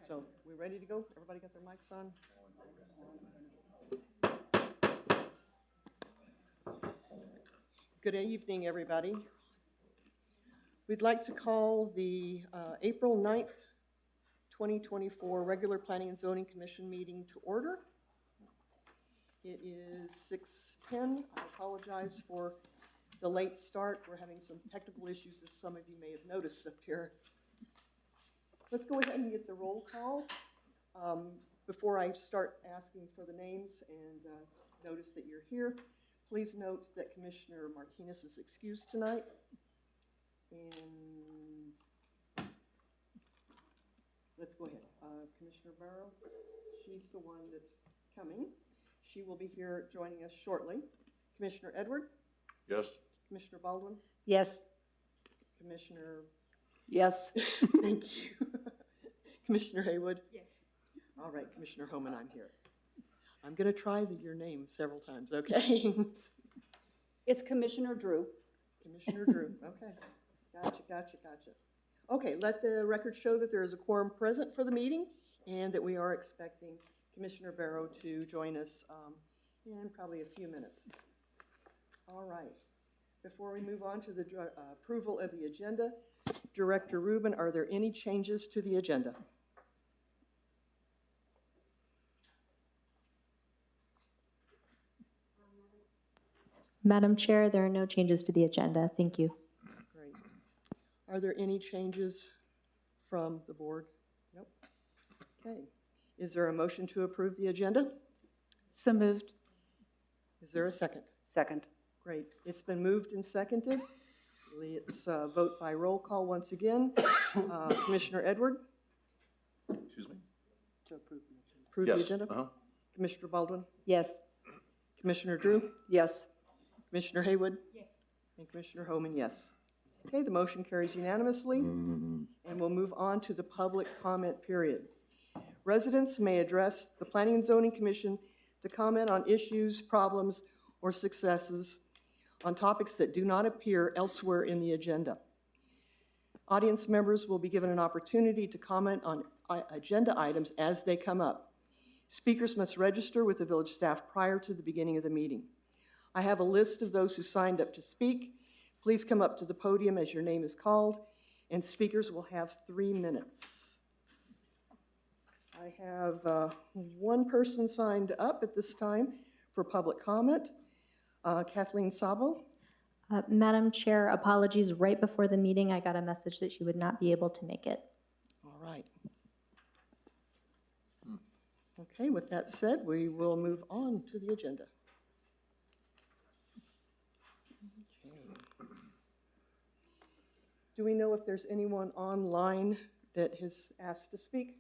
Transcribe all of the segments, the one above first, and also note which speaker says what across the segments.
Speaker 1: So we ready to go? Everybody got their mics on? Good evening, everybody. We'd like to call the April 9th, 2024 regular Planning and Zoning Commission meeting to order. It is 6:10. I apologize for the late start. We're having some technical issues, as some of you may have noticed up here. Let's go ahead and get the roll call. Before I start asking for the names and notice that you're here, please note that Commissioner Martinez is excused tonight. And let's go ahead. Commissioner Barrow, she's the one that's coming. She will be here joining us shortly. Commissioner Edward?
Speaker 2: Yes.
Speaker 1: Commissioner Baldwin?
Speaker 3: Yes.
Speaker 1: Commissioner?
Speaker 3: Yes.
Speaker 1: Thank you. Commissioner Haywood?
Speaker 3: Yes.
Speaker 1: All right, Commissioner Homan, I'm here. I'm going to try your name several times, okay?
Speaker 3: It's Commissioner Drew.
Speaker 1: Commissioner Drew, okay. Gotcha. Okay, let the record show that there is a quorum present for the meeting and that we are expecting Commissioner Barrow to join us in probably a few minutes. All right. Before we move on to the approval of the agenda, Director Rubin, are there any changes to the agenda?
Speaker 4: Madam Chair, there are no changes to the agenda. Thank you.
Speaker 1: Great. Are there any changes from the board? Nope. Okay. Is there a motion to approve the agenda?
Speaker 3: So moved.
Speaker 1: Is there a second?
Speaker 3: Second.
Speaker 1: Great. It's been moved and seconded. Let's vote by roll call once again. Commissioner Edward?
Speaker 2: Excuse me?
Speaker 3: To approve the agenda.
Speaker 1: Approve
Speaker 2: Yes.
Speaker 1: the agenda?
Speaker 2: Uh-huh.
Speaker 1: Commissioner Baldwin?
Speaker 3: Yes.
Speaker 1: Commissioner Drew?
Speaker 3: Yes.
Speaker 1: Commissioner Haywood?
Speaker 3: Yes.
Speaker 1: And Commissioner Homan, yes. Okay, the motion carries unanimously, and we'll move on to the public comment period. Residents may address the Planning and Zoning Commission to comment on issues, problems, or successes on topics that do not appear elsewhere in the agenda. Audience members will be given an opportunity to comment on agenda items as they come up. Speakers must register with the village staff prior to the beginning of the meeting. I have a list of those who signed up to speak. Please come up to the podium as your name is called, and speakers will have 3 minutes. I have one person signed up at this time for public comment. Kathleen Sabo.
Speaker 4: Madam Chair, apologies. Right before the meeting, I got a message that she would not be able to make it.
Speaker 1: All right. Okay, with that said, we will move on to the agenda. Okay. Do we know if there's anyone online that has asked to speak?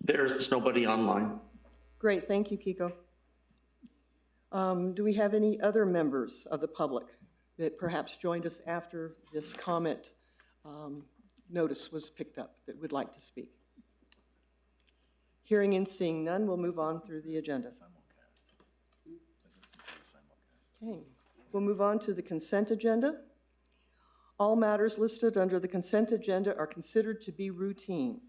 Speaker 5: There's nobody online.
Speaker 1: Great, thank you, Kiko. Do we have any other members of the public that perhaps joined us after this comment notice was picked up that would like to speak? Hearing and seeing none, we'll move on through the agenda. Okay, we'll move on to the consent agenda. All matters listed under the consent agenda are considered to be routine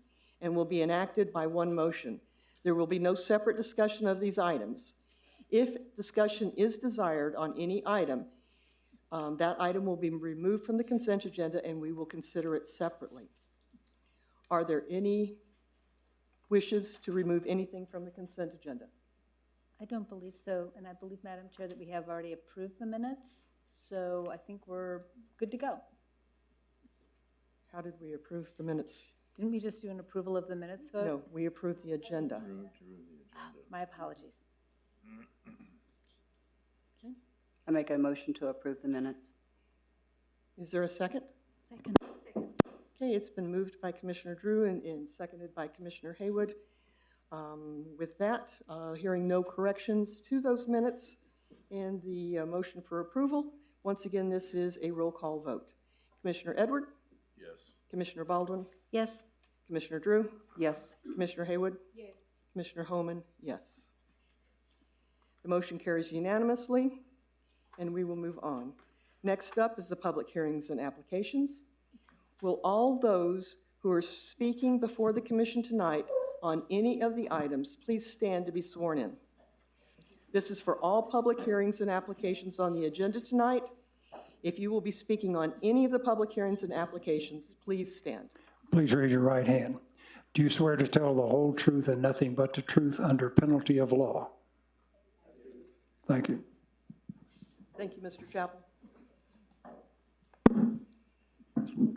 Speaker 1: and will be enacted by one motion. There will be no separate discussion of these items. If discussion is desired on any item, that item will be removed from the consent agenda and we will consider it separately. Are there any wishes to remove anything from the consent agenda?
Speaker 6: I don't believe so, and I believe, Madam Chair, that we have already approved the minutes, so I think we're good to go.
Speaker 1: How did we approve the minutes?
Speaker 6: Didn't we just do an approval of the minutes vote?
Speaker 1: No, we approved the agenda.
Speaker 6: My apologies.
Speaker 1: Okay.
Speaker 3: I make a motion to approve the minutes.
Speaker 1: Is there a second?
Speaker 6: Second.
Speaker 1: Okay, it's been moved by Commissioner Drew and seconded by Commissioner Haywood. With that, hearing no corrections to those minutes and the motion for approval, once again, this is a roll call vote. Commissioner Edward?
Speaker 2: Yes.
Speaker 1: Commissioner Baldwin?
Speaker 6: Yes.
Speaker 1: Commissioner Drew?
Speaker 3: Yes.
Speaker 1: Commissioner Haywood?
Speaker 6: Yes.
Speaker 1: Commissioner Homan? Yes. The motion carries unanimously, and we will move on. Next up is the public hearings and applications. Will all those who are speaking before the commission tonight on any of the items, please stand to be sworn in. This is for all public hearings and applications on the agenda tonight. If you will be speaking on any of the public hearings and applications, please stand.
Speaker 7: Please raise your right hand. Do you swear to tell the whole truth and nothing but the truth under penalty of law? Thank you.
Speaker 1: Thank you, Mr. Chappell.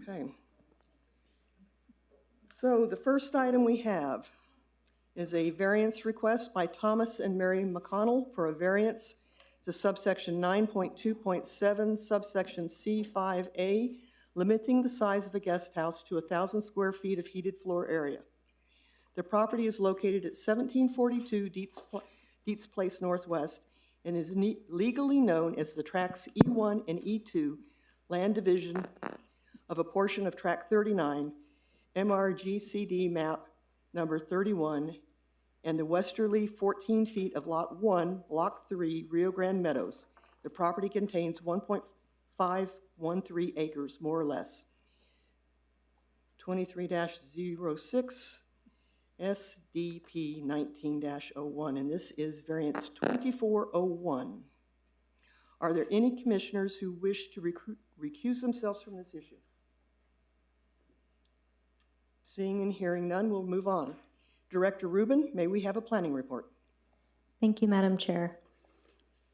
Speaker 1: Okay. So the first item we have is a variance request by Thomas and Mary McConnell for a variance to subsection 9.2.7, subsection C5A, limiting the size of a guest house to 1,000 square feet of heated floor area. The property is located at 1742 Dietz Place Northwest and is legally known as the Tracts E1 and E2 land division of a portion of Tract 39, MRGCD map number 31, and the westerly 14 feet of Lot 1, Block 3, Rio Grande Meadows. The property contains 1.513 acres, more or less. 23-06 SDP 19-01, and this is variance 2401. Are there any commissioners who wish to recuse themselves from this issue? Seeing and hearing none, we'll move on. Director Rubin, may we have a planning report?
Speaker 4: Thank you, Madam Chair.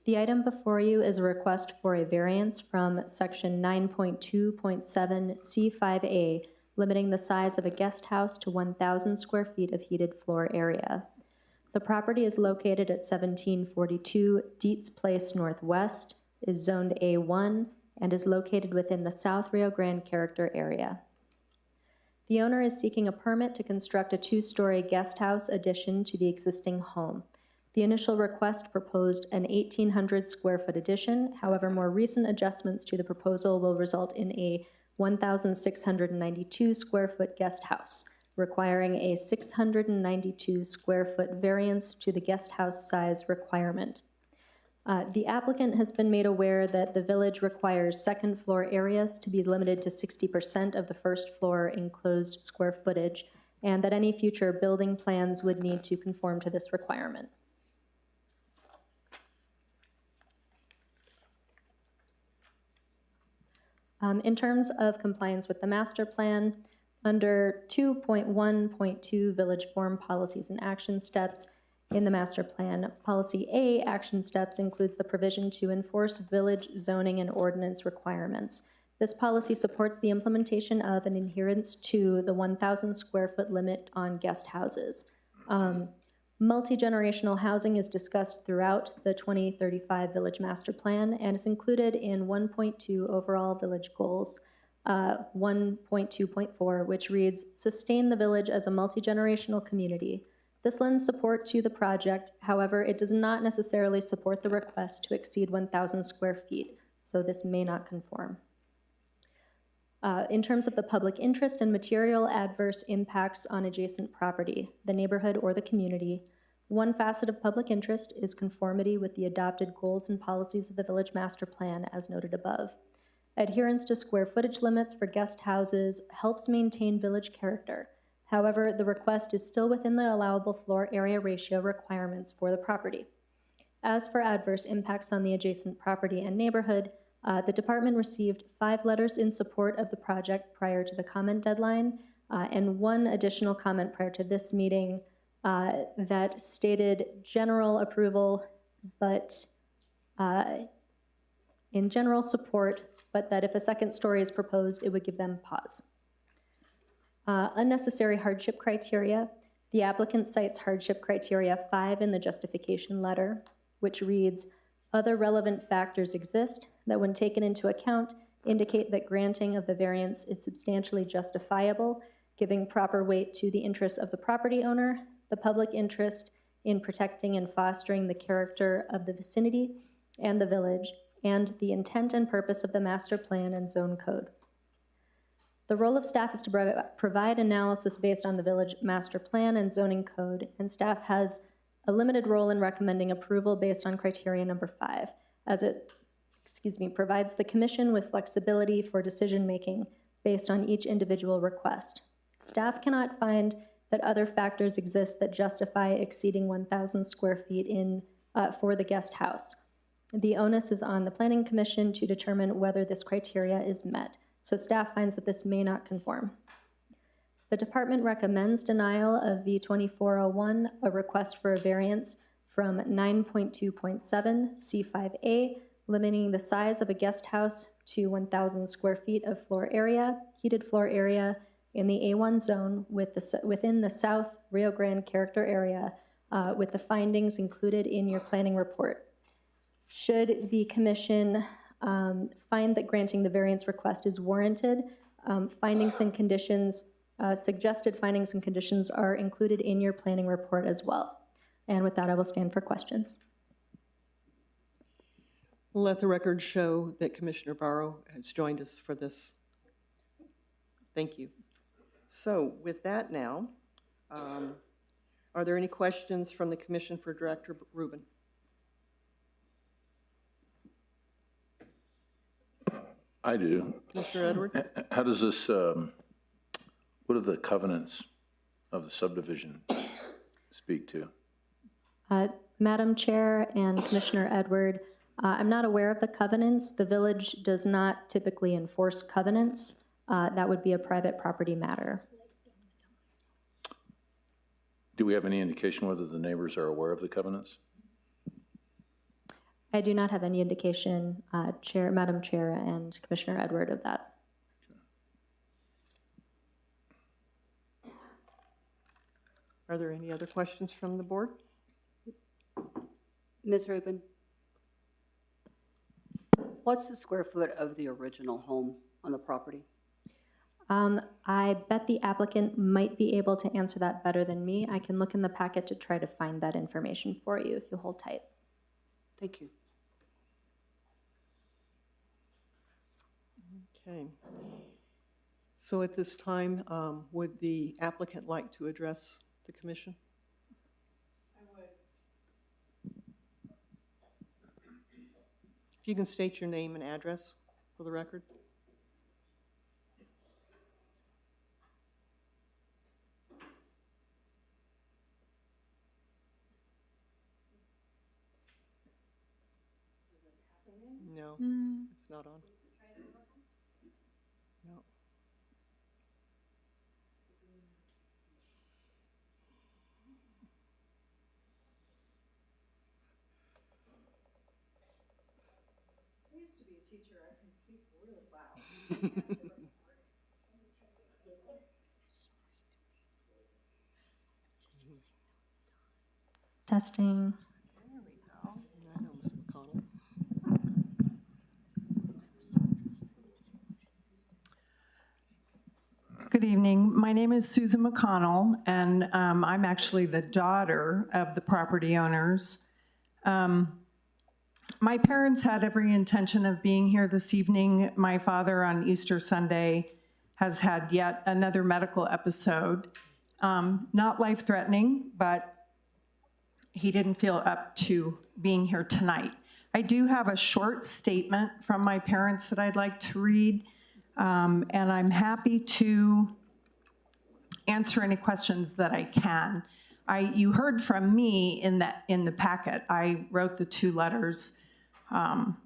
Speaker 4: The item before you is a request for a variance from section 9.2.7 C5A, limiting the size of a guest house to 1,000 square feet of heated floor area. The property is located at 1742 Dietz Place Northwest, is zoned A1, and is located within the South Rio Grande character area. The owner is seeking a permit to construct a 2-story guest house addition to the existing home. The initial request proposed an 1,800 square foot addition. However, more recent adjustments to the proposal will result in a 1,692 square foot guest house, requiring a 692 square foot variance to the guest house size requirement. The applicant has been made aware that the village requires second floor areas to be limited to 60% of the first floor enclosed square footage, and that any future building plans would need to conform to this requirement. In terms of compliance with the master plan, under 2.1.2 Village Form Policies and Action Steps in the master plan, Policy A, Action Steps, includes the provision to enforce village zoning and ordinance requirements. This policy supports the implementation of and adherence to the 1,000 square foot limit on guest houses. Multi-generational housing is discussed throughout the 2035 Village Master Plan and is included in 1.2 overall village goals, 1.2.4, which reads, sustain the village as a multi-generational community. This lends support to the project. However, it does not necessarily support the request to exceed 1,000 square feet, so this may not conform. In terms of the public interest and material adverse impacts on adjacent property, the neighborhood, or the community, one facet of public interest is conformity with the adopted goals and policies of the Village Master Plan as noted above. Adherence to square footage limits for guest houses helps maintain village character. However, the request is still within the allowable floor area ratio requirements for the property. As for adverse impacts on the adjacent property and neighborhood, the department received 5 letters in support of the project prior to the comment deadline, and 1 additional comment prior to this meeting that stated general approval, but in general support, but that if a second story is proposed, it would give them pause. Unnecessary hardship criteria. The applicant cites hardship criteria 5 in the justification letter, which reads, other relevant factors exist that when taken into account indicate that granting of the variance is substantially justifiable, giving proper weight to the interests of the property owner, the public interest in protecting and fostering the character of the vicinity and the village, and the intent and purpose of the master plan and zone code. The role of staff is to provide analysis based on the village master plan and zoning code, and staff has a limited role in recommending approval based on criteria number 5, as it, provides the commission with flexibility for decision-making based on each individual request. Staff cannot find that other factors exist that justify exceeding 1,000 square feet for the guest house. The onus is on the Planning Commission to determine whether this criteria is met, so staff finds that this may not conform. The department recommends denial of V2401, a request for a variance from 9.2.7 C5A, limiting the size of a guest house to 1,000 square feet of floor area, heated floor area in the A1 zone within the South Rio Grande character area, with the findings included in your planning report. Should the commission find that granting the variance request is warranted, findings and conditions, suggested findings and conditions are included in your planning report as well. And with that, I will stand for questions.
Speaker 1: Let the record show that Commissioner Barrow has joined us for this. Thank you. So with that now, are there any questions from the Commission for Director Rubin?
Speaker 2: I do.
Speaker 1: Commissioner Edwards?
Speaker 2: How does this, what do the covenants of the subdivision speak to?
Speaker 4: Madam Chair and Commissioner Edward, I'm not aware of the covenants. The village does not typically enforce covenants. That would be a private property matter.
Speaker 2: Do we have any indication whether the neighbors are aware of the covenants?
Speaker 4: I do not have any indication, Madam Chair and Commissioner Edward, of that.
Speaker 1: Are there any other questions from the board?
Speaker 3: Ms. Rubin? What's the square foot of the original home on the property?
Speaker 4: I bet the applicant might be able to answer that better than me. I can look in the packet to try to find that information for you if you hold tight.
Speaker 3: Thank you.
Speaker 1: Okay. So at this time, would the applicant like to address the commission? I would. If you can state your name and address for the record. No, it's not on. No. I used to be a teacher. I can speak really loud.
Speaker 4: Testing.
Speaker 1: I know, Ms. McConnell.
Speaker 8: Good evening. My name is Susan McConnell, and I'm actually the daughter of the property owners. My parents had every intention of being here this evening. My father on Easter Sunday has had yet another medical episode. Not life-threatening, but he didn't feel up to being here tonight. I do have a short statement from my parents that I'd like to read. And I'm happy to answer any questions that I can. You heard from me in the packet. I wrote the 2 letters. And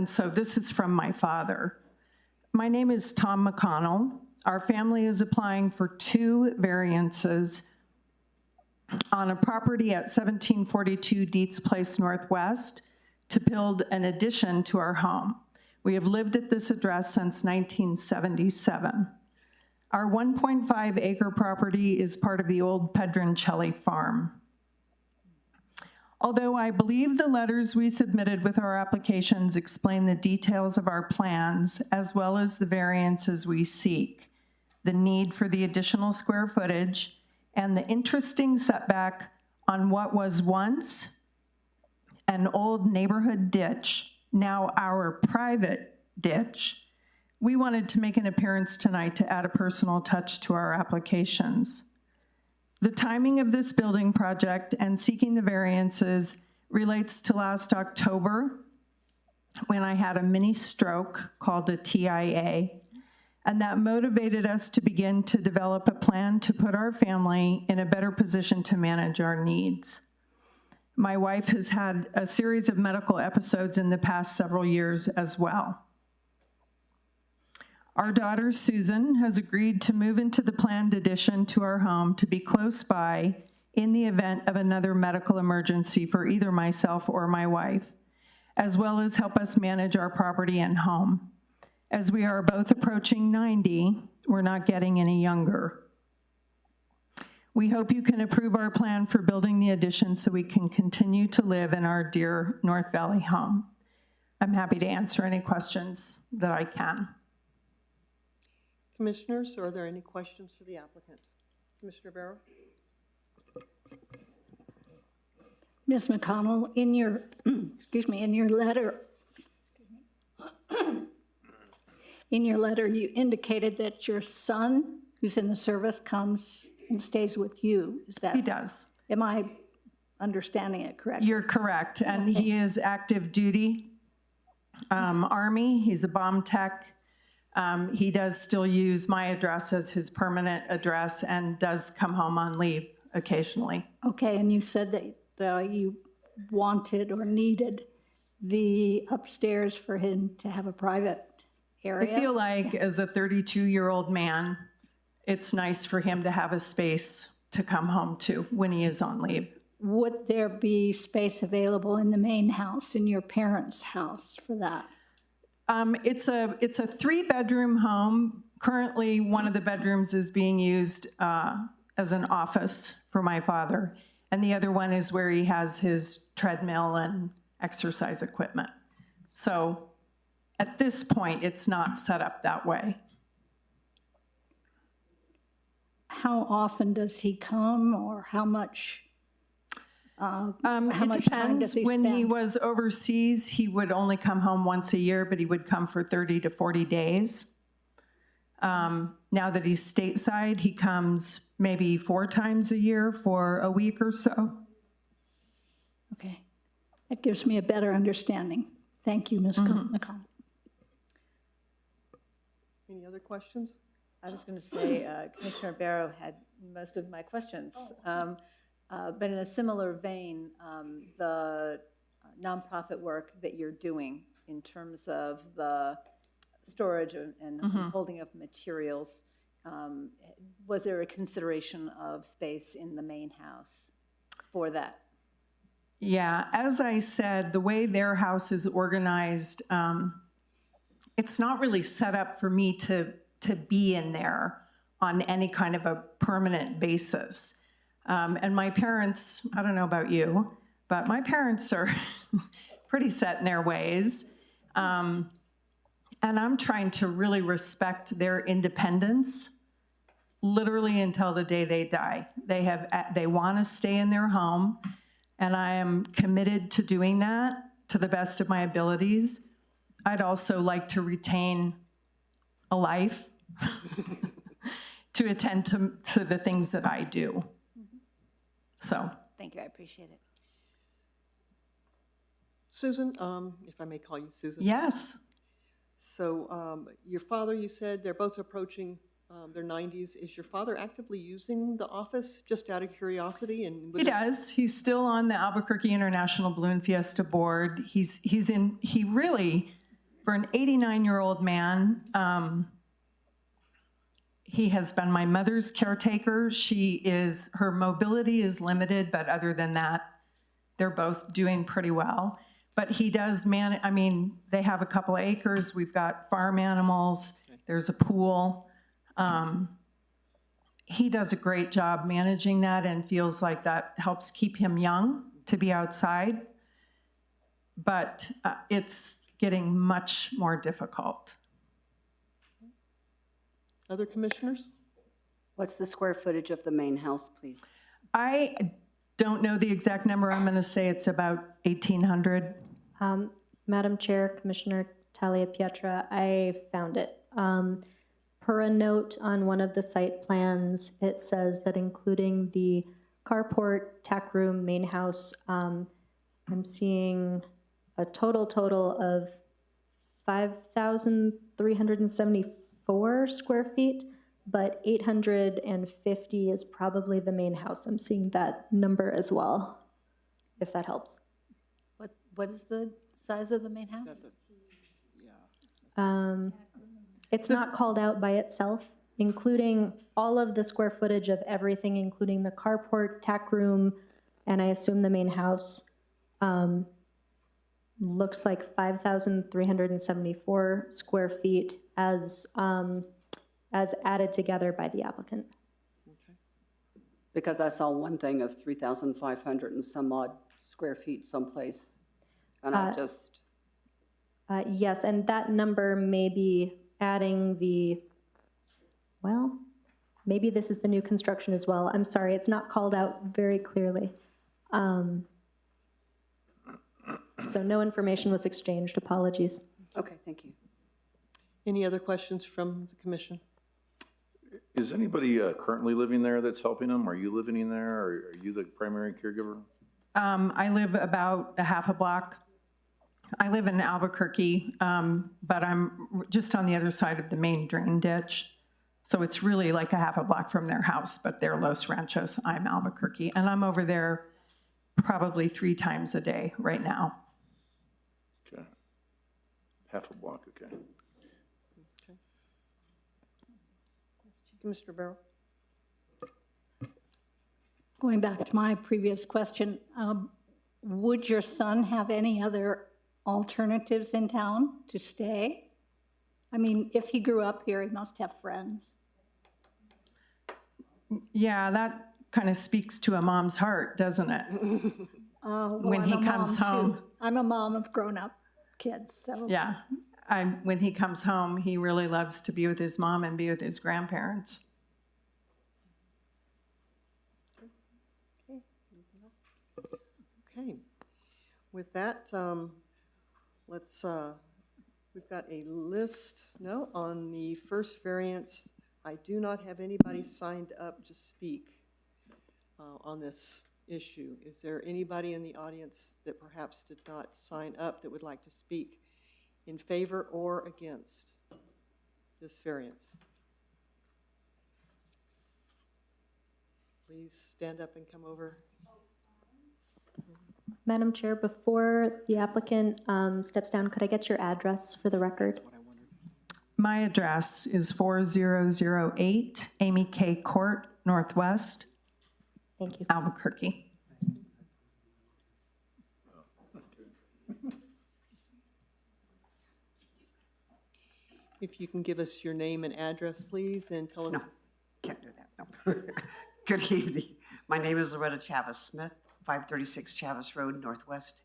Speaker 8: so this is from my father. My name is Tom McConnell. Our family is applying for 2 variances on a property at 1742 Dietz Place Northwest to build an addition to our home. We have lived at this address since 1977. Our 1.5 acre property is part of the old Pedroncelli farm. Although I believe the letters we submitted with our applications explain the details of our plans as well as the variances we seek, the need for the additional square footage, and the interesting setback on what was once an old neighborhood ditch, now our private ditch, we wanted to make an appearance tonight to add a personal touch to our applications. The timing of this building project and seeking the variances relates to last October when I had a mini stroke called a TIA. and that motivated us to begin to develop a plan to put our family in a better position to manage our needs. My wife has had a series of medical episodes in the past several years as well. Our daughter, Susan, has agreed to move into the planned addition to our home to be close by in the event of another medical emergency for either myself or my wife, as well as help us manage our property and home. As we are both approaching 90, we're not getting any younger. We hope you can approve our plan for building the addition so we can continue to live in our dear North Valley home. I'm happy to answer any questions that I can.
Speaker 1: Commissioners, are there any questions for the applicant? Commissioner Barrow?
Speaker 9: Ms. McConnell, in your, excuse me, in your letter, you indicated that your son, who's in the service, comes and stays with you. Is that?
Speaker 8: He does.
Speaker 9: Am I understanding it correctly?
Speaker 8: You're correct, and he is active duty Army. He's a bomb tech. He does still use my address as his permanent address and does come home on leave occasionally.
Speaker 9: Okay, and you said that you wanted or needed the upstairs for him to have a private
Speaker 8: I
Speaker 9: area?
Speaker 8: feel like as a 32-year-old man, it's nice for him to have a space to come home to when he is on leave.
Speaker 9: Would there be space available in the main house, in your parents' house for that?
Speaker 8: It's a 3-bedroom home. Currently, one of the bedrooms is being used as an office for my father, and the other one is where he has his treadmill and exercise equipment. So at this point, it's not set up that way.
Speaker 9: How often does he come, or how much? How
Speaker 8: It
Speaker 9: much time does
Speaker 8: depends.
Speaker 9: he
Speaker 8: When he
Speaker 9: spend?
Speaker 8: was overseas, he would only come home once a year, but he would come for 30 to 40 days. Now that he's stateside, he comes maybe 4 times a year for a week or so.
Speaker 9: Okay, that gives me a better understanding. Thank you, Ms. McConnell.
Speaker 1: Any other questions?
Speaker 6: I was going to say, Commissioner Barrow had most of my questions. But in a similar vein, the nonprofit work that you're doing in terms of the storage and holding of materials, was there a consideration of space in the main house for that?
Speaker 8: Yeah, as I said, the way their house is organized, it's not really set up for me to be in there on any kind of a permanent basis. And my parents, I don't know about you, but my parents are pretty set in their ways. And I'm trying to really respect their independence, literally until the day they die. They want to stay in their home, and I am committed to doing that to the best of my abilities. I'd also like to retain a life to attend to the things that I do. So,
Speaker 6: Thank you, I appreciate it.
Speaker 1: Susan, if I may call you Susan.
Speaker 8: yes.
Speaker 1: So your father, you said they're both approaching their 90s. Is your father actively using the office, just out of curiosity? And
Speaker 8: He does. He's still on the Albuquerque International Balloon Fiesta board. He really, for an 89-year-old man, he has been my mother's caretaker. Her mobility is limited, but other than that, they're both doing pretty well. But he does they have a couple of acres. We've got farm animals. There's a pool. He does a great job managing that and feels like that helps keep him young to be outside. But it's getting much more difficult.
Speaker 1: Other commissioners?
Speaker 3: What's the square footage of the main house, please?
Speaker 8: I don't know the exact number. I'm going to say it's about 1,800.
Speaker 4: Madam Chair, Commissioner Talia Pietra, I found it. Per a note on one of the site plans, it says that including the carport, tack room, main house, I'm seeing a total of 5,374 4 square feet, but 850 is probably the main house. I'm seeing that number as well, if that helps.
Speaker 6: What is the size of the main house?
Speaker 4: It's not called out by itself, including all of the square footage of everything, including the carport, tack room, and I assume the main house. Looks like 5,374 square feet as added together by the applicant.
Speaker 3: Because I saw one thing of 3,500 and some odd square feet someplace. And I just,
Speaker 4: Yes, and that number may be adding well, maybe this is the new construction as well. I'm sorry, it's not called out very clearly. So no information was exchanged, apologies.
Speaker 3: okay, thank you.
Speaker 1: Any other questions from the commission?
Speaker 2: Is anybody currently living there that's helping them? Are you living in there, or are you the primary caregiver?
Speaker 8: I live about a half a block. I live in Albuquerque, but I'm just on the other side of the main drain ditch. So it's really like a half a block from their house, but they're Los Ranchos, I'm Albuquerque. And I'm over there probably 3 times a day right now.
Speaker 2: Okay. Half a block, okay.
Speaker 1: Commissioner Barrow?
Speaker 9: Going back to my previous question, would your son have any other alternatives in town to stay? I mean, if he grew up here, he must have friends.
Speaker 8: Yeah, that kind of speaks to a mom's heart, doesn't it?
Speaker 9: Well,
Speaker 8: When he
Speaker 9: I'm a
Speaker 8: comes
Speaker 9: mom,
Speaker 8: home.
Speaker 9: too. I'm a mom of grown-up kids, so.
Speaker 8: Yeah, when he comes home, he really loves to be with his mom and be with his grandparents.
Speaker 1: Okay. With that, let's, we've got a list, no, on the first variance. I do not have anybody signed up to speak on this issue. Is there anybody in the audience that perhaps did not sign up that would like to speak in favor or against this variance? Please stand up and come over.
Speaker 4: Madam Chair, before the applicant steps down, could I get your address for the record?
Speaker 8: My address is 4008 Amy K. Court, Northwest,
Speaker 4: Thank you.
Speaker 8: Albuquerque.
Speaker 1: If you can give us your name and address, please, and tell us.
Speaker 10: No, can't do that, no. Good evening. My name is Loretta Chavez Smith, 536 Chavez Road, Northwest,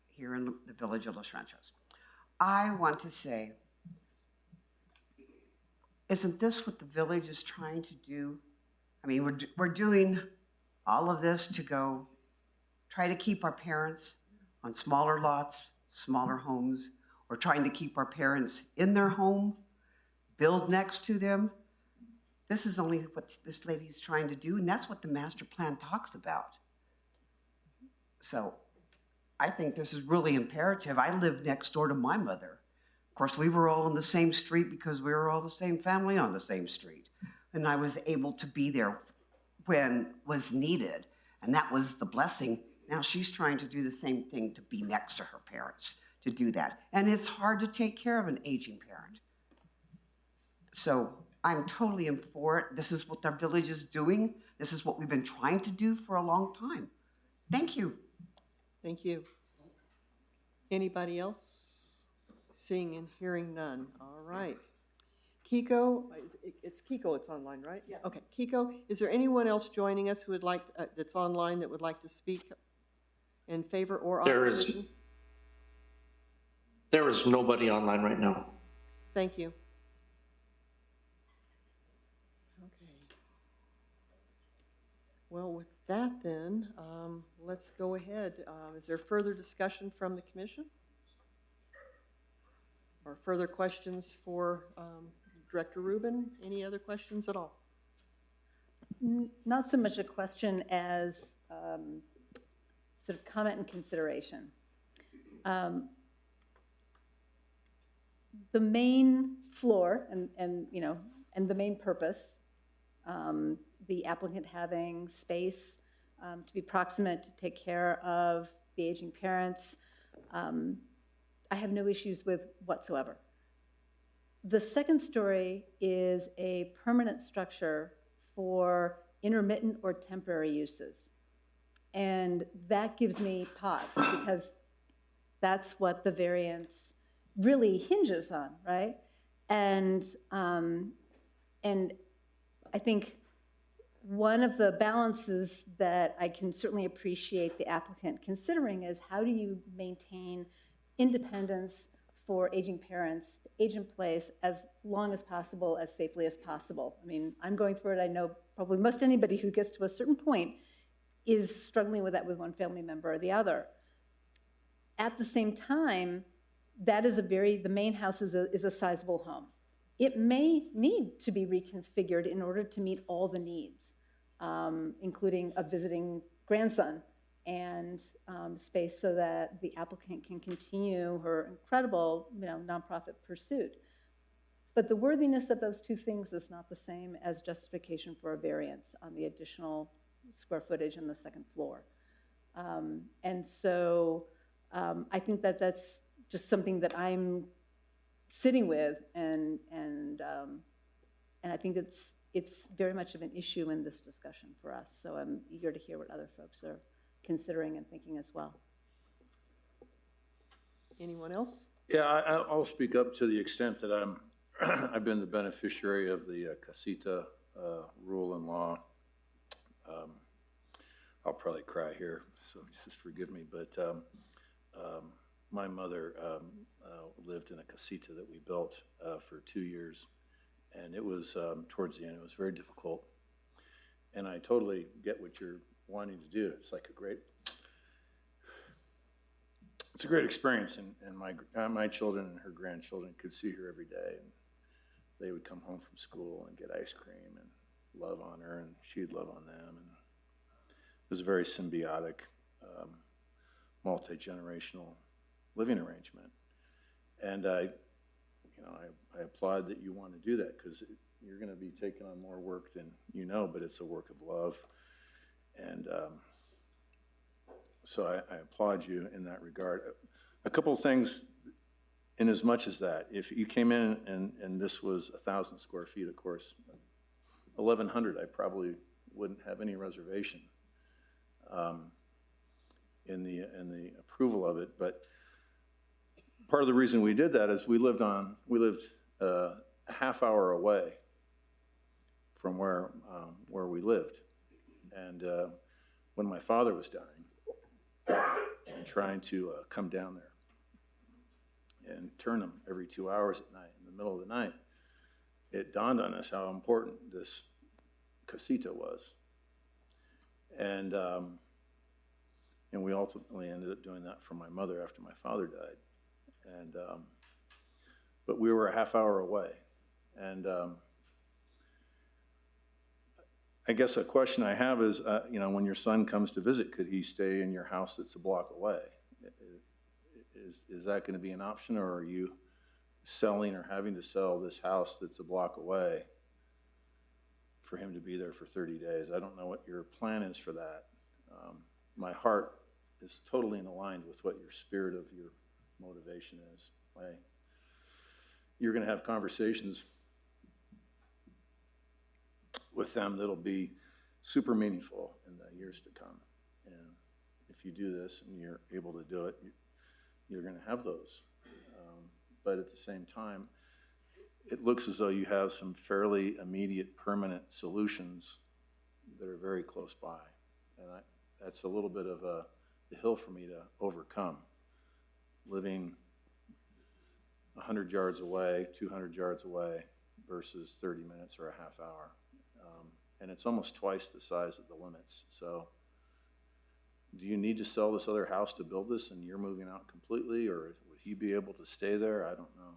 Speaker 10: here in the village of Los Ranchos. I want to say, isn't this what the village is trying to do? I mean, we're doing all of this to go try to keep our parents on smaller lots, smaller homes. We're trying to keep our parents in their home, build next to them. This is only what this lady is trying to do, and that's what the master plan talks about. So I think this is really imperative. I live next door to my mother. Of course, we were all on the same street because we were all the same family on the same street. And I was able to be there when was needed, and that was the blessing. Now she's trying to do the same thing, to be next to her parents, to do that. And it's hard to take care of an aging parent. So I'm totally in for it. This is what our village is doing. This is what we've been trying to do for a long time. Thank you.
Speaker 1: Thank you. Anybody else? Seeing and hearing none. All right. Kiko, it's Kiko, it's online, right? Yes. Okay, Kiko, is there anyone else joining us who would like, that's online, that would like to speak in favor or opposition?
Speaker 5: There is nobody online right now.
Speaker 1: Thank you. Okay. Well, with that then, let's go ahead. Is there further discussion from the commission? Or further questions for Director Rubin? Any other questions at all?
Speaker 6: Not so much a question as sort of comment and consideration. the main floor and, you know, and the main purpose, the applicant having space to be proximate to take care of the aging parents, I have no issues with whatsoever. The second story is a permanent structure for intermittent or temporary uses. And that gives me pause, because that's what the variance really hinges on, right? And I think one of the balances that I can certainly appreciate the applicant considering is, how do you maintain independence for aging parents to age in place as long as possible, as safely as possible? I mean, I'm going through it. I know probably most anybody who gets to a certain point is struggling with that with one family member or the other. At the same time, that is the main house is a sizable home. It may need to be reconfigured in order to meet all the needs, including a visiting grandson and space so that the applicant can continue her incredible, you know, nonprofit pursuit. But the worthiness of those two things is not the same as justification for a variance on the additional square footage in the second floor. And so I think that that's just something that I'm sitting with, and I think it's very much of an issue in this discussion for us. So I'm eager to hear what other folks are considering and thinking as well.
Speaker 1: Anyone else?
Speaker 2: Yeah, I'll speak up to the extent that I've been the beneficiary of the Casita rule and law. I'll probably cry here, so just forgive me, but my mother lived in a casita that we built for 2 years, and it was, towards the end, it was very difficult. And I totally get what you're wanting to do. It's like it's a great experience, and my children and her grandchildren could see her every day, and they would come home from school and get ice cream and love on her, and she'd love on them, and it was a very symbiotic, multi-generational living arrangement. And I applaud that you want to do that, because you're going to be taking on more work than you know, but it's a work of love. And so I applaud you in that regard. A couple of things in as much as that. If you came in and this was 1,000 square feet, of course, 1,100, I probably wouldn't have any reservation in the approval of it. But part of the reason we did that is we lived a half hour away from where we lived. And when my father was dying, and trying to come down there and turn him every 2 hours at night, in the middle of the night, it dawned on us how important this casita was. And we ultimately ended up doing that for my mother after my father died. And but we were a half hour away. And I guess a question I have is, when your son comes to visit, could he stay in your house that's a block away? Is that going to be an option, or are you selling or having to sell this house that's a block away for him to be there for 30 days? I don't know what your plan is for that. My heart is totally aligned with what your spirit of your motivation is. You're going to have conversations with them that'll be super meaningful in the years to come. And if you do this and you're able to do it, you're going to have those. But at the same time, it looks as though you have some fairly immediate permanent solutions that are very close by. And that's a little bit of a hill for me to overcome. Living 100 yards away, 200 yards away versus 30 minutes or a half hour. And it's almost twice the size of the limits. So do you need to sell this other house to build this and you're moving out completely, or would he be able to stay there? I don't know.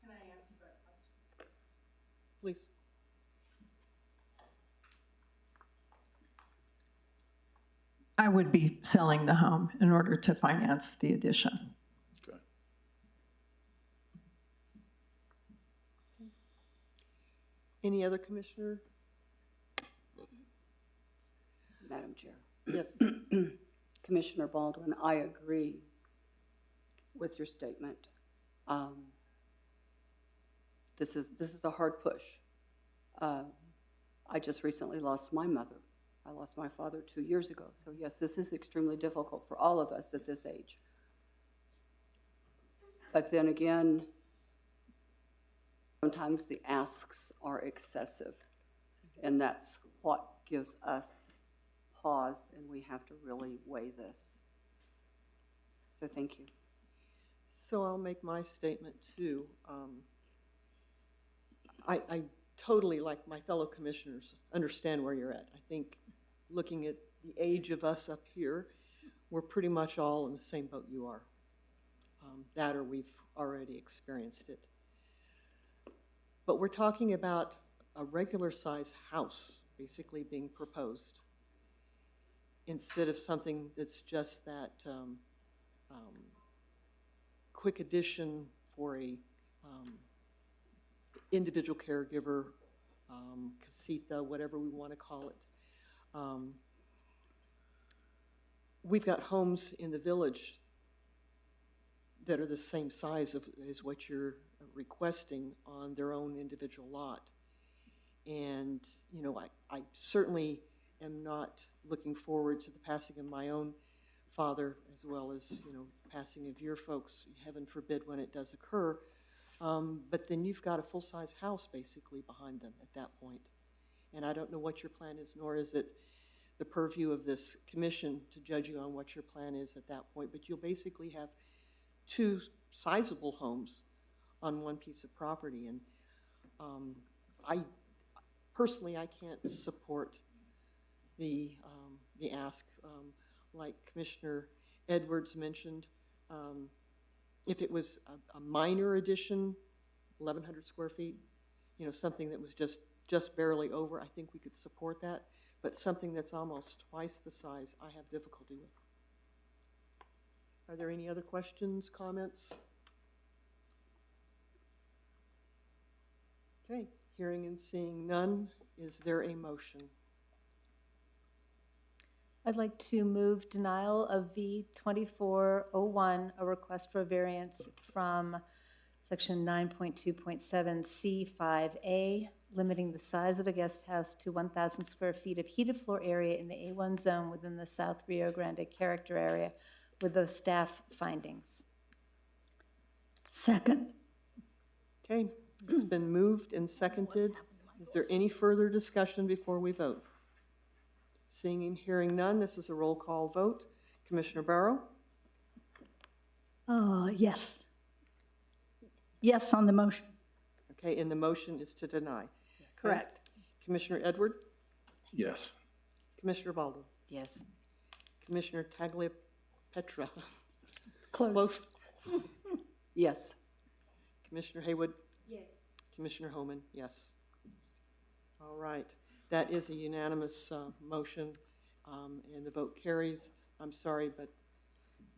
Speaker 8: Can I answer that question?
Speaker 1: Please.
Speaker 8: I would be selling the home in order to finance the addition.
Speaker 2: Okay.
Speaker 1: Any other commissioner?
Speaker 3: Madam Chair.
Speaker 1: Yes.
Speaker 3: Commissioner Baldwin, I agree with your statement. This is a hard push. I just recently lost my mother. I lost my father 2 years ago. So yes, this is extremely difficult for all of us at this age. But then again, sometimes the asks are excessive, and that's what gives us pause, and we have to really weigh this. So thank you.
Speaker 1: So I'll make my statement too. I totally, like my fellow commissioners, understand where you're at. I think looking at the age of us up here, we're pretty much all in the same boat you are. That or we've already experienced it. But we're talking about a regular size house basically being proposed instead of something that's just that quick addition for a individual caregiver, casita, whatever we want to call it. We've got homes in the village that are the same size as what you're requesting on their own individual lot. And, you know, I certainly am not looking forward to the passing of my own father, as well as, you know, passing of your folks, heaven forbid when it does occur. But then you've got a full-size house basically behind them at that point. And I don't know what your plan is, nor is it the purview of this commission to judge you on what your plan is at that point. But you'll basically have two sizable homes on one piece of property. And I personally, I can't support the ask. Like Commissioner Edwards mentioned, if it was a minor addition, 1,100 square feet, you know, something that was just barely over, I think we could support that. But something that's almost twice the size, I have difficulty with. Are there any other questions, comments? Okay, hearing and seeing none, is there a motion?
Speaker 6: I'd like to move denial of V 2401, a request for a variance from section 9.2.7 C5A, limiting the size of a guest house to 1,000 square feet of heated floor area in the A1 zone within the South Rio Grande character area with the staff findings.
Speaker 9: Second.
Speaker 1: Okay, it's been moved and seconded. Is there any further discussion before we vote? Seeing and hearing none, this is a roll call vote. Commissioner Barrow?
Speaker 9: Yes. Yes on the motion.
Speaker 1: Okay, and the motion is to deny.
Speaker 9: Correct.
Speaker 1: Commissioner Edward?
Speaker 2: Yes.
Speaker 1: Commissioner Baldwin?
Speaker 6: Yes.
Speaker 1: Commissioner Tagliapetra?
Speaker 9: Close.
Speaker 3: Yes.
Speaker 1: Commissioner Haywood?
Speaker 4: Yes.
Speaker 1: Commissioner Homan? Yes. All right. That is a unanimous motion, and the vote carries. I'm sorry, but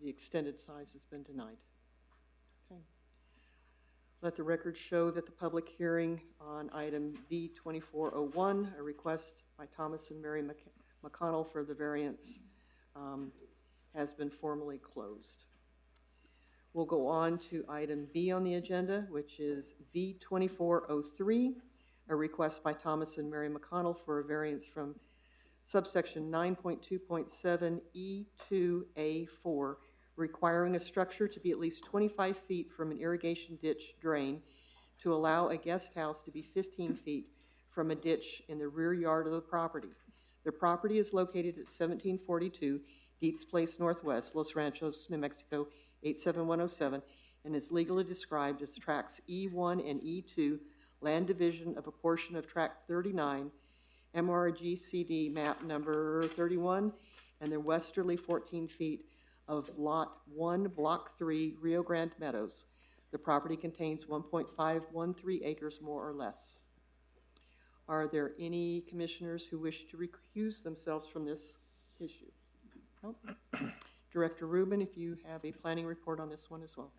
Speaker 1: the extended size has been denied. Okay. Let the record show that the public hearing on item V 2401, a request by Thomas and Mary McConnell for the variance, has been formally closed. We'll go on to item B on the agenda, which is V 2403, a request by Thomas and Mary McConnell for a variance from subsection 9.2.7 E2A4, requiring a structure to be at least 25 feet from an irrigation ditch drain to allow a guest house to be 15 feet from a ditch in the rear yard of the property. The property is located at 1742 Dietz Place Northwest, Los Ranchos, New Mexico, 87107, and is legally described as tracts E1 and E2, land division of a portion of tract 39, MRGCD map number 31, and the westerly 14 feet of lot 1, block 3, Rio Grande Meadows. The property contains 1.513 acres more or less. Are there any commissioners who wish to recuse themselves from this issue? Nope. Director Rubin, if you have a planning report on this one as well.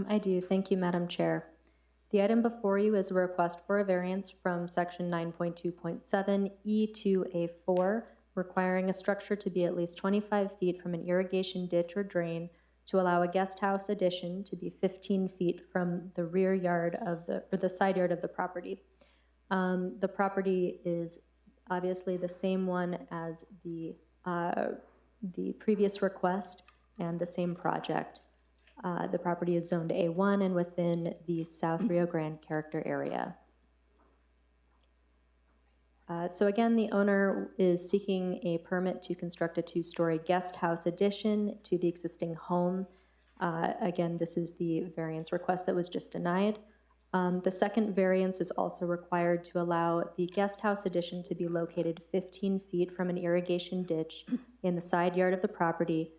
Speaker 4: I do. Thank you, Madam Chair. The item before you is a request for a variance from section 9.2.7 E2A4, requiring a structure to be at least 25 feet from an irrigation ditch or drain to allow a guest house addition to be 15 feet from the rear yard of the side yard of the property. The property is obviously the same one as the previous request and the same project. The property is zoned A1 and within the South Rio Grande character area. So again, the owner is seeking a permit to construct a 2-story guest house addition to the existing home. Again, this is the variance request that was just denied. The second variance is also required to allow the guest house addition to be located 15 feet from an irrigation ditch in the side yard of the property,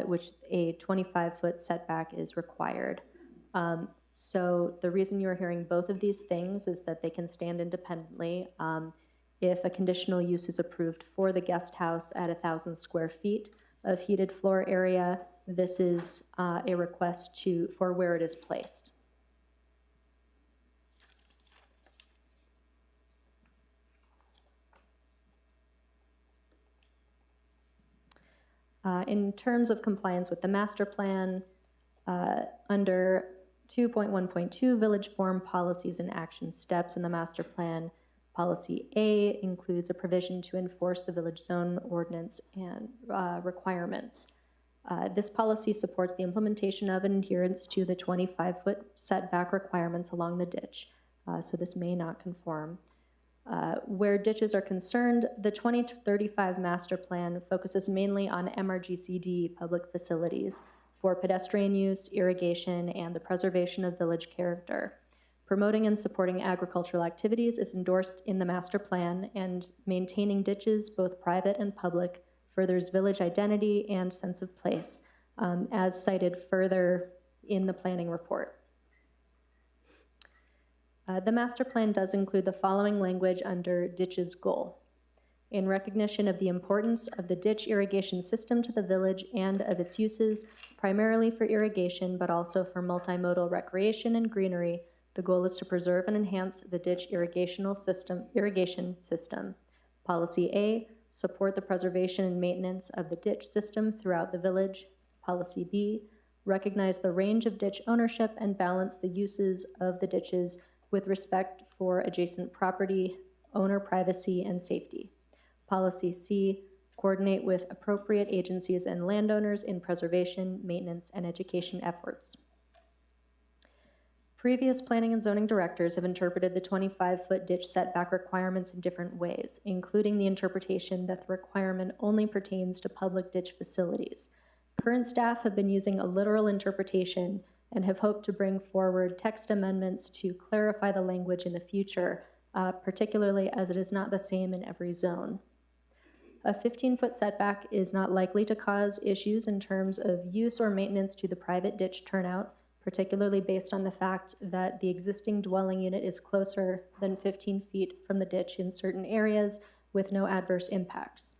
Speaker 4: which a 25-foot setback is required. So the reason you are hearing both of these things is that they can stand independently. If a conditional use is approved for the guest house at 1,000 square feet of heated floor area, this is a request for where it is placed. In terms of compliance with the master plan, under 2.1.2 Village Form Policies and Action Steps in the master plan, Policy A includes a provision to enforce the village zone ordinance and requirements. This policy supports the implementation of and adherence to the 25-foot setback requirements along the ditch, so this may not conform. Where ditches are concerned, the 2035 master plan focuses mainly on MRGCD public facilities for pedestrian use, irrigation, and the preservation of village character. Promoting and supporting agricultural activities is endorsed in the master plan, and maintaining ditches, both private and public, furthers village identity and sense of place, as cited further in the planning report. The master plan does include the following language under ditches goal. In recognition of the importance of the ditch irrigation system to the village and of its uses, primarily for irrigation, but also for multimodal recreation and greenery, the goal is to preserve and enhance the ditch irrigation system. Policy A, support the preservation and maintenance of the ditch system throughout the village. Policy B, recognize the range of ditch ownership and balance the uses of the ditches with respect for adjacent property, owner privacy, and safety. Policy C, coordinate with appropriate agencies and landowners in preservation, maintenance, and education efforts. Previous planning and zoning directors have interpreted the 25-foot ditch setback requirements in different ways, including the interpretation that the requirement only pertains to public ditch facilities. Current staff have been using a literal interpretation and have hoped to bring forward text amendments to clarify the language in the future, particularly as it is not the same in every zone. A 15-foot setback is not likely to cause issues in terms of use or maintenance to the private ditch turnout, particularly based on the fact that the existing dwelling unit is closer than 15 feet from the ditch in certain areas with no adverse impacts.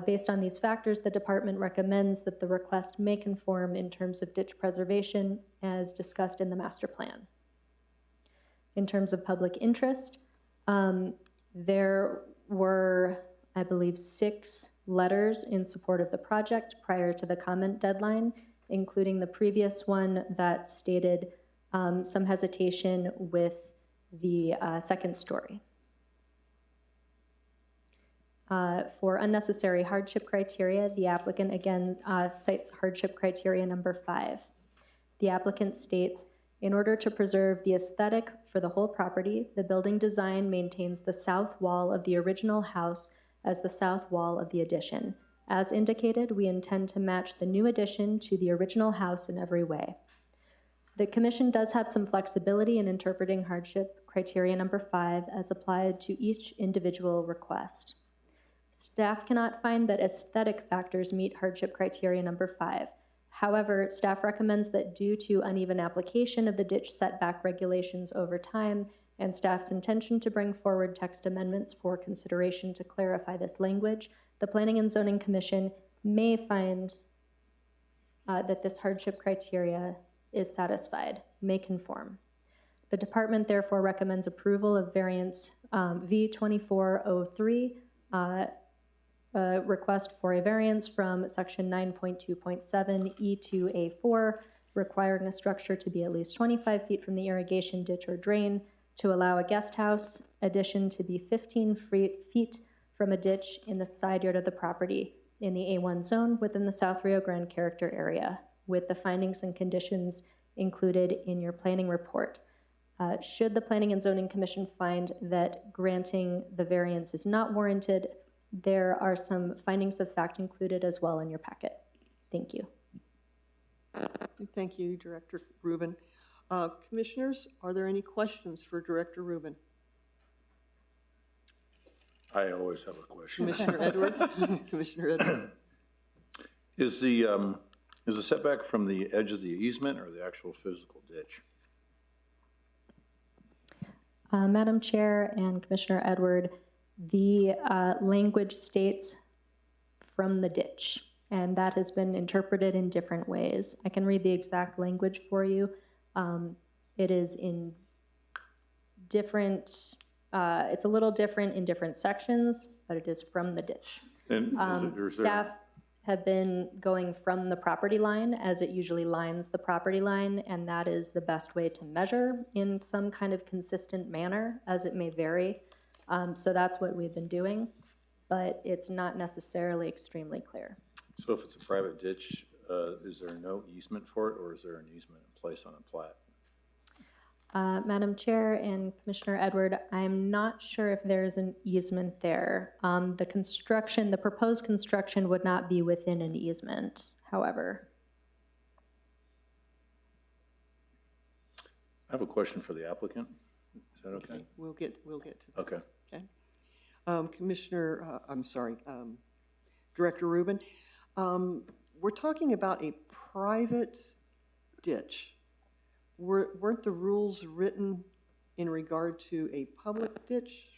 Speaker 4: Based on these factors, the department recommends that the request may conform in terms of ditch preservation as discussed in the master plan. In terms of public interest, there were, I believe, 6 letters in support of the project prior to the comment deadline, including the previous one that stated some hesitation with the second story. For unnecessary hardship criteria, the applicant again cites hardship criteria number 5. The applicant states, in order to preserve the aesthetic for the whole property, the building design maintains the south wall of the original house as the south wall of the addition. As indicated, we intend to match the new addition to the original house in every way. The Commission does have some flexibility in interpreting hardship criteria number 5 as applied to each individual request. Staff cannot find that aesthetic factors meet hardship criteria number 5. However, staff recommends that due to uneven application of the ditch setback regulations over time and staff's intention to bring forward text amendments for consideration to clarify this language, the Planning and Zoning Commission may find that this hardship criteria is satisfied, may conform. The department therefore recommends approval of variance V2403, request for a variance from section 9.2.7 E2A4, requiring a structure to be at least 25 feet from the irrigation ditch or drain to allow a guest house addition to be 15 feet from a ditch in the side yard of the property in the A1 zone within the South Rio Grande character area, with the findings and conditions included in your planning report. Should the Planning and Zoning Commission find that granting the variance is not warranted, there are some findings of fact included as well in your packet. Thank you.
Speaker 1: Thank you, Director Rubin. Commissioners, are there any questions for Director Rubin?
Speaker 2: I always have a question.
Speaker 1: Commissioner Edward? Commissioner Edward?
Speaker 2: Is the setback from the edge of the easement or the actual physical ditch?
Speaker 4: Madam Chair and Commissioner Edward, the language states from the ditch, and that has been interpreted in different ways. I can read the exact language for you. It is in different, it's a little different in different sections, but it is from the ditch.
Speaker 2: And is there-
Speaker 4: Staff have been going from the property line as it usually lines the property line, and that is the best way to measure in some kind of consistent manner, as it may vary. So that's what we've been doing, but it's not necessarily extremely clear.
Speaker 2: So if it's a private ditch, is there no easement for it, or is there an easement in place on a plat?
Speaker 4: Madam Chair and Commissioner Edward, I'm not sure if there's an easement there. The proposed construction would not be within an easement, however.
Speaker 2: I have a question for the applicant. Is that okay?
Speaker 1: We'll get to that.
Speaker 2: Okay.
Speaker 1: Director Rubin, we're talking about a private ditch. Weren't the rules written in regard to a public ditch?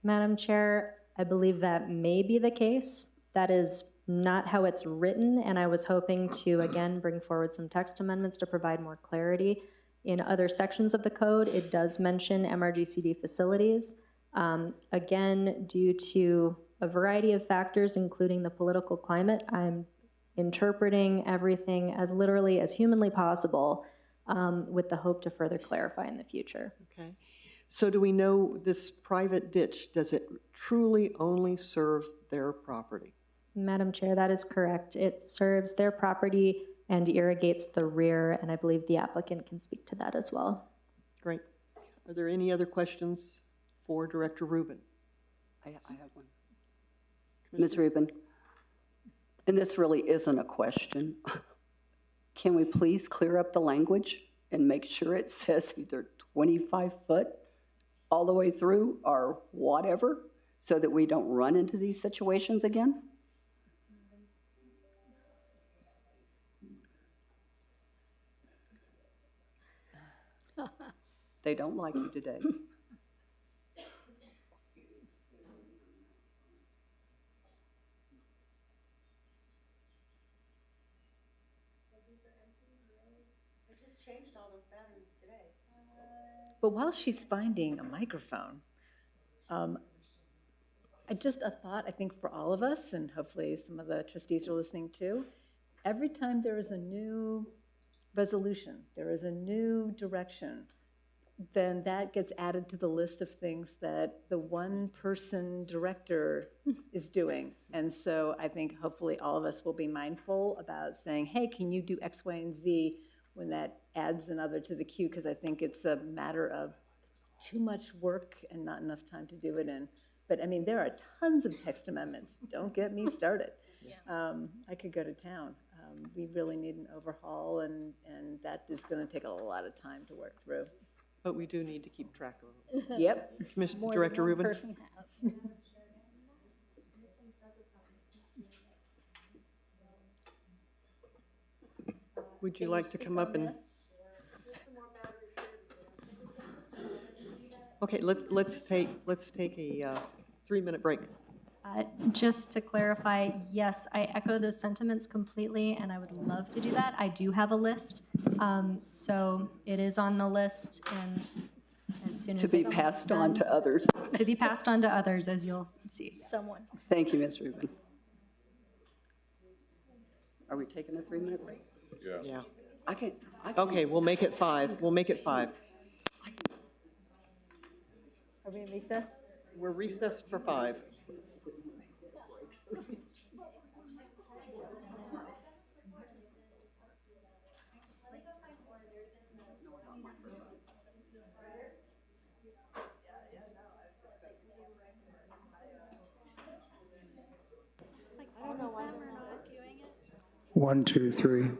Speaker 4: Madam Chair, I believe that may be the case. That is not how it's written, and I was hoping to, again, bring forward some text amendments to provide more clarity. In other sections of the code, it does mention MRGCD facilities. Again, due to a variety of factors, including the political climate, I'm interpreting everything as literally as humanly possible, with the hope to further clarify in the future.
Speaker 1: Okay. So do we know this private ditch, does it truly only serve their property?
Speaker 4: Madam Chair, that is correct. It serves their property and irrigates the rear, and I believe the applicant can speak to that as well.
Speaker 1: Great. Are there any other questions for Director Rubin?
Speaker 3: I have one. Ms. Rubin, and this really isn't a question. Can we please clear up the language and make sure it says either 25 foot all the way through or whatever, so that we don't run into these situations again? They don't like you today.
Speaker 6: But while she's finding a microphone, just a thought, I think, for all of us, and hopefully some of the trustees are listening too. Every time there is a new resolution, there is a new direction, then that gets added to the list of things that the one-person director is doing. And so I think hopefully all of us will be mindful about saying, hey, can you do X, Y, and Z when that adds another to the queue, because I think it's a matter of too much work and not enough time to do it in. But I mean, there are tons of text amendments. Don't get me started. I could go to town. We really need an overhaul, and that is going to take a lot of time to work through.
Speaker 1: But we do need to keep track of them.
Speaker 6: Yep.
Speaker 1: Commissioner, Director Rubin?
Speaker 9: Person has.
Speaker 1: Would you like to come up and? Okay, let's take a 3-minute break.
Speaker 4: Just to clarify, yes, I echo those sentiments completely, and I would love to do that. I do have a list, so it is on the list, and as soon as
Speaker 3: To be
Speaker 4: it gets
Speaker 3: passed on
Speaker 4: done-
Speaker 3: to others.
Speaker 4: To be passed on to others, as you'll see.
Speaker 9: Someone.
Speaker 3: Thank you, Ms. Rubin. Are we taking a 3-minute break?
Speaker 1: Yeah.
Speaker 3: I can.
Speaker 1: Okay, we'll make it 5. We'll make it 5.
Speaker 6: Are we in recess?
Speaker 1: We're recessed for 5.
Speaker 7: One, two, three.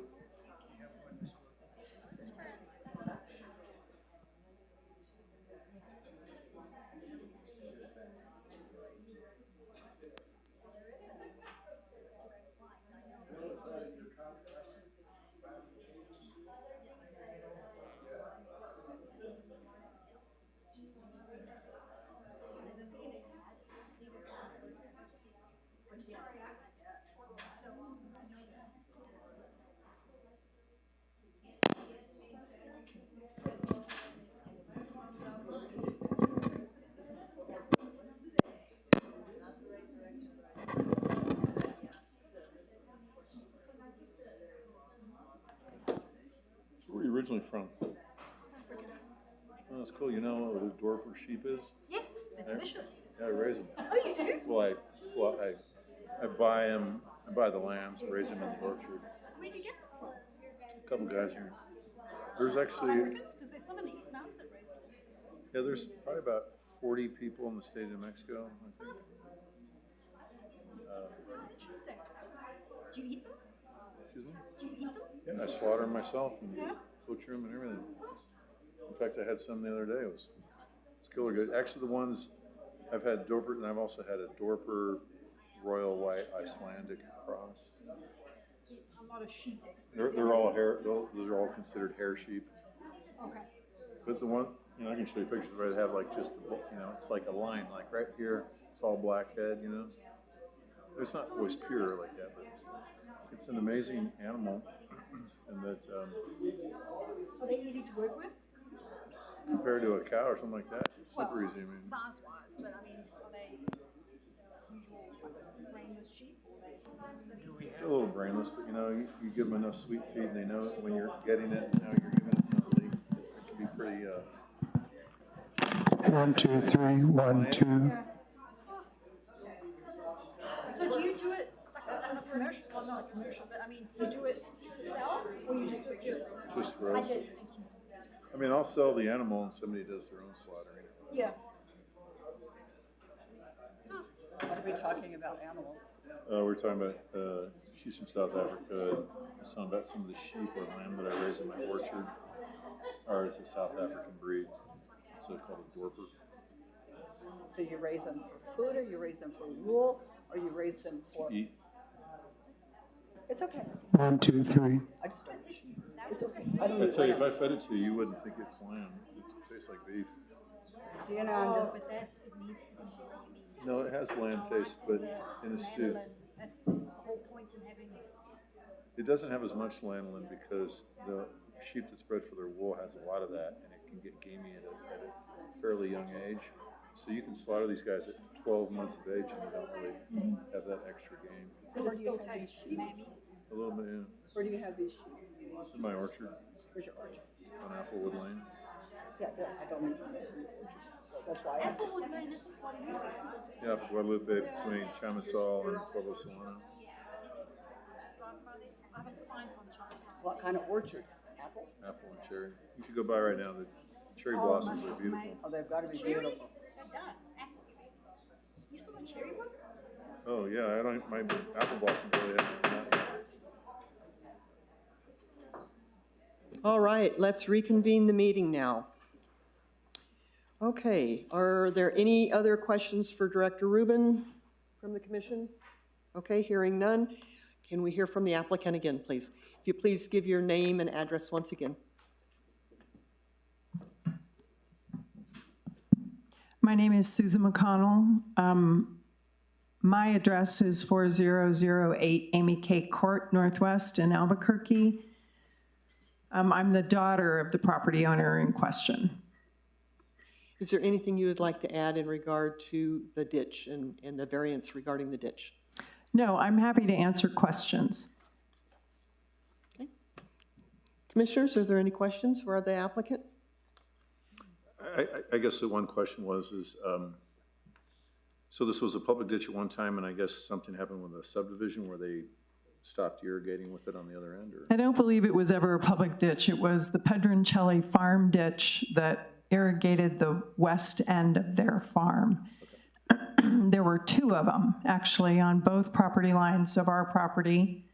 Speaker 2: Where are you originally from? Oh, that's cool. You know what a Dorper sheep is?
Speaker 11: Yes, they're delicious.
Speaker 2: Yeah, I raise them.
Speaker 11: Oh, you do?
Speaker 2: Well, I buy them, I buy the lambs, raise them in the orchard.
Speaker 11: Where do you get them from?
Speaker 2: A couple guys here. There's actually,
Speaker 11: Africans? Because there's some in the East Mountains that raise them.
Speaker 2: yeah, there's probably about 40 people in the state of New Mexico, I think.
Speaker 11: Interesting. Do you eat them?
Speaker 2: Excuse me?
Speaker 11: Do you eat them?
Speaker 2: Yeah, I slaughter them myself and
Speaker 11: Yeah.
Speaker 2: butcher them and everything. In fact, I had some the other day. It was killer good. Actually, the ones I've had Dorper, and I've also had a Dorper Royal White Icelandic cross.
Speaker 11: See, I'm not a sheep expert.
Speaker 2: They're all hair. Those are all considered hair sheep.
Speaker 11: Okay.
Speaker 2: But the one, you know, I can show you pictures where they have like just the, you know, it's like a line, like right here, it's all black head, you know. It's not always pure like that, but it's an amazing animal, and that
Speaker 11: Are they easy to work with?
Speaker 2: compared to a cow or something like that, it's super easy. I mean,
Speaker 11: Size-wise, but I mean, are they usual like, brainless sheep or they?
Speaker 2: they're a little brainless, but you know, you give them enough sweet feed, and they know it when you're getting it and how you're giving it to them. It can be pretty.
Speaker 7: 1, 2, 3, 1, 2.
Speaker 11: So do you do it like on a commercial, well, not a commercial, but I mean, you do it to sell or you just do it for yourself?
Speaker 2: Just for
Speaker 11: I
Speaker 2: us.
Speaker 11: did, thank you.
Speaker 2: I mean, I'll sell the animal, and somebody does their own slaughtering.
Speaker 11: Yeah.
Speaker 3: What are we talking about animals?
Speaker 2: We're talking about, she's from South Africa. I was talking about some of the sheep or lamb that I raise in my orchard. Or it's a South African breed. It's called a Dorper.
Speaker 3: So you raise them for food, or you raise them for wool, or you raise them for?
Speaker 2: Eat.
Speaker 3: It's okay.
Speaker 7: 1, 2, 3.
Speaker 3: I just don't. It's okay. I don't
Speaker 2: I
Speaker 3: eat
Speaker 2: tell you, if
Speaker 3: lamb.
Speaker 2: I fed it to you, you wouldn't think it's lamb. It tastes like beef.
Speaker 3: Do you know, I'm just,
Speaker 11: But that, it needs to be meat.
Speaker 2: No, it has lamb taste, but in a stew.
Speaker 11: Lanolin, that's the whole point in having it.
Speaker 2: It doesn't have as much lanolin because the sheep that's bred for their wool has a lot of that, and it can get gamey at a fairly young age. So you can slaughter these guys at 12 months of age, and you don't really have that extra game.
Speaker 11: So it still tastes lamby.
Speaker 2: A little bit, yeah.
Speaker 3: where do you have these sheep?
Speaker 2: In my orchard
Speaker 3: Where's your orchard?
Speaker 2: on Applewood Lane.
Speaker 3: Yeah, I don't mean, that's why I asked.
Speaker 11: Applewood Lane, that's a Guadalupe.
Speaker 2: Yeah, for Guadalupe between Chamisal and Pueblo Solano.
Speaker 11: Drive by there. I have a client on Charles.
Speaker 3: What kind of orchard? Apple?
Speaker 2: Apple and cherry. You should go by right now. The cherry blossoms are beautiful.
Speaker 3: Oh, they've got to be
Speaker 11: Cherry?
Speaker 3: beautiful.
Speaker 11: They're done. Apple. You still got cherry blossoms?
Speaker 2: Oh, yeah, I don't, my apple blossoms really haven't come out yet.
Speaker 1: All right, let's reconvene the meeting now. Okay, are there any other questions for Director Rubin from the commission? Okay, hearing none. Can we hear from the applicant again, please? If you please give your name and address once again.
Speaker 8: My name is Susan McConnell. My address is 4008 Amy K. Court Northwest in Albuquerque. I'm the daughter of the property owner in question.
Speaker 1: Is there anything you would like to add in regard to the ditch and the variance regarding the ditch?
Speaker 8: No, I'm happy to answer questions.
Speaker 1: Commissioners, are there any questions for the applicant?
Speaker 2: I guess the one question was, so this was a public ditch at one time, and I guess something happened with a subdivision where they stopped irrigating with it on the other end, or?
Speaker 8: I don't believe it was ever a public ditch. It was the Pedroncelli farm ditch that irrigated the west end of their farm. There were two of them, actually, on both property lines of our property.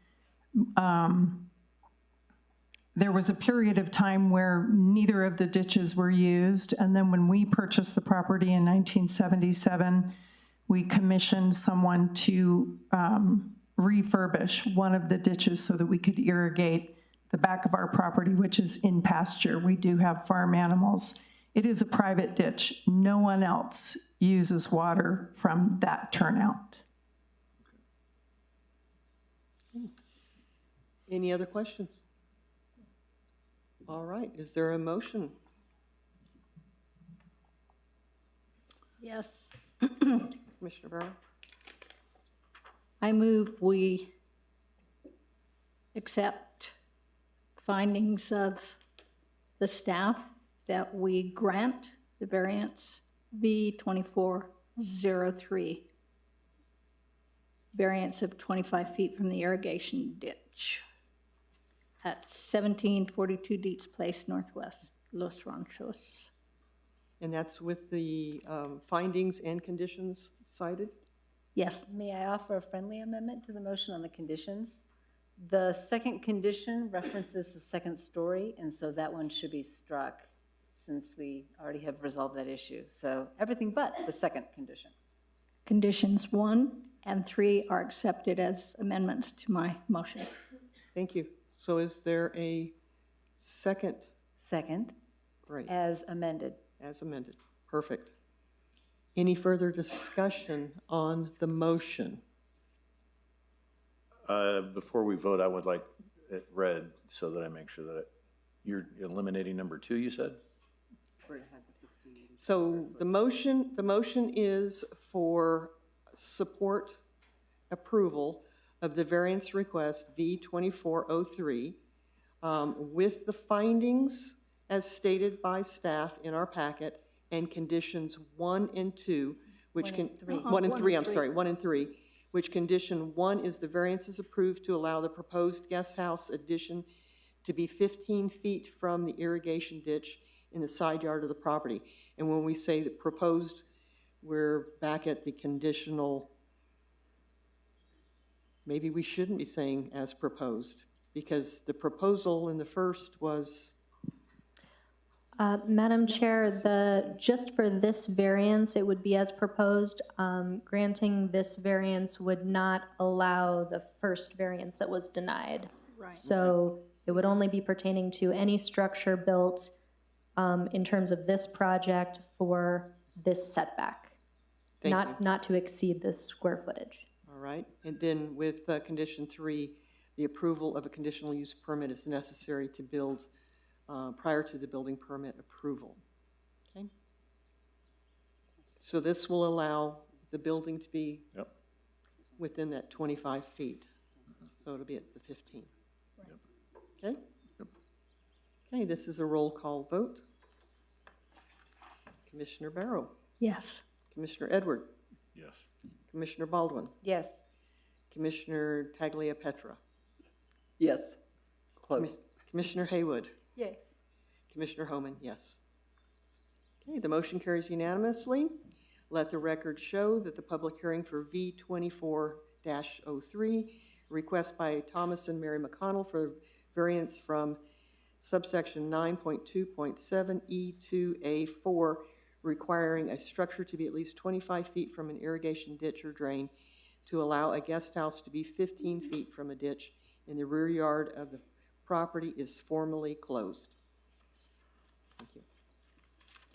Speaker 8: There was a period of time where neither of the ditches were used, and then when we purchased the property in 1977, we commissioned someone to refurbish one of the ditches so that we could irrigate the back of our property, which is in pasture. We do have farm animals. It is a private ditch. No one else uses water from that turnout.
Speaker 1: Any other questions? All right, is there a motion?
Speaker 9: Yes.
Speaker 1: Commissioner Barrow?
Speaker 9: I move we accept findings of the staff that we grant the variance V2403, variance of 25 feet from the irrigation ditch at 1742 Dietz Place Northwest, Los Ranchos.
Speaker 1: And that's with the findings and conditions cited?
Speaker 9: Yes.
Speaker 6: May I offer a friendly amendment to the motion on the conditions? The second condition references the second story, and so that one should be struck since we already have resolved that issue. So everything but the second condition.
Speaker 9: Conditions 1 and 3 are accepted as amendments to my motion.
Speaker 1: Thank you. So is there a second?
Speaker 6: Second,
Speaker 1: Great,
Speaker 6: as amended.
Speaker 1: as amended. Perfect. Any further discussion on the motion?
Speaker 2: Before we vote, I would like it read so that I make sure that you're eliminating number 2, you said?
Speaker 1: So the motion is for support approval of the variance request V2403 with the findings as stated by staff in our packet and conditions 1 and 2, which can, 1 and 3, I'm sorry, 1 and 3, which condition 1 is the variance is approved to allow the proposed guest house addition to be 15 feet from the irrigation ditch in the side yard of the property. And when we say the proposed, we're back at the conditional, maybe we shouldn't be saying as proposed, because the proposal in the first was,
Speaker 4: Madam Chair, just for this variance, it would be as proposed. Granting this variance would not allow the first variance that was denied.
Speaker 9: Right.
Speaker 4: So it would only be pertaining to any structure built in terms of this project for this setback,
Speaker 1: Thank you.
Speaker 4: not to exceed this square footage.
Speaker 1: all right? And then with condition 3, the approval of a conditional use permit is necessary to build prior to the building permit approval, okay? So this will allow the building to be
Speaker 2: Yep.
Speaker 1: within that 25 feet. So it'll be at the 15. Okay? Okay, this is a roll call vote. Commissioner Barrow,
Speaker 9: Yes.
Speaker 1: Commissioner Edward,
Speaker 2: Yes.
Speaker 1: Commissioner Baldwin,
Speaker 6: Yes.
Speaker 1: Commissioner Tagliapetra,
Speaker 10: Yes. Close.
Speaker 1: Commissioner Haywood,
Speaker 11: Yes.
Speaker 1: Commissioner Homan, yes. Okay, the motion carries unanimously. Let the record show that the public hearing for V24-03, request by Thomas and Mary McConnell for variance from subsection 9.2.7 E2A4, requiring a structure to be at least 25 feet from an irrigation ditch or drain to allow a guest house to be 15 feet from a ditch in the rear yard of the property is formally closed. Thank you.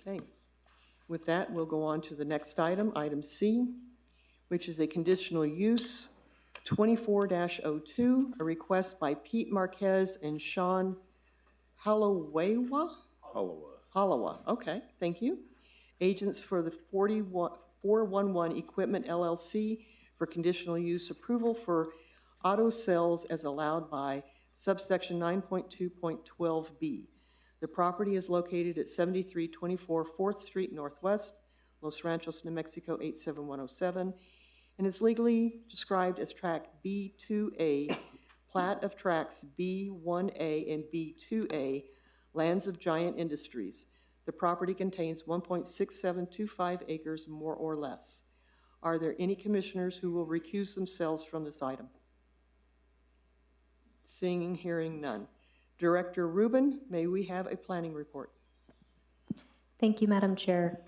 Speaker 1: Okay. With that, we'll go on to the next item, item C, which is a conditional use, 24-02, a request by Pete Marquez and Sean Halawa? Halawa, okay, thank you. Agents for the 411 Equipment LLC for conditional use approval for auto sales as allowed by subsection 9.2.12B. The property is located at 7324 4th Street Northwest, Los Ranchos, New Mexico 87107, and is legally described as Track B2A, plat of Tracks B1A and B2A, lands of Giant Industries. The property contains 1.6725 acres, more or less. Are there any commissioners who will recuse themselves from this item? Seeing and hearing none. Director Rubin, may we have a planning report?
Speaker 4: Thank you, Madam Chair.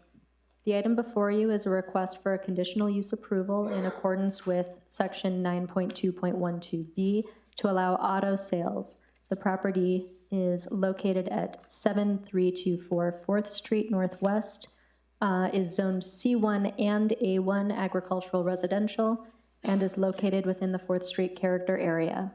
Speaker 4: The item before you is a request for a conditional use approval in accordance with Section 9.2.12B to allow auto sales. The property is located at 7324 4th Street Northwest, is zoned C1 and A1 agricultural residential, and is located within the 4th Street character area.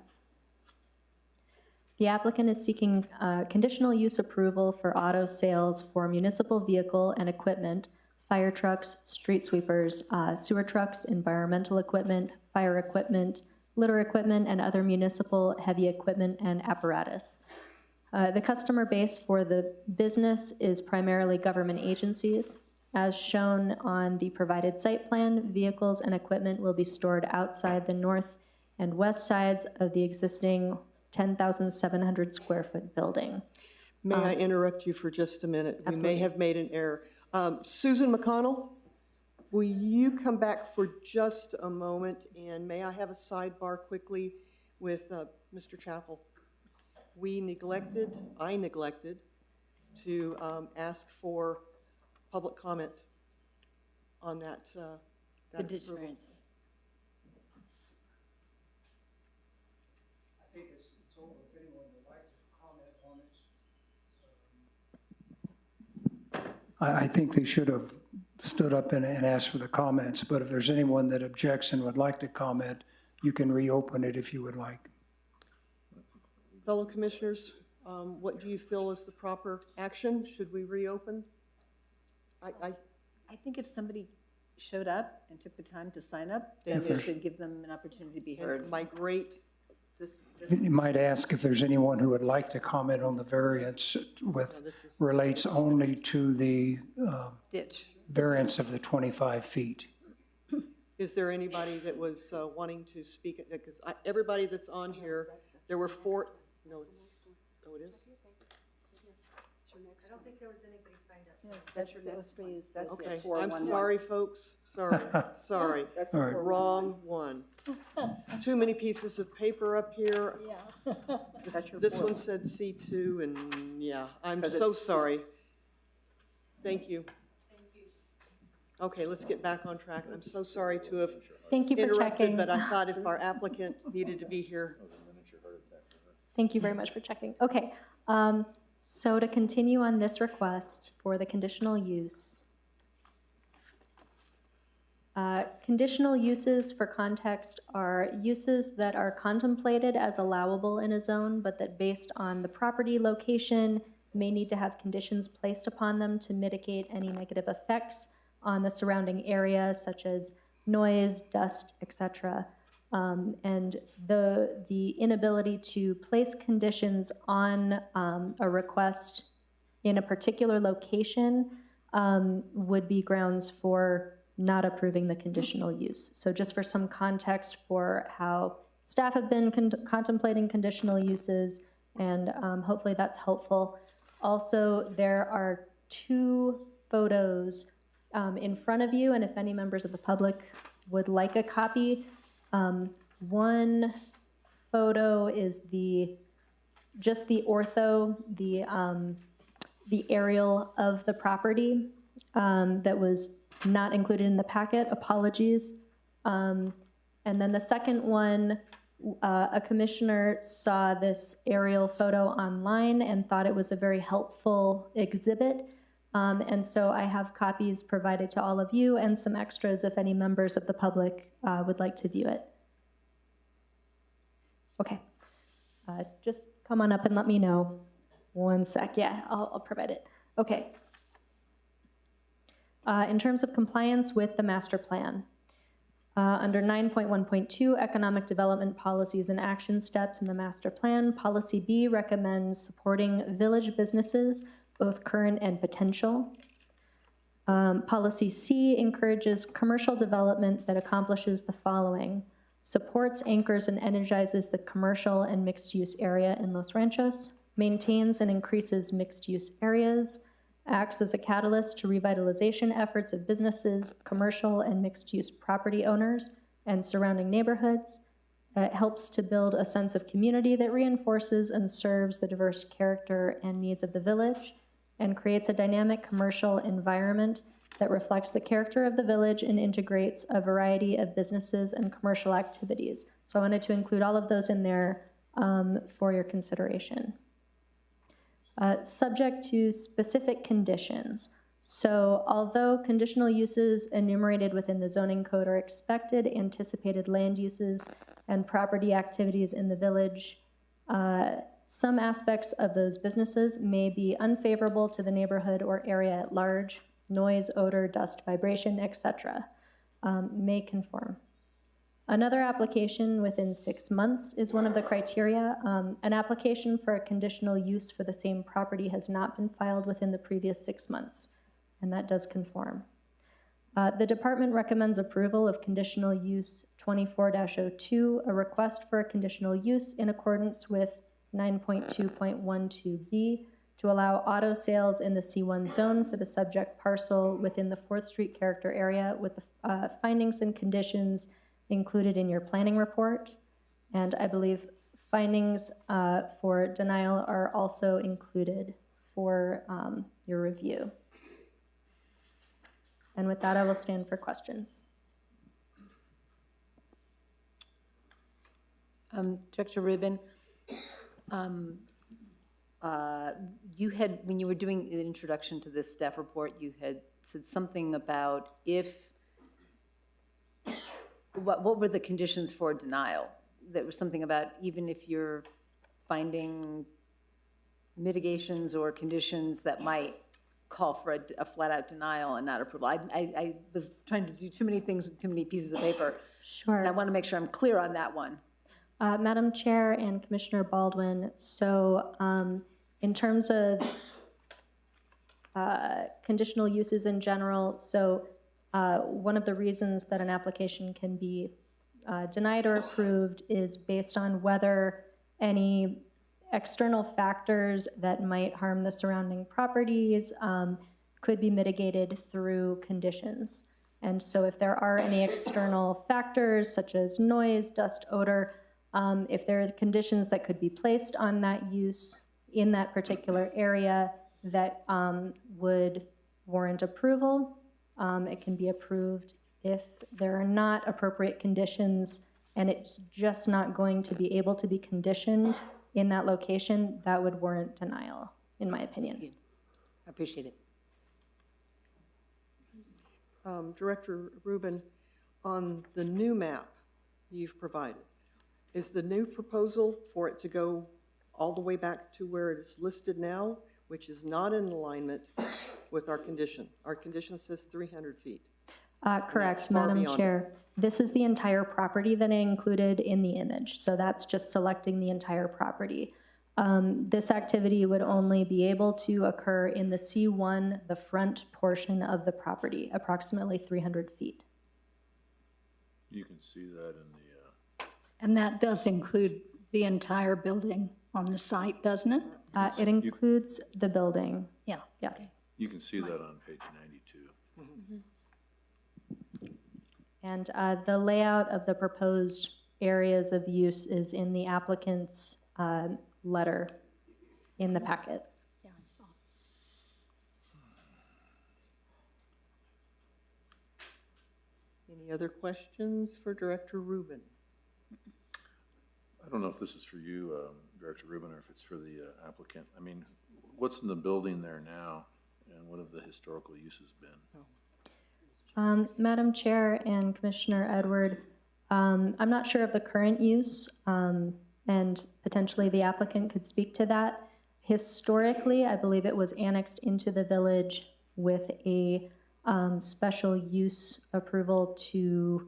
Speaker 4: The applicant is seeking conditional use approval for auto sales for municipal vehicle and equipment, fire trucks, street sweepers, sewer trucks, environmental equipment, fire equipment, litter equipment, and other municipal heavy equipment and apparatus. The customer base for the business is primarily government agencies. As shown on the provided site plan, vehicles and equipment will be stored outside the north and west sides of the existing 10,700 square foot building.
Speaker 1: May I interrupt you for just a minute? We may
Speaker 4: Absolutely.
Speaker 1: have made an error. Susan McConnell, will you come back for just a moment? And may I have a sidebar quickly with Mr. Chappell? I neglected to ask for public comment on that.
Speaker 6: Conditional
Speaker 1: approval.
Speaker 6: use.
Speaker 7: I think it's over if anyone would like to comment on it. I think they should have stood up and asked for the comments, but if there's anyone that objects and would like to comment, you can reopen it if you would like.
Speaker 1: Fellow commissioners, what do you feel is the proper action? Should we reopen?
Speaker 6: I think if somebody showed up and took the time to sign up, then we should give them an opportunity to be heard.
Speaker 1: And my great,
Speaker 7: You might ask if there's anyone who would like to comment on the variance relates only to the
Speaker 6: Ditch.
Speaker 1: variance of the 25 feet. Is there anybody that was wanting to speak? Because everybody that's on here, there were four, no, it is?
Speaker 11: I don't think there was anybody signed up.
Speaker 6: That's your next please. That's
Speaker 1: Okay,
Speaker 6: 411.
Speaker 1: I'm sorry, folks, sorry.
Speaker 6: That's
Speaker 1: All right. Wrong one. Too many pieces of paper up here.
Speaker 6: Yeah.
Speaker 1: This one said C2, and yeah, I'm so sorry. Thank you. Okay, let's get back on track. I'm so sorry to have
Speaker 4: Thank you for
Speaker 1: interrupted,
Speaker 4: checking.
Speaker 1: but I thought if our applicant needed to be here.
Speaker 4: Thank you very much for checking. Okay, so to continue on this request for the conditional use. Conditional uses, for context, are uses that are contemplated as allowable in a zone, but that based on the property location may need to have conditions placed upon them to mitigate any negative effects on the surrounding area, such as noise, dust, etc. And the inability to place conditions on a request in a particular location would be grounds for not approving the conditional use. So just for some context for how staff have been contemplating conditional uses, and hopefully that's helpful. Also, there are two photos in front of you, and if any members of the public would like a copy, one photo is just the ortho, the aerial of the property that was not included in the packet. Apologies. And then the second one, a commissioner saw this aerial photo online and thought it was a very helpful exhibit. And so I have copies provided to all of you and some extras if any members of the public would like to view it. Okay. Just come on up and let me know. One sec. Yeah, I'll provide it. Okay. In terms of compliance with the master plan, under 9.1.2, economic development policies and action steps in the master plan, policy B recommends supporting village businesses, both current and potential. Policy C encourages commercial development that accomplishes the following: supports, anchors, and energizes the commercial and mixed-use area in Los Ranchos, maintains and increases mixed-use areas, acts as a catalyst to revitalization efforts of businesses, commercial and mixed-use property owners, and surrounding neighborhoods. It helps to build a sense of community that reinforces and serves the diverse character and needs of the village, and creates a dynamic commercial environment that reflects the character of the village and integrates a variety of businesses and commercial activities. So I wanted to include all of those in there for your consideration. Subject to specific conditions. So although conditional uses enumerated within the zoning code are expected, anticipated land uses and property activities in the village, some aspects of those businesses may be unfavorable to the neighborhood or area at large. Noise, odor, dust, vibration, etc. May conform. Another application within 6 months is one of the criteria. An application for a conditional use for the same property has not been filed within the previous 6 months, and that does conform. The department recommends approval of conditional use 24-02, a request for a conditional use in accordance with 9.2.12b to allow auto sales in the C1 zone for the subject parcel within the 4th Street character area with the findings and conditions included in your planning report. And I believe findings for denial are also included for your review. And with that, I will stand for questions.
Speaker 6: Director Rubin, you had, when you were doing the introduction to this staff report, you had said something about what were the conditions for denial? There was something about even if you're finding mitigations or conditions that might call for a flat-out denial and not approval. I was trying to do too many things with too many pieces of paper.
Speaker 4: Sure.
Speaker 6: And I want to make sure I'm clear on that one.
Speaker 4: Madam Chair and Commissioner Baldwin, so in terms of conditional uses in general, so one of the reasons that an application can be denied or approved is based on whether any external factors that might harm the surrounding properties could be mitigated through conditions. And so if there are any external factors such as noise, dust, odor, if there are conditions that could be placed on that use in that particular area that would warrant approval, it can be approved. If there are not appropriate conditions and it's just not going to be able to be conditioned in that location, that would warrant denial, in my opinion.
Speaker 6: I appreciate it.
Speaker 1: Director Rubin, on the new map you've provided, is the new proposal for it to go all the way back to where it is listed now, which is not in alignment with our condition? Our condition says 300 feet.
Speaker 4: Correct,
Speaker 1: far
Speaker 4: Madam
Speaker 1: beyond
Speaker 4: Chair. This is the entire property that I included in the image, so that's just selecting the entire property. This activity would only be able to occur in the C1, the front portion of the property, approximately 300 feet.
Speaker 2: You can see that in the,
Speaker 9: And that does include the entire building on the site, doesn't it?
Speaker 4: It includes the building,
Speaker 9: Yeah.
Speaker 4: yes.
Speaker 2: you can see that on page 92.
Speaker 4: And the layout of the proposed areas of use is in the applicant's letter in the packet.
Speaker 9: Yeah, I saw.
Speaker 1: Any other questions for Director Rubin?
Speaker 2: I don't know if this is for you, Director Rubin, or if it's for the applicant. I mean, what's in the building there now, and what have the historical uses been?
Speaker 4: Madam Chair and Commissioner Edward, I'm not sure of the current use, and potentially the applicant could speak to that. Historically, I believe it was annexed into the village with a special use approval to,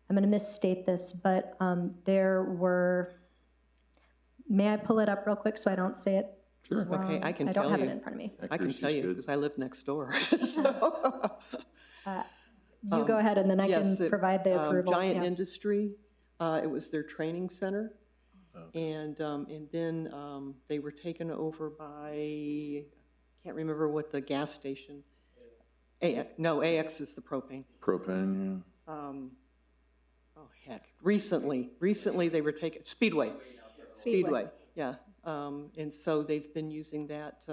Speaker 4: I'm going to misstate this, but there were, may I pull it up real quick so I don't say it
Speaker 2: Sure.
Speaker 4: wrong?
Speaker 1: Okay, I can
Speaker 4: I
Speaker 1: tell
Speaker 4: don't have
Speaker 1: you.
Speaker 4: it in front of me.
Speaker 1: I can
Speaker 2: Accuracy's
Speaker 1: tell you,
Speaker 2: good.
Speaker 1: because I live next door. So,
Speaker 4: You go ahead, and then I
Speaker 1: yes,
Speaker 4: can
Speaker 1: it's,
Speaker 4: provide the approval.
Speaker 1: Giant
Speaker 4: Yeah.
Speaker 1: Industry, it was their training center. And then they were taken over by, can't remember what the gas station. AX is the propane.
Speaker 2: Propane,
Speaker 1: Oh, heck, recently they were taken, Speedway, yeah. And so they've been using that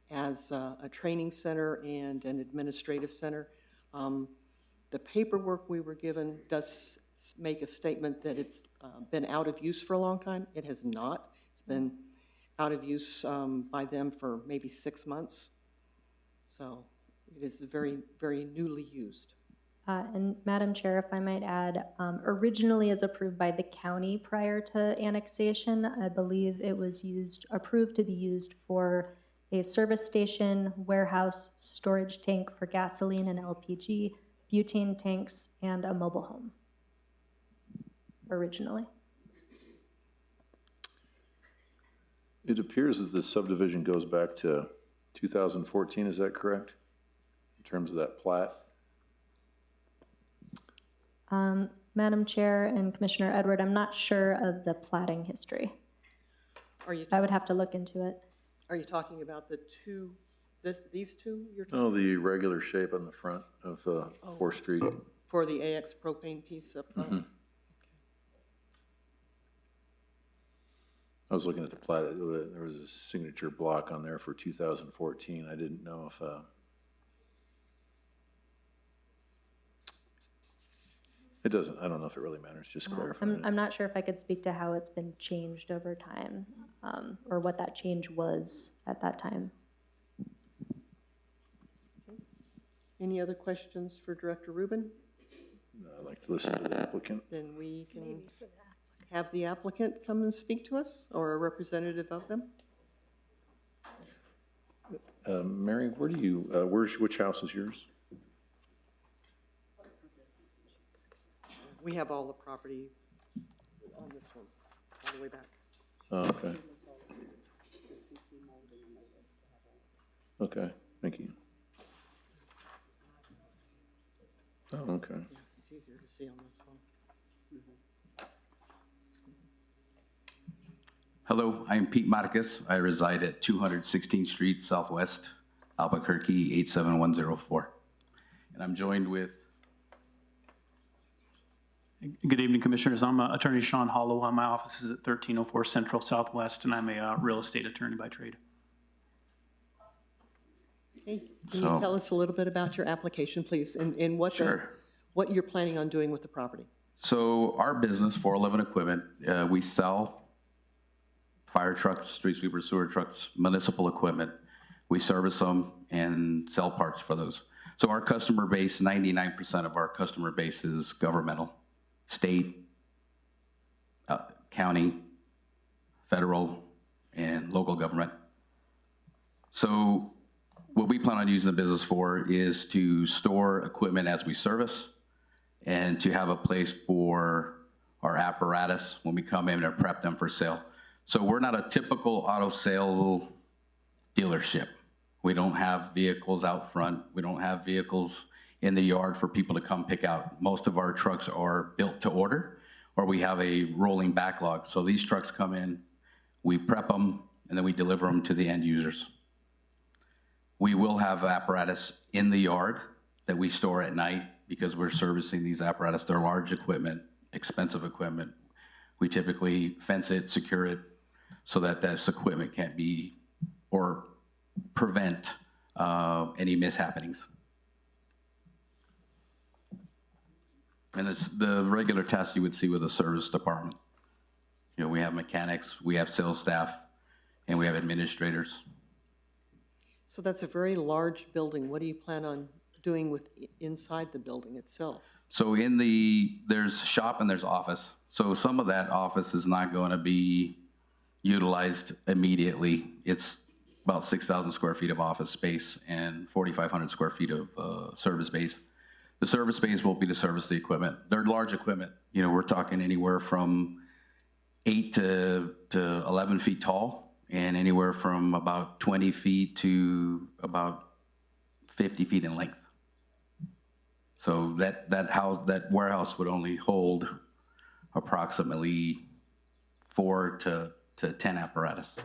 Speaker 1: as a training center and an administrative center. The paperwork we were given does make a statement that it's been out of use for a long time. It has not. It's been out of use by them for maybe 6 months. So it is very, very newly used.
Speaker 4: And Madam Chair, if I might add, originally as approved by the county prior to annexation, I believe it was approved to be used for a service station, warehouse, storage tank for gasoline and LPG, butane tanks, and a mobile home, originally.
Speaker 2: it appears that this subdivision goes back to 2014, is that correct? In terms of that plat?
Speaker 4: Madam Chair and Commissioner Edward, I'm not sure of the platting history. I would have to look into it.
Speaker 1: Are you talking about the two, these two you're talking?
Speaker 2: No, the regular shape on the front of 4th Street.
Speaker 1: For the AX propane piece up front?
Speaker 2: I was looking at the plat, there was a signature block on there for 2014. I didn't know if, it doesn't, I don't know if it really matters, just clarifying it.
Speaker 4: I'm not sure if I could speak to how it's been changed over time, or what that change was at that time.
Speaker 1: Any other questions for Director Rubin?
Speaker 2: I'd like to listen to the applicant.
Speaker 1: Then we can have the applicant come and speak to us, or a representative of them.
Speaker 2: Mary, where do you, which house is yours?
Speaker 1: We have all the property on this one, all the way back.
Speaker 2: Oh, okay. Okay, thank you. Oh, okay.
Speaker 1: Yeah, it's easier to see on this one.
Speaker 12: Hello, I'm Pete Marcus. I reside at 216th Street Southwest, Albuquerque 87104. And I'm joined with
Speaker 13: Good evening, Commissioners. I'm Attorney Sean Hollow. My office is at 1304 Central Southwest, and I'm a real estate attorney by trade.
Speaker 1: Hey, can you tell us a little bit about your application, please, and what what you're planning on doing with the property?
Speaker 12: So our business, 411 Equipment, we sell fire trucks, street sweeper, sewer trucks, municipal equipment. We service them and sell parts for those. So our customer base, 99% of our customer base is governmental, state, county, federal, and local government. So what we plan on using the business for is to store equipment as we service and to have a place for our apparatus when we come in and prep them for sale. So we're not a typical auto sale dealership. We don't have vehicles out front. We don't have vehicles in the yard for people to come pick out. Most of our trucks are built to order, or we have a rolling backlog. So these trucks come in, we prep them, and then we deliver them to the end users. We will have apparatus in the yard that we store at night because we're servicing these apparatus. They're large equipment, expensive equipment. We typically fence it, secure it, so that this equipment can't be or prevent any mishappenings. And it's the regular tasks you would see with a service department. You know, we have mechanics, we have sales staff, and we have administrators.
Speaker 1: So that's a very large building. What do you plan on doing with inside the building itself?
Speaker 12: So there's shop and there's office. So some of that office is not going to be utilized immediately. It's about 6,000 square feet of office space and 4,500 square feet of service space. The service space will be to service the equipment. They're large equipment. You know, we're talking anywhere from 8 to 11 feet tall and anywhere from about 20 feet to about 50 feet in length. So that warehouse would only hold approximately 4 to 10 apparatus.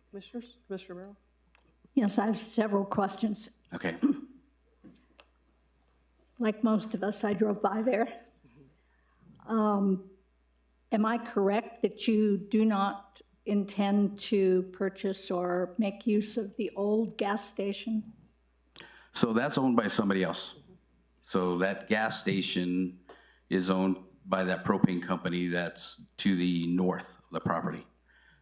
Speaker 1: Commissioners? Commissioner Barrow?
Speaker 9: Yes, I have several questions.
Speaker 12: Okay.
Speaker 9: Like most of us, I drove by there. Am I correct that you do not intend to purchase or make use of the old gas station?
Speaker 12: So that's owned by somebody else. So that gas station is owned by that propane company that's to the north of the property.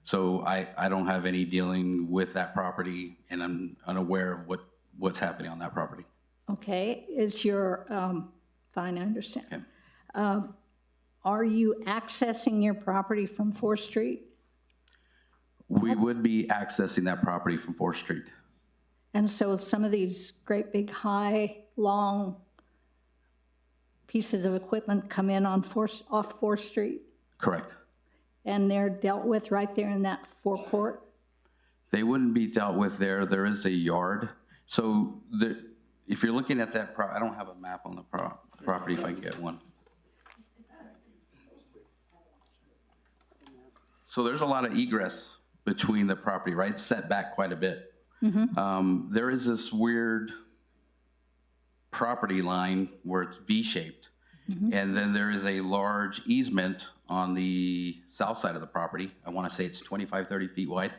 Speaker 12: So I don't have any dealing with that property, and I'm unaware of what's happening on that property.
Speaker 9: Okay, is your, fine, I understand.
Speaker 12: Okay.
Speaker 9: Are you accessing your property from 4th Street?
Speaker 12: We would be accessing that property from 4th Street.
Speaker 9: And so some of these great big, high, long pieces of equipment come in on off 4th Street?
Speaker 12: Correct.
Speaker 9: And they're dealt with right there in that forecourt?
Speaker 12: They wouldn't be dealt with there. There is a yard. So if you're looking at that, I don't have a map on the property if I can get one. So there's a lot of egress between the property, right? It's set back quite a bit. There is this weird property line where it's V-shaped. And then there is a large easement on the south side of the property. I want to say it's 25, 30 feet wide.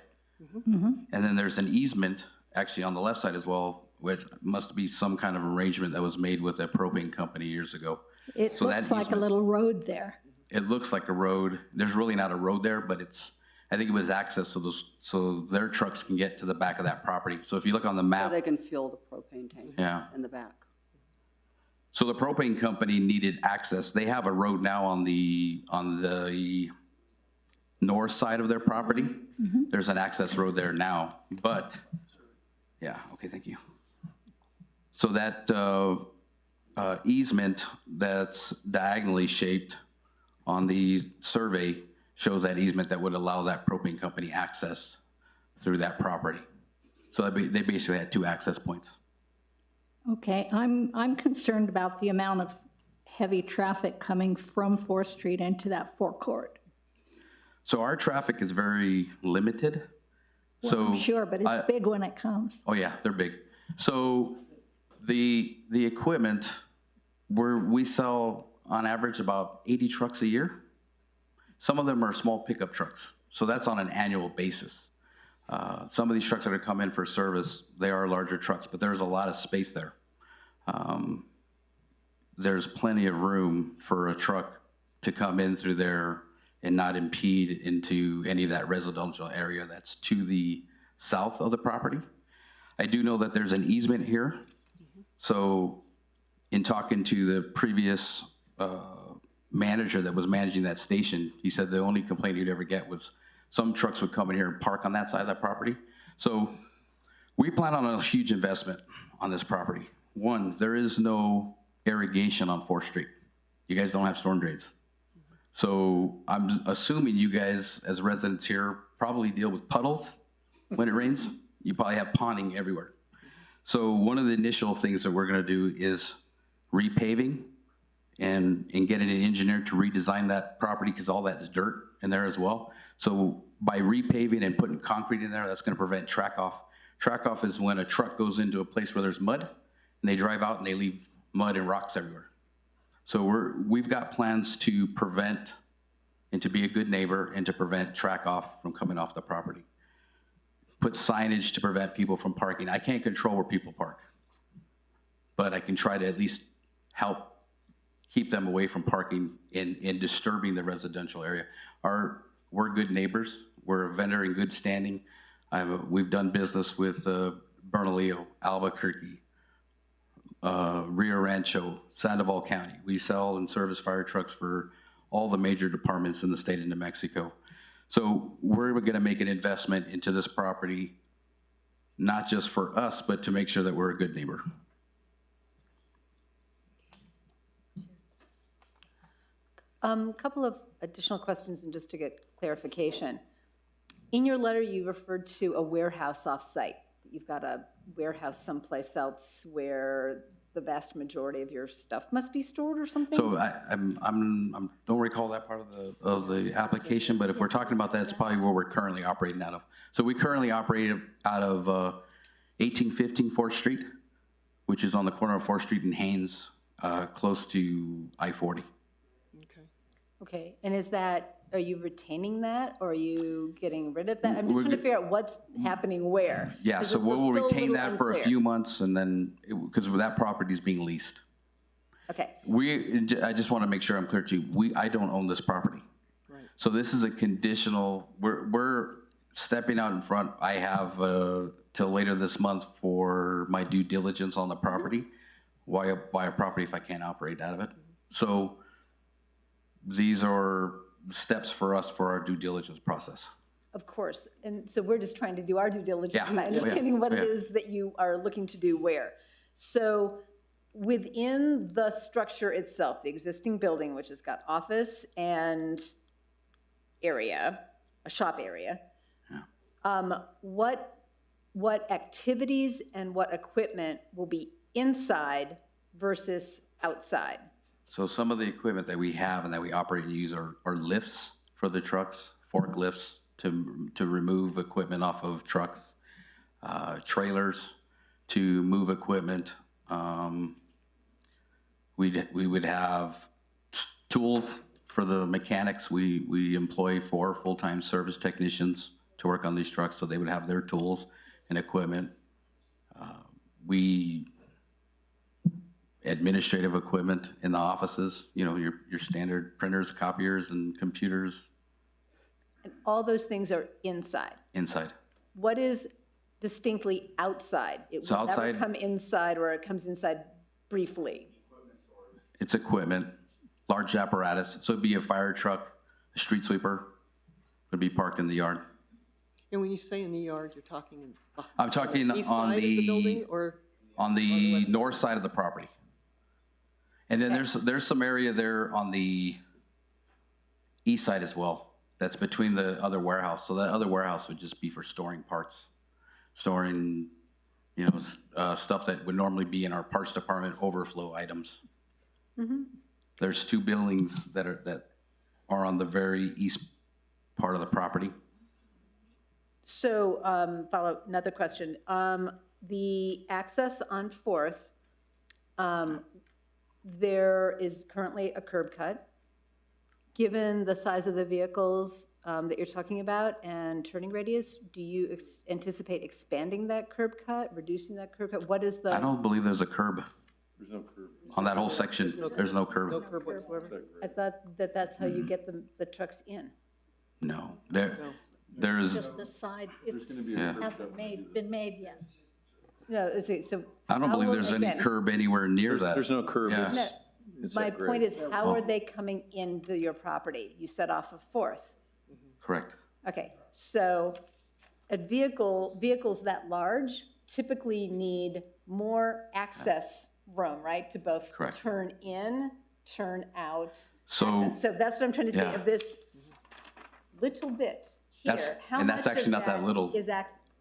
Speaker 12: And then there's an easement actually on the left side as well, which must be some kind of arrangement that was made with a propane company years ago.
Speaker 9: It
Speaker 12: So that
Speaker 9: looks like a
Speaker 12: easement-
Speaker 9: little road there.
Speaker 12: It looks like a road. There's really not a road there, but I think it was access so their trucks can get to the back of that property. So if you look on the
Speaker 3: So
Speaker 12: map,
Speaker 3: they can fuel the propane tank
Speaker 12: yeah.
Speaker 3: in the back.
Speaker 12: So the propane company needed access. They have a road now on the north side of their property. There's an access road there now, but, yeah, okay, thank you. So that easement that's diagonally shaped on the survey shows that easement that would allow that propane company access through that property. So they basically had 2 access points.
Speaker 9: Okay, I'm concerned about the amount of heavy traffic coming from 4th Street into that forecourt.
Speaker 12: So our traffic is very limited.
Speaker 9: Well, I'm sure, but it's big when it comes.
Speaker 12: Oh yeah, they're big. So the equipment, we sell on average about 80 trucks a year. Some of them are small pickup trucks. So that's on an annual basis. Some of these trucks that are come in for service, they are larger trucks, but there's a lot of space there. There's plenty of room for a truck to come in through there and not impede into any of that residential area that's to the south of the property. I do know that there's an easement here. So in talking to the previous manager that was managing that station, he said the only complaint he'd ever get was some trucks would come in here and park on that side of that property. So we plan on a huge investment on this property. One, there is no irrigation on 4th Street. You guys don't have storm drains. So I'm assuming you guys, as residents here, probably deal with puddles when it rains. You probably have ponding everywhere. So one of the initial things that we're gonna do is repaving and getting an engineer to redesign that property because all that is dirt in there as well. So by repaving and putting concrete in there, that's gonna prevent track off. Track off is when a truck goes into a place where there's mud and they drive out and they leave mud and rocks everywhere. So we've got plans to prevent and to be a good neighbor and to prevent track off from coming off the property. Put signage to prevent people from parking. I can't control where people park, but I can try to at least help keep them away from parking and disturbing the residential area. We're good neighbors. We're a vendor in good standing. We've done business with Bernalillo, Albuquerque, Rio Rancho, Sandoval County. We sell and service fire trucks for all the major departments in the state of New Mexico. So we're going to make an investment into this property, not just for us, but to make sure that we're a good neighbor.
Speaker 6: Couple of additional questions and just to get clarification. In your letter, you referred to a warehouse off-site. You've got a warehouse someplace else where the vast majority of your stuff must be stored or something?
Speaker 12: So I don't recall that part of the application, but if we're talking about that, it's probably where we're currently operating out of. So we currently operate out of 1815 4th Street, which is on the corner of 4th Street and Haynes, close to I-40.
Speaker 6: Okay, and is that, are you retaining that or are you getting rid of that? I'm just trying to figure out what's happening where.
Speaker 12: Yeah,
Speaker 6: 'Cause
Speaker 12: so
Speaker 6: it's
Speaker 12: we'll
Speaker 6: still a
Speaker 12: retain
Speaker 6: little
Speaker 12: that for a
Speaker 6: unclear.
Speaker 12: few months and then, because that property is being leased.
Speaker 6: Okay,
Speaker 12: I just want to make sure I'm clear too. I don't own this property. So this is a conditional, we're stepping out in front. I have till later this month for my due diligence on the property. Why buy a property if I can't operate out of it? So these are steps for us for our due diligence process.
Speaker 6: of course. And so we're just trying to do our due diligence
Speaker 12: Yeah.
Speaker 6: by understanding what it
Speaker 12: Yeah.
Speaker 6: is that you are looking to do where. So within the structure itself, the existing building, which has got office and area, a shop area, what activities and what equipment will be inside versus outside?
Speaker 12: So some of the equipment that we have and that we operate and use are lifts for the trucks, forklifts to remove equipment off of trucks, trailers to move equipment. We would have tools for the mechanics. We employ 4 full-time service technicians to work on these trucks, so they would have their tools and equipment. Administrative equipment in the offices, your standard printers, copiers, and computers
Speaker 6: And all those things are inside.
Speaker 12: inside.
Speaker 6: What is distinctly outside? It
Speaker 12: So
Speaker 6: will never
Speaker 12: outside-
Speaker 6: come inside, or it comes inside briefly.
Speaker 12: It's equipment, large apparatus. So it'd be a fire truck, a street sweeper would be parked in the yard.
Speaker 1: And when you say in the yard, you're talking in
Speaker 12: I'm talking
Speaker 1: east
Speaker 12: on
Speaker 1: side of the building
Speaker 12: the,
Speaker 1: or?
Speaker 12: on the north side of the property. And then there's some area there on the east side as well. That's between the other warehouse. So that other warehouse would just be for storing parts, storing, stuff that would normally be in our parts department overflow items. There's 2 buildings that are on the very east part of the property.
Speaker 6: So, follow, another question. The access on Fourth, there is currently a curb cut. Given the size of the vehicles that you're talking about and turning radius, do you anticipate expanding that curb cut, reducing that curb cut? What is the?
Speaker 12: I don't believe there's a curb
Speaker 2: There's no curb.
Speaker 12: on that whole section. There's no
Speaker 1: No
Speaker 12: curb.
Speaker 1: curb whatsoever?
Speaker 6: I thought that that's how you get the trucks in.
Speaker 12: No, there's,
Speaker 9: Just the side, it
Speaker 12: yeah.
Speaker 9: hasn't been made yet.
Speaker 6: No, so.
Speaker 12: I don't
Speaker 6: how
Speaker 12: believe
Speaker 6: will-
Speaker 12: there's any
Speaker 6: again,
Speaker 12: curb anywhere near that.
Speaker 2: There's no curb.
Speaker 12: Yeah.
Speaker 2: It's-
Speaker 6: No,
Speaker 2: it's
Speaker 6: my
Speaker 2: that grade.
Speaker 6: point is, how are they coming into your property? You set off of Fourth.
Speaker 12: Correct.
Speaker 6: Okay, so vehicles that large typically need more access room, right? To both
Speaker 12: Correct.
Speaker 6: turn in, turn out.
Speaker 12: So,
Speaker 6: access. So that's what I'm trying to say,
Speaker 12: Yeah.
Speaker 6: of this little bit here.
Speaker 12: That's-
Speaker 6: how
Speaker 12: and that's
Speaker 6: much of
Speaker 12: actually not that little.
Speaker 6: Is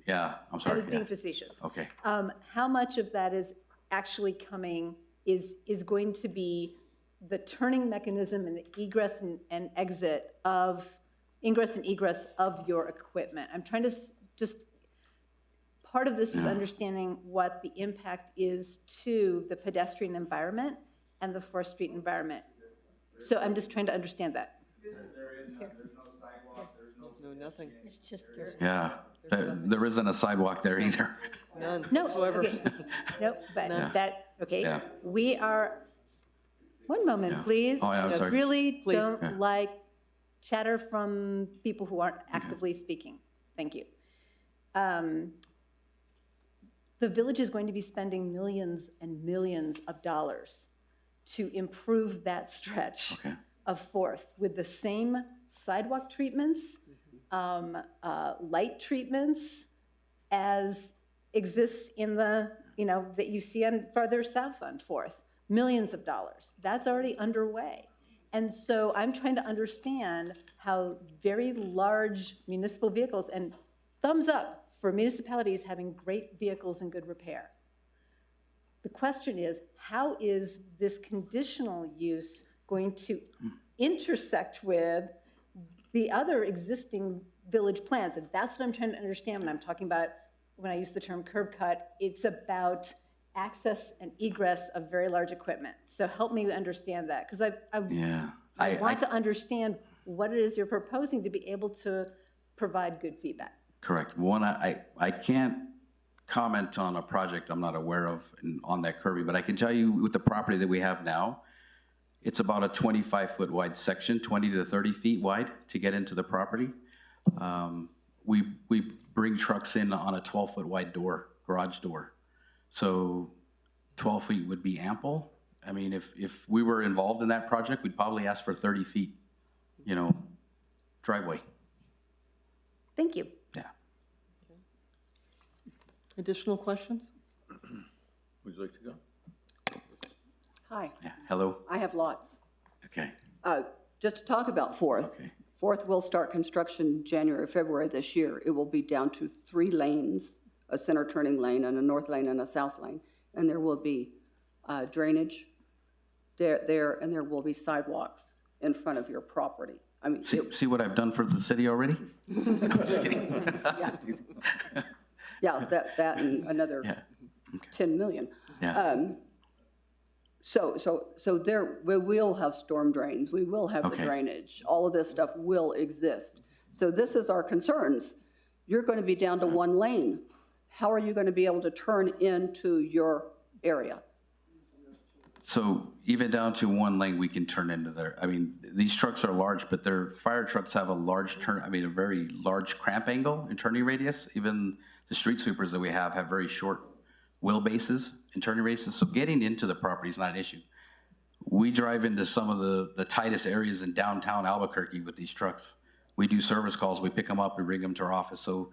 Speaker 12: yeah, I'm
Speaker 6: I
Speaker 12: sorry.
Speaker 6: was being
Speaker 12: Yeah.
Speaker 6: facetious.
Speaker 12: Okay.
Speaker 6: How much of that is actually coming, is going to be the turning mechanism and the egress and exit of, ingress and egress of your equipment? I'm trying to just, part of this is understanding what the impact is to the pedestrian environment and the 4th Street environment. So I'm just trying to understand that.
Speaker 1: No, nothing,
Speaker 9: It's just dirt.
Speaker 12: Yeah, there isn't a sidewalk there either.
Speaker 1: none
Speaker 6: No,
Speaker 1: whatsoever.
Speaker 6: okay, no, but that, okay,
Speaker 12: Yeah.
Speaker 6: we are, one moment,
Speaker 12: Yeah.
Speaker 6: please.
Speaker 12: Oh, yeah, I'm
Speaker 6: I
Speaker 12: sorry.
Speaker 6: really
Speaker 1: Please.
Speaker 6: don't
Speaker 12: Yeah.
Speaker 6: like chatter from people who aren't actively speaking. Thank you. the village is going to be spending millions and millions of dollars to improve that stretch
Speaker 12: Okay.
Speaker 6: of Fourth with the same sidewalk treatments, light treatments as exists in the, that you see on farther south on Fourth. Millions of dollars. That's already underway. And so I'm trying to understand how very large municipal vehicles, and thumbs up for municipalities having great vehicles in good repair. The question is, how is this conditional use going to intersect with the other existing village plans? And that's what I'm trying to understand when I'm talking about, when I use the term curb cut, it's about access and egress of very large equipment. So help me understand that, because I want to understand what it is you're proposing to be able to provide good feedback.
Speaker 12: Correct. One, I can't comment on a project I'm not aware of on that curbing, but I can tell you with the property that we have now, it's about a 25-foot wide section, 20 to 30 feet wide to get into the property. We bring trucks in on a 12-foot wide door, garage door. So 12 feet would be ample. I mean, if we were involved in that project, we'd probably ask for 30 feet, driveway.
Speaker 6: Thank you.
Speaker 12: Yeah.
Speaker 1: Additional questions?
Speaker 2: Would you like to go?
Speaker 3: Hi,
Speaker 12: Yeah. Hello?
Speaker 3: I have lots.
Speaker 12: Okay.
Speaker 3: Just to talk about Fourth.
Speaker 12: Okay.
Speaker 3: Fourth will start construction January, February this year. It will be down to 3 lanes, a center turning lane and a north lane and a south lane. And there will be drainage there, and there will be sidewalks in front of your property. I mean,
Speaker 12: See what I've done for the city already? Just kidding.
Speaker 3: yeah, that and another
Speaker 12: Yeah.
Speaker 3: 10 million.
Speaker 12: Yeah.
Speaker 3: So there, we will have storm drains, we will have the
Speaker 12: Okay.
Speaker 3: drainage, all of this stuff will exist. So this is our concerns. You're going to be down to 1 lane. How are you going to be able to turn into your area?
Speaker 12: So even down to 1 lane, we can turn into there. I mean, these trucks are large, but their fire trucks have a very large cramp angle and turning radius. Even the street sweepers that we have very short wheelbases and turning radiuses. So getting into the property is not an issue. We drive into some of the tightest areas in downtown Albuquerque with these trucks. We do service calls, we pick them up, we bring them to our office. So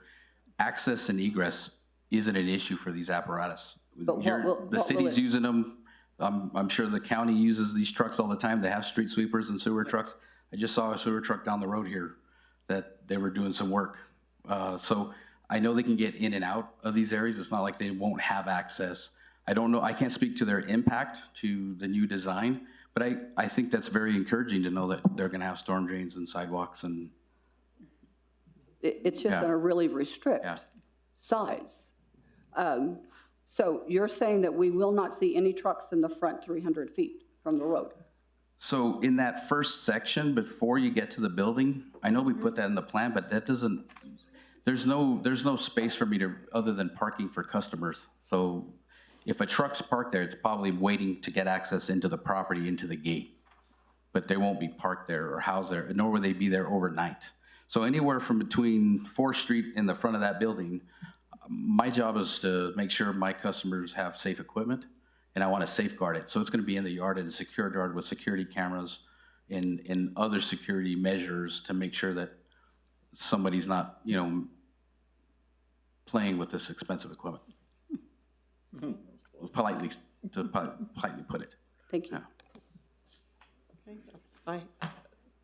Speaker 12: access and egress isn't an issue for these apparatus.
Speaker 3: But
Speaker 12: The city's using them. I'm sure the county uses these trucks all the time. They have street sweepers and sewer trucks. I just saw a sewer truck down the road here that they were doing some work. So I know they can get in and out of these areas. It's not like they won't have access. I don't know, I can't speak to their impact to the new design, but I think that's very encouraging to know that they're gonna have storm drains and sidewalks and.
Speaker 3: It's just
Speaker 12: Yeah.
Speaker 3: going to really restrict
Speaker 12: Yeah.
Speaker 3: size. So you're saying that we will not see any trucks in the front 300 feet from the road?
Speaker 12: So in that first section, before you get to the building, I know we put that in the plan, but that doesn't, there's no space for me to, other than parking for customers. So if a truck's parked there, it's probably waiting to get access into the property, into the gate. But they won't be parked there or housed there, nor will they be there overnight. So anywhere from between 4th Street and the front of that building, my job is to make sure my customers have safe equipment, and I want to safeguard it. So it's going to be in the yard, in a secured yard with security cameras and other security measures to make sure that somebody's not, playing with this expensive equipment. Politely put it.
Speaker 3: Thank you.
Speaker 12: Yeah.
Speaker 1: Okay,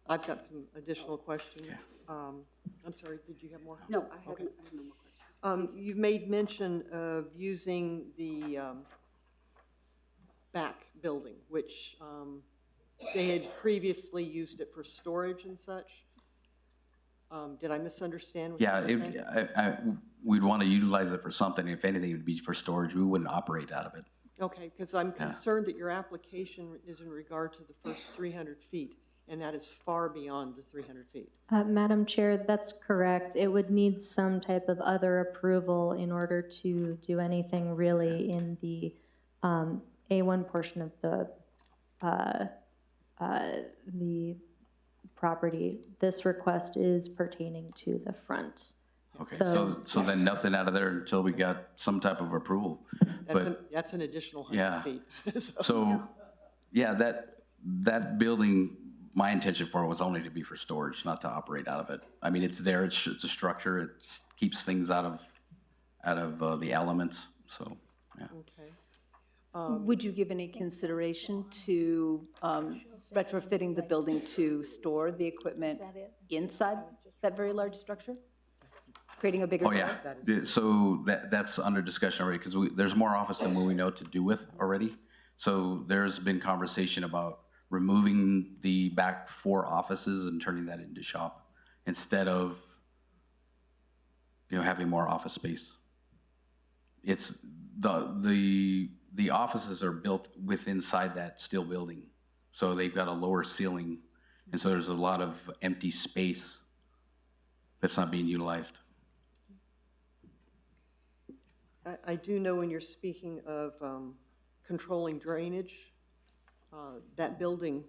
Speaker 1: I've got some additional questions. I'm sorry, did you have more?
Speaker 3: No, I have no more questions.
Speaker 1: You've made mention of using the back building, which they had previously used it for storage and such. Did I misunderstand what you
Speaker 12: Yeah,
Speaker 1: were saying?
Speaker 12: we'd want to utilize it for something. If anything, it would be for storage. We wouldn't operate out of it.
Speaker 1: Okay, because I'm concerned that your application is in regard to the first 300 feet, and that is far beyond the 300 feet.
Speaker 4: Madam Chair, that's correct. It would need some type of other approval in order to do anything really in the A1 portion of the property. This request is pertaining to the front
Speaker 12: Okay,
Speaker 4: So-
Speaker 12: so then nothing out of there until we got some type of approval.
Speaker 1: That's an additional
Speaker 12: Yeah.
Speaker 1: 100 feet.
Speaker 12: So, yeah, that building, my intention for it was only to be for storage, not to operate out of it. I mean, it's there, it's a structure, it keeps things out of the elements, so, yeah.
Speaker 1: Okay.
Speaker 6: Would you give any consideration to retrofitting the building to store the equipment inside that very large structure? Creating a bigger.
Speaker 12: Oh, yeah. So that's under discussion already, because there's more office than we know to do with already. So there's been conversation about removing the back 4 offices and turning that into shop instead of, having more office space. It's the offices are built inside that steel building. So they've got a lower ceiling. And so there's a lot of empty space that's not being utilized.
Speaker 1: I do know when you're speaking of controlling drainage, that building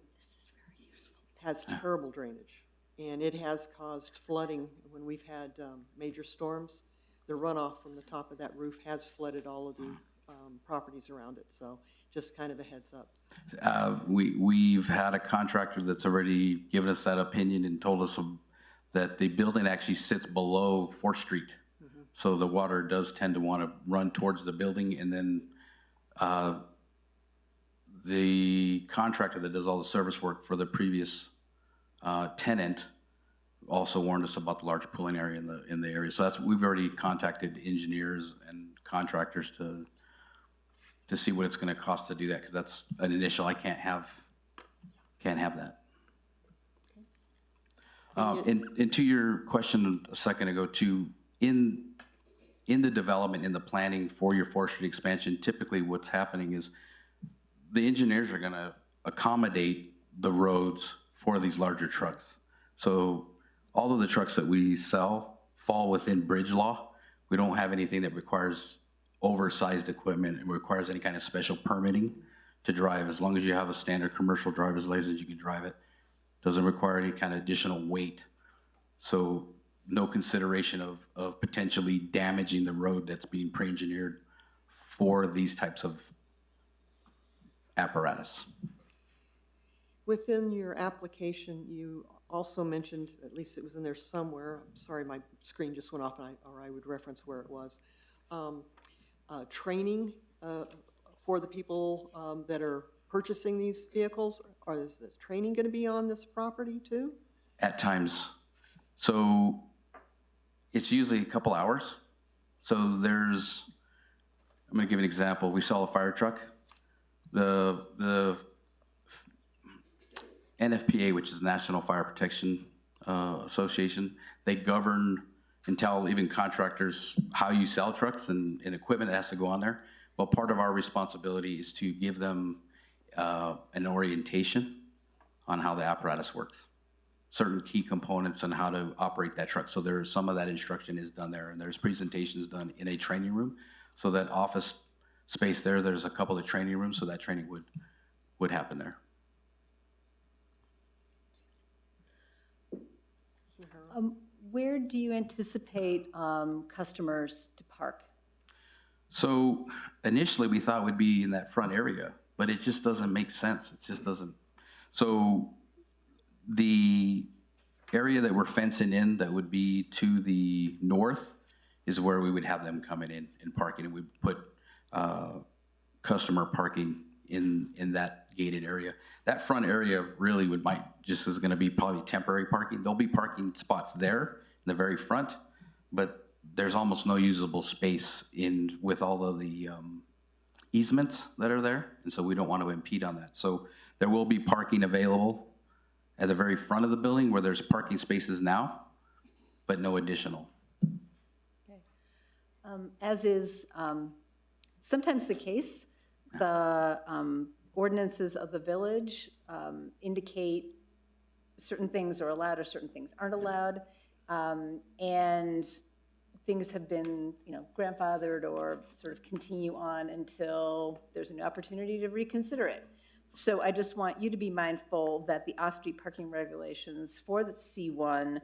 Speaker 1: has terrible drainage, and it has caused flooding when we've had major storms. The runoff from the top of that roof has flooded all of the properties around it, so just kind of a heads up.
Speaker 12: We've had a contractor that's already given us that opinion and told us that the building actually sits below 4th Street. So the water does tend to want to run towards the building, and then the contractor that does all the service work for the previous tenant also warned us about the large pooling area in the area. So we've already contacted engineers and contractors to see what it's going to cost to do that, because that's an initial. I can't have that. And to your question a second ago, too, in the development, in the planning for your 4th Street expansion, typically what's happening is the engineers are going to accommodate the roads for these larger trucks. So all of the trucks that we sell fall within bridge law. We don't have anything that requires oversized equipment and requires any kind of special permitting to drive. As long as you have a standard commercial driver's license, you can drive it. Doesn't require any kind of additional weight. So no consideration of potentially damaging the road that's being pre-engineered for these types of apparatus.
Speaker 1: Within your application, you also mentioned, at least it was in there somewhere, I'm sorry, my screen just went off, or I would reference where it was, training for the people that are purchasing these vehicles. Is this training going to be on this property too?
Speaker 12: At times. So it's usually a couple hours. So I'm going to give an example. We sell a fire truck. The NFPA, which is National Fire Protection Association, they govern and tell even contractors how you sell trucks and equipment that has to go on there. Well, part of our responsibility is to give them an orientation on how the apparatus works, certain key components on how to operate that truck. So there's some of that instruction is done there, and there's presentations done in a training room. So that office space there's a couple of training rooms, so that training would happen there.
Speaker 6: Where do you anticipate customers to park?
Speaker 12: So initially we thought we'd be in that front area, but it just doesn't make sense. It just doesn't. So the area that we're fencing in that would be to the north is where we would have them coming in and parking, and we put customer parking in that gated area. That front area really just is going to be probably temporary parking. There'll be parking spots there in the very front, but there's almost no usable space with all of the easements that are there, and so we don't want to impede on that. So there will be parking available at the very front of the building where there's parking spaces now, but no additional.
Speaker 6: Okay. As is sometimes the case, the ordinances of the village indicate certain things are allowed or certain things aren't allowed, and things have been, grandfathered or sort of continue on until there's an opportunity to reconsider it. So I just want you to be mindful that the off-street parking regulations for the C1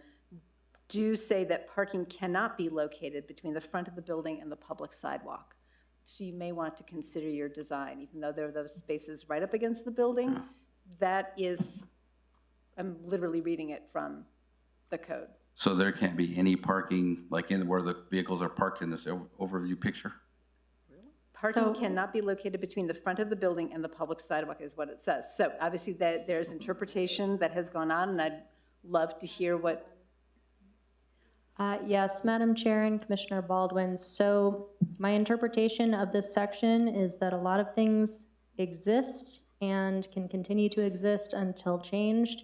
Speaker 6: do say that parking cannot be located between the front of the building and the public sidewalk. So you may want to consider your design, even though there are those spaces right up against the building. That is, I'm literally reading it from the code.
Speaker 12: So there can't be any parking, like in where the vehicles are parked in this overview picture?
Speaker 6: Parking cannot be located between the front of the building and the public sidewalk is what it says. So obviously that there's interpretation that has gone on, and I'd love to hear what.
Speaker 4: Yes, Madam Chair and Commissioner Baldwin. So my interpretation of this section is that a lot of things exist and can continue to exist until changed.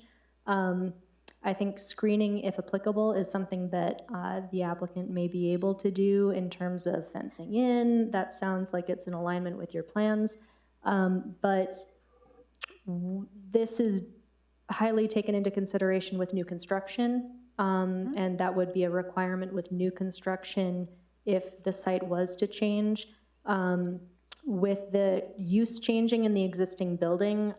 Speaker 4: I think screening, if applicable, is something that the applicant may be able to do in terms of fencing in. That sounds like it's in alignment with your plans. But this is highly taken into consideration with new construction. And that would be a requirement with new construction if the site was to change. With the use changing in the existing building,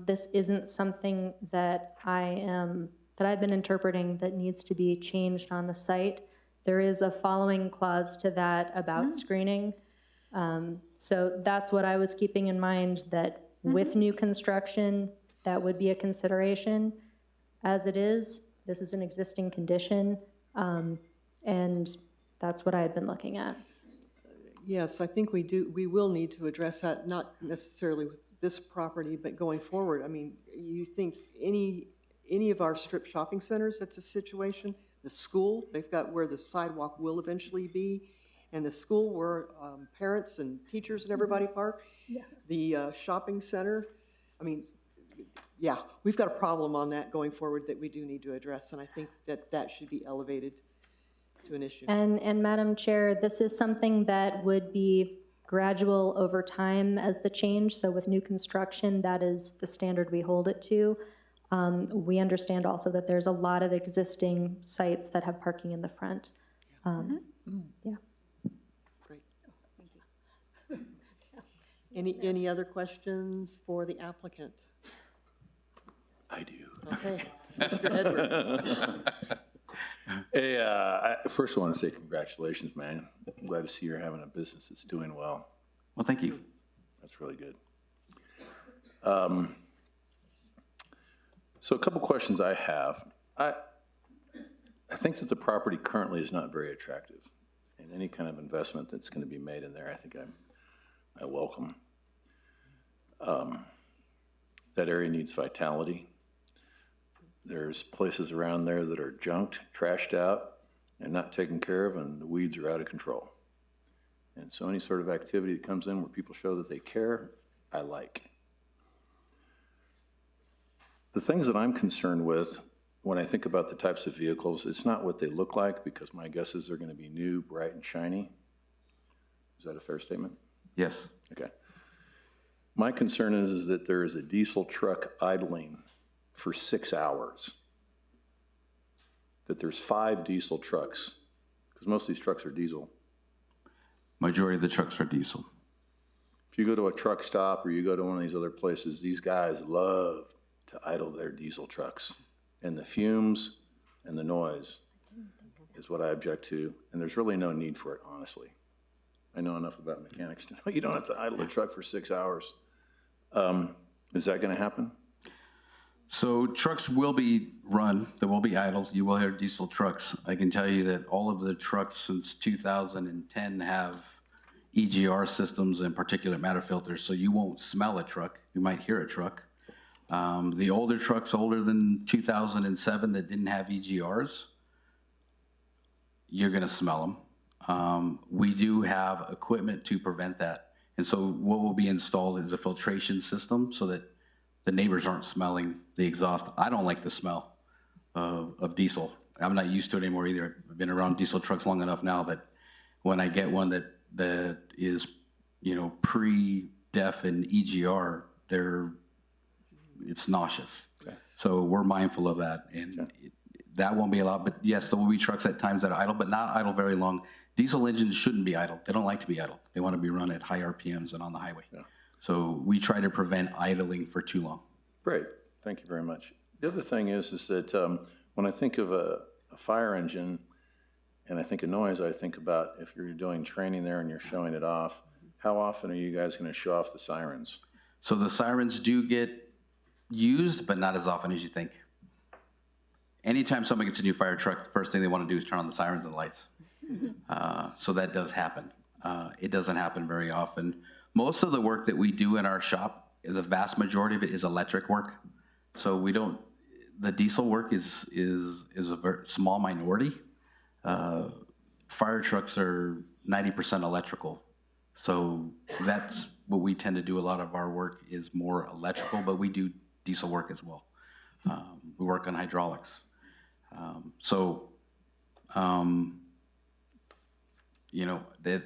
Speaker 4: this isn't something that I've been interpreting that needs to be changed on the site. There is a following clause to that about screening. So that's what I was keeping in mind, that with new construction, that would be a consideration. As it is, this is an existing condition, and that's what I had been looking at.
Speaker 1: Yes, I think we will need to address that, not necessarily with this property, but going forward. I mean, you think any of our strip shopping centers, that's a situation. The school, they've got where the sidewalk will eventually be, and the school where parents and teachers and everybody park. The shopping center, I mean, yeah, we've got a problem on that going forward that we do need to address, and I think that should be elevated to an issue.
Speaker 4: And Madam Chair, this is something that would be gradual over time as the change. So with new construction, that is the standard we hold it to. We understand also that there's a lot of existing sites that have parking in the front. Yeah.
Speaker 1: Great. Any other questions for the applicant?
Speaker 2: I do.
Speaker 1: Okay, Mr. Edward.
Speaker 2: Hey, first I want to say congratulations, man. I'm glad to see you're having a business that's doing well.
Speaker 12: Well, thank you.
Speaker 2: That's really good. So a couple questions I have. I think that the property currently is not very attractive, and any kind of investment that's going to be made in there, I think I welcome. That area needs vitality. There's places around there that are junked, trashed out, and not taken care of, and the weeds are out of control. And so any sort of activity that comes in where people show that they care, I like. The things that I'm concerned with when I think about the types of vehicles, it's not what they look like, because my guess is they're going to be new, bright, and shiny. Is that a fair statement?
Speaker 12: Yes.
Speaker 2: Okay. My concern is that there is a diesel truck idling for 6 hours. That there's 5 diesel trucks, because most of these trucks are diesel.
Speaker 12: Majority of the trucks are diesel.
Speaker 2: If you go to a truck stop or you go to one of these other places, these guys love to idle their diesel trucks. And the fumes and the noise is what I object to, and there's really no need for it, honestly. I know enough about mechanics to know you don't have to idle a truck for 6 hours. Is that going to happen?
Speaker 12: So trucks will be run, they will be idle. You will hear diesel trucks. I can tell you that all of the trucks since 2010 have EGR systems and particulate matter filters, so you won't smell a truck. You might hear a truck. The older trucks, older than 2007, that didn't have EGRs, you're going to smell them. We do have equipment to prevent that. And so what will be installed is a filtration system so that the neighbors aren't smelling the exhaust. I don't like the smell of diesel. I'm not used to it anymore either. I've been around diesel trucks long enough now that when I get one that is, pre-def and EGR, it's nauseous.
Speaker 2: Okay.
Speaker 12: So we're mindful of that, and that won't be allowed. But yes, there will be trucks at times that are idle, but not idle very long. Diesel engines shouldn't be idle. They don't like to be idled. They want to be run at high RPMs and on the highway. Yeah. So we try to prevent idling for too long.
Speaker 2: Great, thank you very much. The other thing is that when I think of a a fire engine and I think of noise, I think about if you're doing training there and you're showing it off, how often are you guys going to show off the sirens?
Speaker 12: So the sirens do get used, but not as often as you think. Anytime someone gets a new fire truck, the first thing they want to do is turn on the sirens and lights. So that does happen. It doesn't happen very often. Most of the work that we do in our shop, the vast majority of it is electric work. So we don't, the diesel work is a very small minority. Fire trucks are 90% electrical. So that's what we tend to do. A lot of our work is more electrical, but we do diesel work as well. We work on hydraulics. You know, that,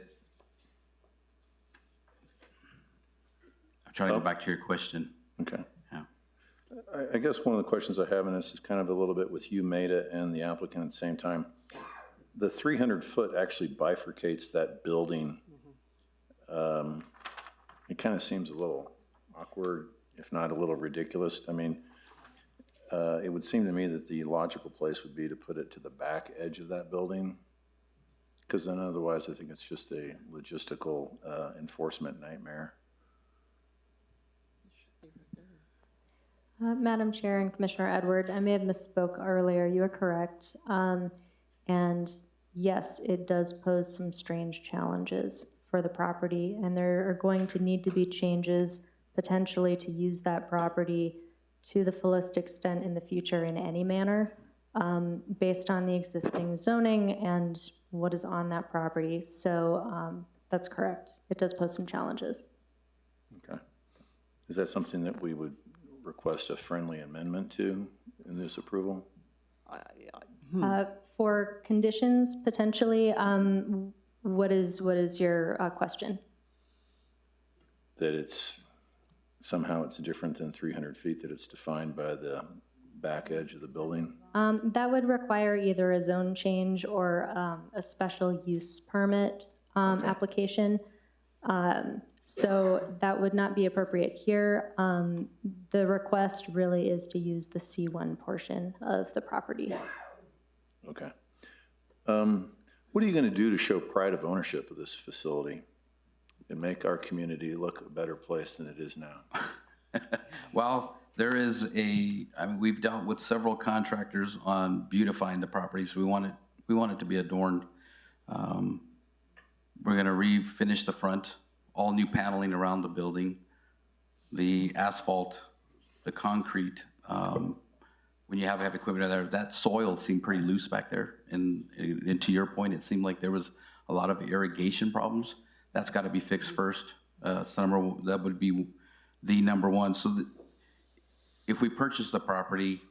Speaker 12: I'm trying to go back to your question.
Speaker 2: Okay.
Speaker 12: Yeah.
Speaker 2: I guess one of the questions I have, and this is kind of a little bit with you, Maida, and the applicant at the same time. The 300-foot actually bifurcates that building. It kind of seems a little awkward, if not a little ridiculous. I mean, it would seem to me that the logical place would be to put it to the back edge of that building, because then otherwise I think it's just a logistical enforcement nightmare.
Speaker 4: Madam Chair and Commissioner Edward, I may have misspoke earlier. You are correct. And yes, it does pose some strange challenges for the property, and there are going to need to be changes potentially to use that property to the fullest extent in the future in any manner, based on the existing zoning and what is on that property. So that's correct. It does pose some challenges.
Speaker 2: Okay. Is that something that we would request a friendly amendment to in this approval?
Speaker 4: For conditions, potentially, what is your question?
Speaker 2: That it's, somehow it's different than 300 feet, that it's defined by the back edge of the building?
Speaker 4: That would require either a zone change or a special use permit application. So that would not be appropriate here. The request really is to use the C1 portion of the property.
Speaker 2: Okay. What are you going to do to show pride of ownership of this facility and make our community look a better place than it is now?
Speaker 12: Well, there is I mean, we've dealt with several contractors on beautifying the property, so we want it to be adorned. We're going to refinish the front, all new paneling around the building, the asphalt, the concrete. When you have heavy equipment in there, that soil seemed pretty loose back there. And to your point, it seemed like there was a lot of irrigation problems. That's got to be fixed first. That would be the number one. So if we purchase the property,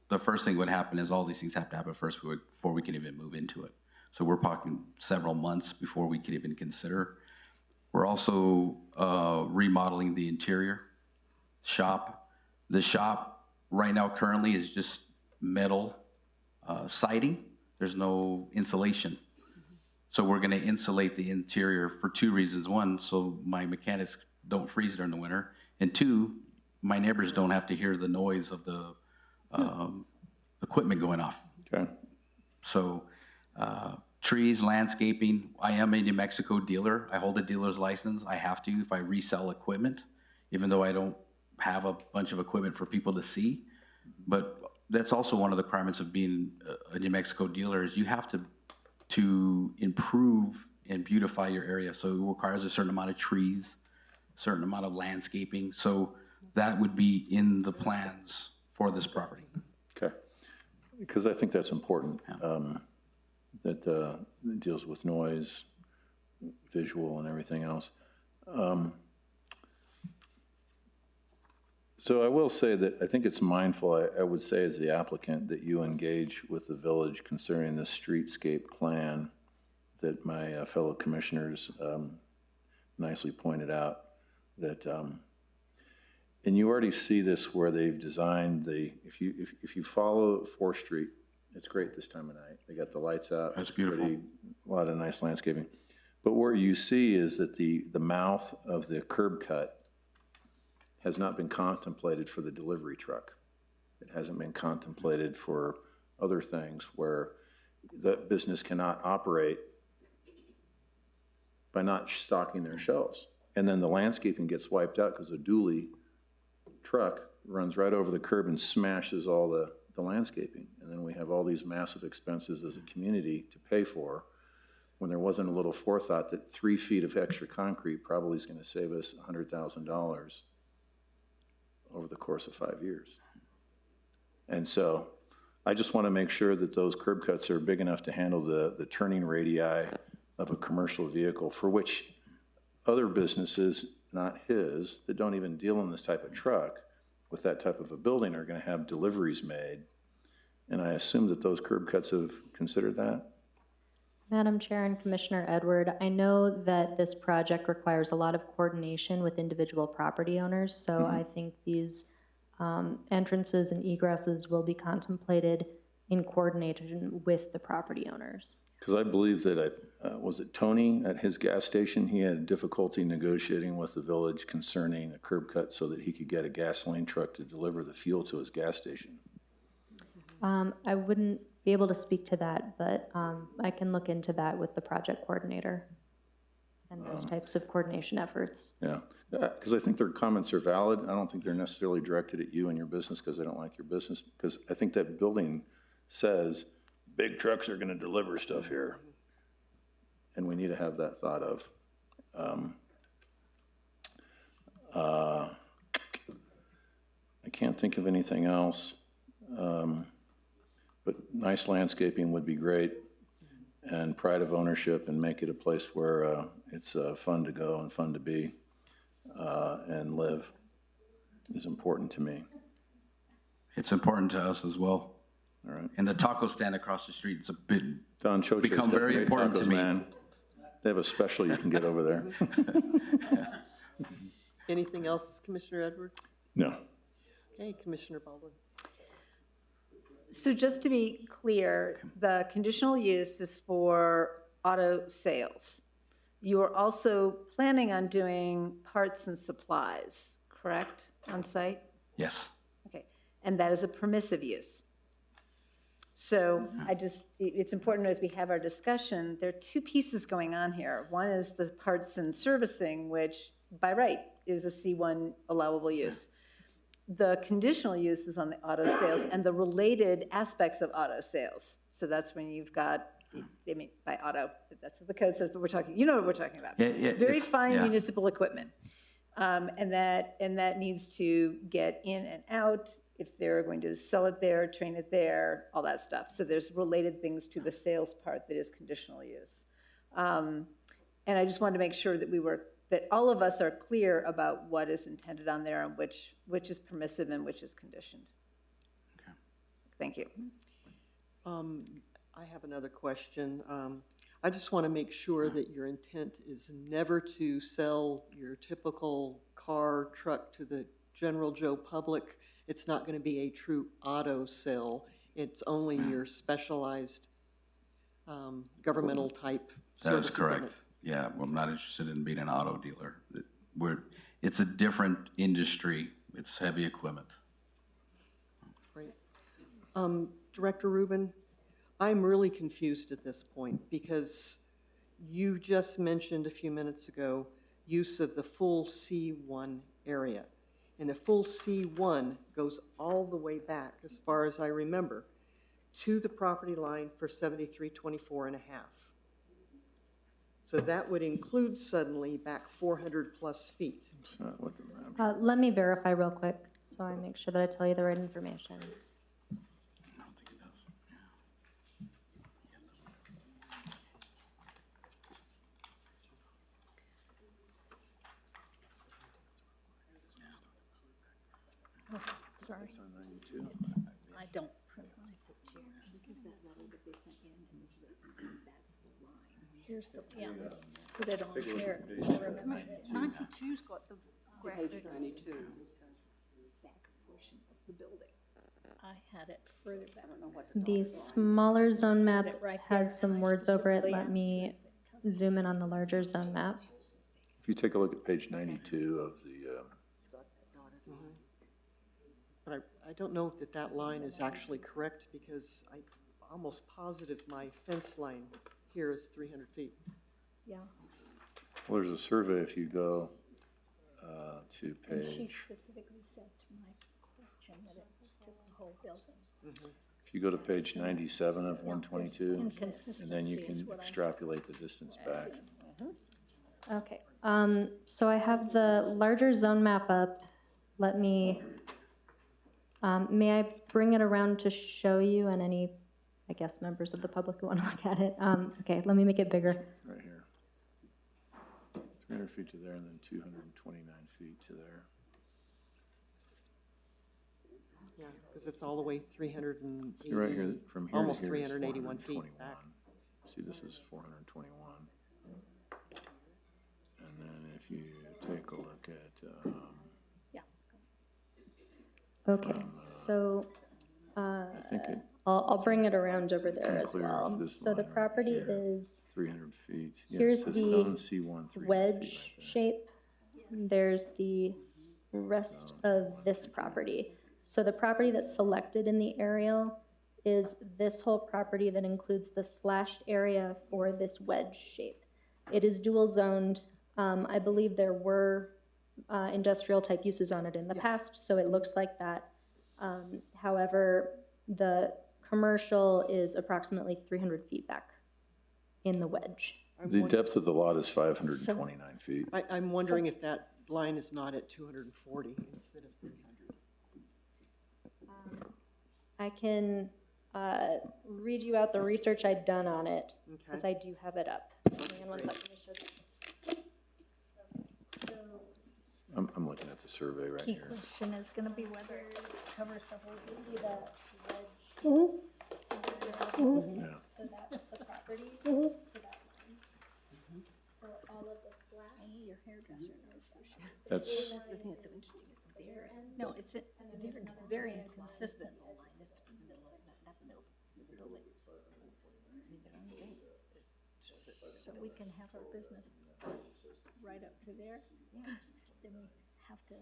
Speaker 12: the first thing that would happen is all these things have to happen first before we can even move into it. So we're talking several months before we could even consider. We're also remodeling the interior shop. The shop right now currently is just metal siding. There's no insulation. So we're going to insulate the interior for two reasons. One, so my mechanics don't freeze during the winter. And two, my neighbors don't have to hear the noise of the equipment going off.
Speaker 2: Okay.
Speaker 12: So trees, landscaping. I am a New Mexico dealer. I hold a dealer's license. I have to if I resell equipment, even though I don't have a bunch of equipment for people to see. But that's also one of the requirements of being a New Mexico dealer is you have to improve and beautify your area. So it requires a certain amount of trees, certain amount of landscaping. So that would be in the plans for this property.
Speaker 2: Okay. Because I think that's important, that it deals with noise, visual, and everything else. So I will say that I think it's mindful, I would say as the applicant, that you engage with the village concerning the streetscape plan that my fellow commissioners nicely pointed out. That, and you already see this where they've designed if you follow 4th Street, it's great this time of night. They got the lights out.
Speaker 12: That's beautiful.
Speaker 2: A lot of nice landscaping. But where you see is that the mouth of the curb cut has not been contemplated for the delivery truck. It hasn't been contemplated for other things where that business cannot operate by not stocking their shelves. And then the landscaping gets wiped out because a dually truck runs right over the curb and smashes all the landscaping. And then we have all these massive expenses as a community to pay for, when there wasn't a little forethought that 3 feet of extra concrete probably is gonna save us $100,000 over the course of 5 years. And so I just wanna make sure that those curb cuts are big enough to handle the turning radii of a commercial vehicle, for which other businesses, not his, that don't even deal in this type of truck with that type of a building are gonna have deliveries made. And I assume that those curb cuts have considered that?
Speaker 4: Madam Chair and Commissioner Edward, I know that this project requires a lot of coordination with individual property owners, so I think these entrances and egresses will be contemplated in coordination with the property owners.
Speaker 2: Because I believe that, was it Tony at his gas station? He had difficulty negotiating with the village concerning a curb cut so that he could get a gasoline truck to deliver the fuel to his gas station.
Speaker 4: I wouldn't be able to speak to that, but I can look into that with the project coordinator and those types of coordination efforts.
Speaker 2: Yeah, because I think their comments are valid. I don't think they're necessarily directed at you and your business because they don't like your business. Because I think that building says, big trucks are gonna deliver stuff here. And we need to have that thought of. I can't think of anything else. But nice landscaping would be great, and pride of ownership, and make it a place where it's fun to go and fun to be and live is important to me.
Speaker 12: It's important to us as well.
Speaker 2: All right.
Speaker 12: And the taco stand across the street is a bit,
Speaker 2: Don Choche's
Speaker 12: become
Speaker 2: got
Speaker 12: very
Speaker 2: great
Speaker 12: important to
Speaker 2: tacos,
Speaker 12: me.
Speaker 2: man. They have a special you can get over there.
Speaker 1: Anything else, Commissioner Edwards?
Speaker 2: No.
Speaker 1: Okay, Commissioner Baldwin.
Speaker 6: So just to be clear, the conditional use is for auto sales. You are also planning on doing parts and supplies, correct, on site?
Speaker 12: yes.
Speaker 6: Okay, and that is a permissive use. So it's important as we have our discussion, there are two pieces going on here. One is the parts and servicing, which by right is a C1 allowable use. The conditional use is on the auto sales and the related aspects of auto sales. So that's when you've got, I mean, by auto, that's what the code says, but we're talking, you know what we're talking about.
Speaker 12: Yeah,
Speaker 6: Very
Speaker 12: it's-
Speaker 6: fine
Speaker 12: yeah.
Speaker 6: municipal equipment. And that needs to get in and out if they're going to sell it there, train it there, all that stuff. So there's related things to the sales part that is conditional use. And I just wanted to make sure that all of us are clear about what is intended on there and which is permissive and which is conditioned.
Speaker 12: Okay.
Speaker 6: Thank you.
Speaker 1: I have another question. I just want to make sure that your intent is never to sell your typical car, truck to the general Joe public. It's not going to be a true auto sale. It's only your specialized governmental type
Speaker 12: That is
Speaker 1: service equipment.
Speaker 12: correct. Yeah, well, I'm not interested in being an auto dealer. It's a different industry. It's heavy equipment.
Speaker 1: Great. Director Rubin, I'm really confused at this point because you just mentioned a few minutes ago use of the full C1 area. And the full C1 goes all the way back, as far as I remember, to the property line for 7324 and a half. So that would include suddenly back 400 plus feet.
Speaker 2: It's not what the map-
Speaker 4: Let me verify real quick, so I make sure that I tell you the right information.
Speaker 12: I don't think it does.
Speaker 9: Sorry. I don't print mine. This is that letter that they sent in, and this is, that's the line. Here's the, yeah, put it on here. 92's got the graphic. 92. Back portion of the building. I had it further back. I don't know what.
Speaker 4: The smaller zone map
Speaker 9: right
Speaker 4: has
Speaker 9: there,
Speaker 4: some
Speaker 9: and I
Speaker 4: words over it.
Speaker 9: specifically
Speaker 4: Let me zoom in on the larger zone map.
Speaker 2: If you take a look at page 92 of the,
Speaker 1: But I don't know that that line is actually correct because almost positive my fence line here is 300 feet.
Speaker 9: Yeah.
Speaker 2: Well, there's a survey if you go to
Speaker 9: And she
Speaker 2: page,
Speaker 9: specifically said to my question that it took the whole building.
Speaker 2: if you go to page 97 of 122, and then you
Speaker 9: Inconsistency is
Speaker 2: can
Speaker 9: what I'm-
Speaker 2: extrapolate the distance back.
Speaker 4: Okay, so I have the larger zone map up. Let me, may I bring it around to show you and any, I guess, members of the public who want to look at it? Okay, let me make it bigger.
Speaker 2: Right here. 300 feet to there and then 229 feet to there.
Speaker 1: Yeah, because it's all the way 380.
Speaker 2: See right here, from here to
Speaker 1: Almost
Speaker 2: here is
Speaker 1: 381 feet
Speaker 2: 421.
Speaker 1: back.
Speaker 2: See, this is 421. And then if you take a look at,
Speaker 4: Okay, so
Speaker 2: I think it,
Speaker 4: I'll bring it around over there as
Speaker 2: clear off
Speaker 4: well.
Speaker 2: this
Speaker 4: So the
Speaker 2: line right
Speaker 4: property
Speaker 2: here.
Speaker 4: is
Speaker 2: 300 feet. Yeah,
Speaker 4: Here's
Speaker 2: it says
Speaker 4: the
Speaker 2: Zone C1, 300 feet
Speaker 4: wedge
Speaker 2: right there.
Speaker 4: shape. There's the rest of this property. So the property that's selected in the aerial is this whole property that includes the slashed area for this wedge shape. It is dual zoned. I believe there were industrial type uses on it in the past, so it looks like that. However, the commercial is approximately 300 feet back in the wedge.
Speaker 2: The depth of the lot is 529 feet.
Speaker 1: I'm wondering if that line is not at 240 instead of 300.
Speaker 4: I can read you out the research I'd done on it, because I do have it up. Hang on one second, let me show you.
Speaker 2: I'm looking at the survey right
Speaker 9: Key
Speaker 2: here.
Speaker 9: question is gonna be whether it covers the whole building.
Speaker 2: Yeah.
Speaker 4: So that's the property to that line. So all of the slash.
Speaker 9: Only your hairdresser knows for sure.
Speaker 2: That's,
Speaker 9: That's the thing that's so interesting is their, no, it's very inconsistent. So we can have our business right up to there, then we have to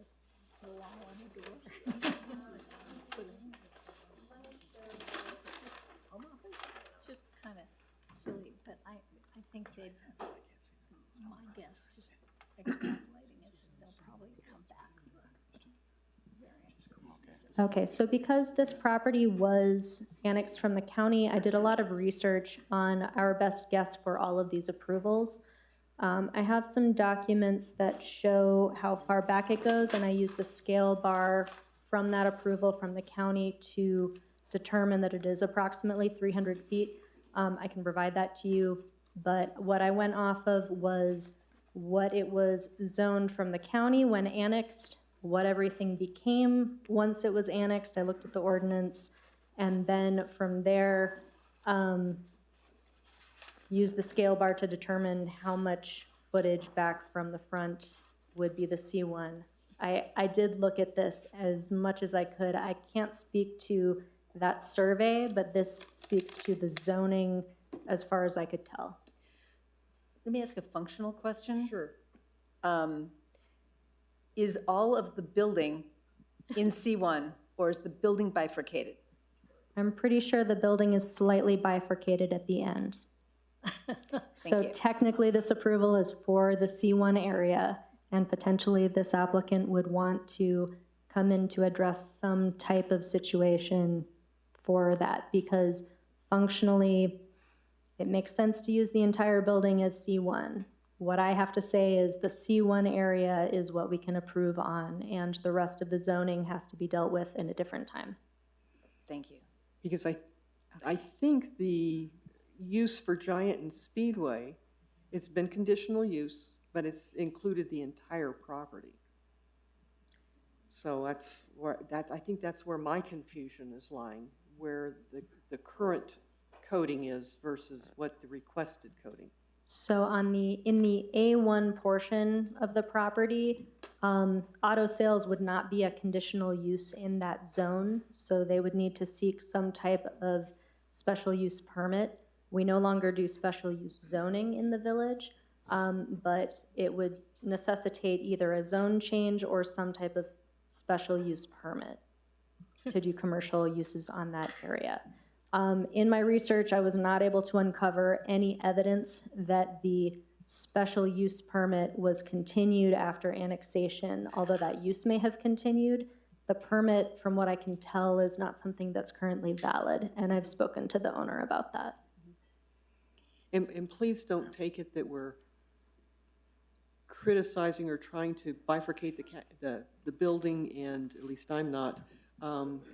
Speaker 9: allow on the door. Home office, just kind of silly, but I think they, my guess, just extrapolating is that they'll probably come back for variance.
Speaker 4: Okay, so because this property was annexed from the county, I did a lot of research on our best guess for all of these approvals. I have some documents that show how far back it goes, and I use the scale bar from that approval from the county to determine that it is approximately 300 feet. I can provide that to you, but what I went off of was what it was zoned from the county when annexed, what everything became once it was annexed. I looked at the ordinance, and then from there, use the scale bar to determine how much footage back from the front would be the C1. I did look at this as much as I could. I can't speak to that survey, but this speaks to the zoning as far as I could tell.
Speaker 6: Let me ask a functional question.
Speaker 1: Sure.
Speaker 6: Is all of the building in C1, or is the building bifurcated?
Speaker 4: I'm pretty sure the building is slightly bifurcated at the end. So
Speaker 6: you.
Speaker 4: technically, this approval is for the C1 area, and potentially this applicant would want to come in to address some type of situation for that, because functionally, it makes sense to use the entire building as C1. What I have to say is the C1 area is what we can approve on, and the rest of the zoning has to be dealt with in a different time.
Speaker 6: Thank you.
Speaker 1: Because I think the use for Giant and Speedway, it's been conditional use, but it's included the entire property. So that's where, I think that's where my confusion is lying, where the current coding is versus what the requested coding.
Speaker 4: So in the A1 portion of the property, auto sales would not be a conditional use in that zone, so they would need to seek some type of special use permit. We no longer do special use zoning in the village, but it would necessitate either a zone change or some type of special use permit to do commercial uses on that area. In my research, I was not able to uncover any evidence that the special use permit was continued after annexation, although that use may have continued. The permit, from what I can tell, is not something that's currently valid, and I've spoken to the owner about that.
Speaker 1: And please don't take it that we're criticizing or trying to bifurcate the building, and at least I'm not,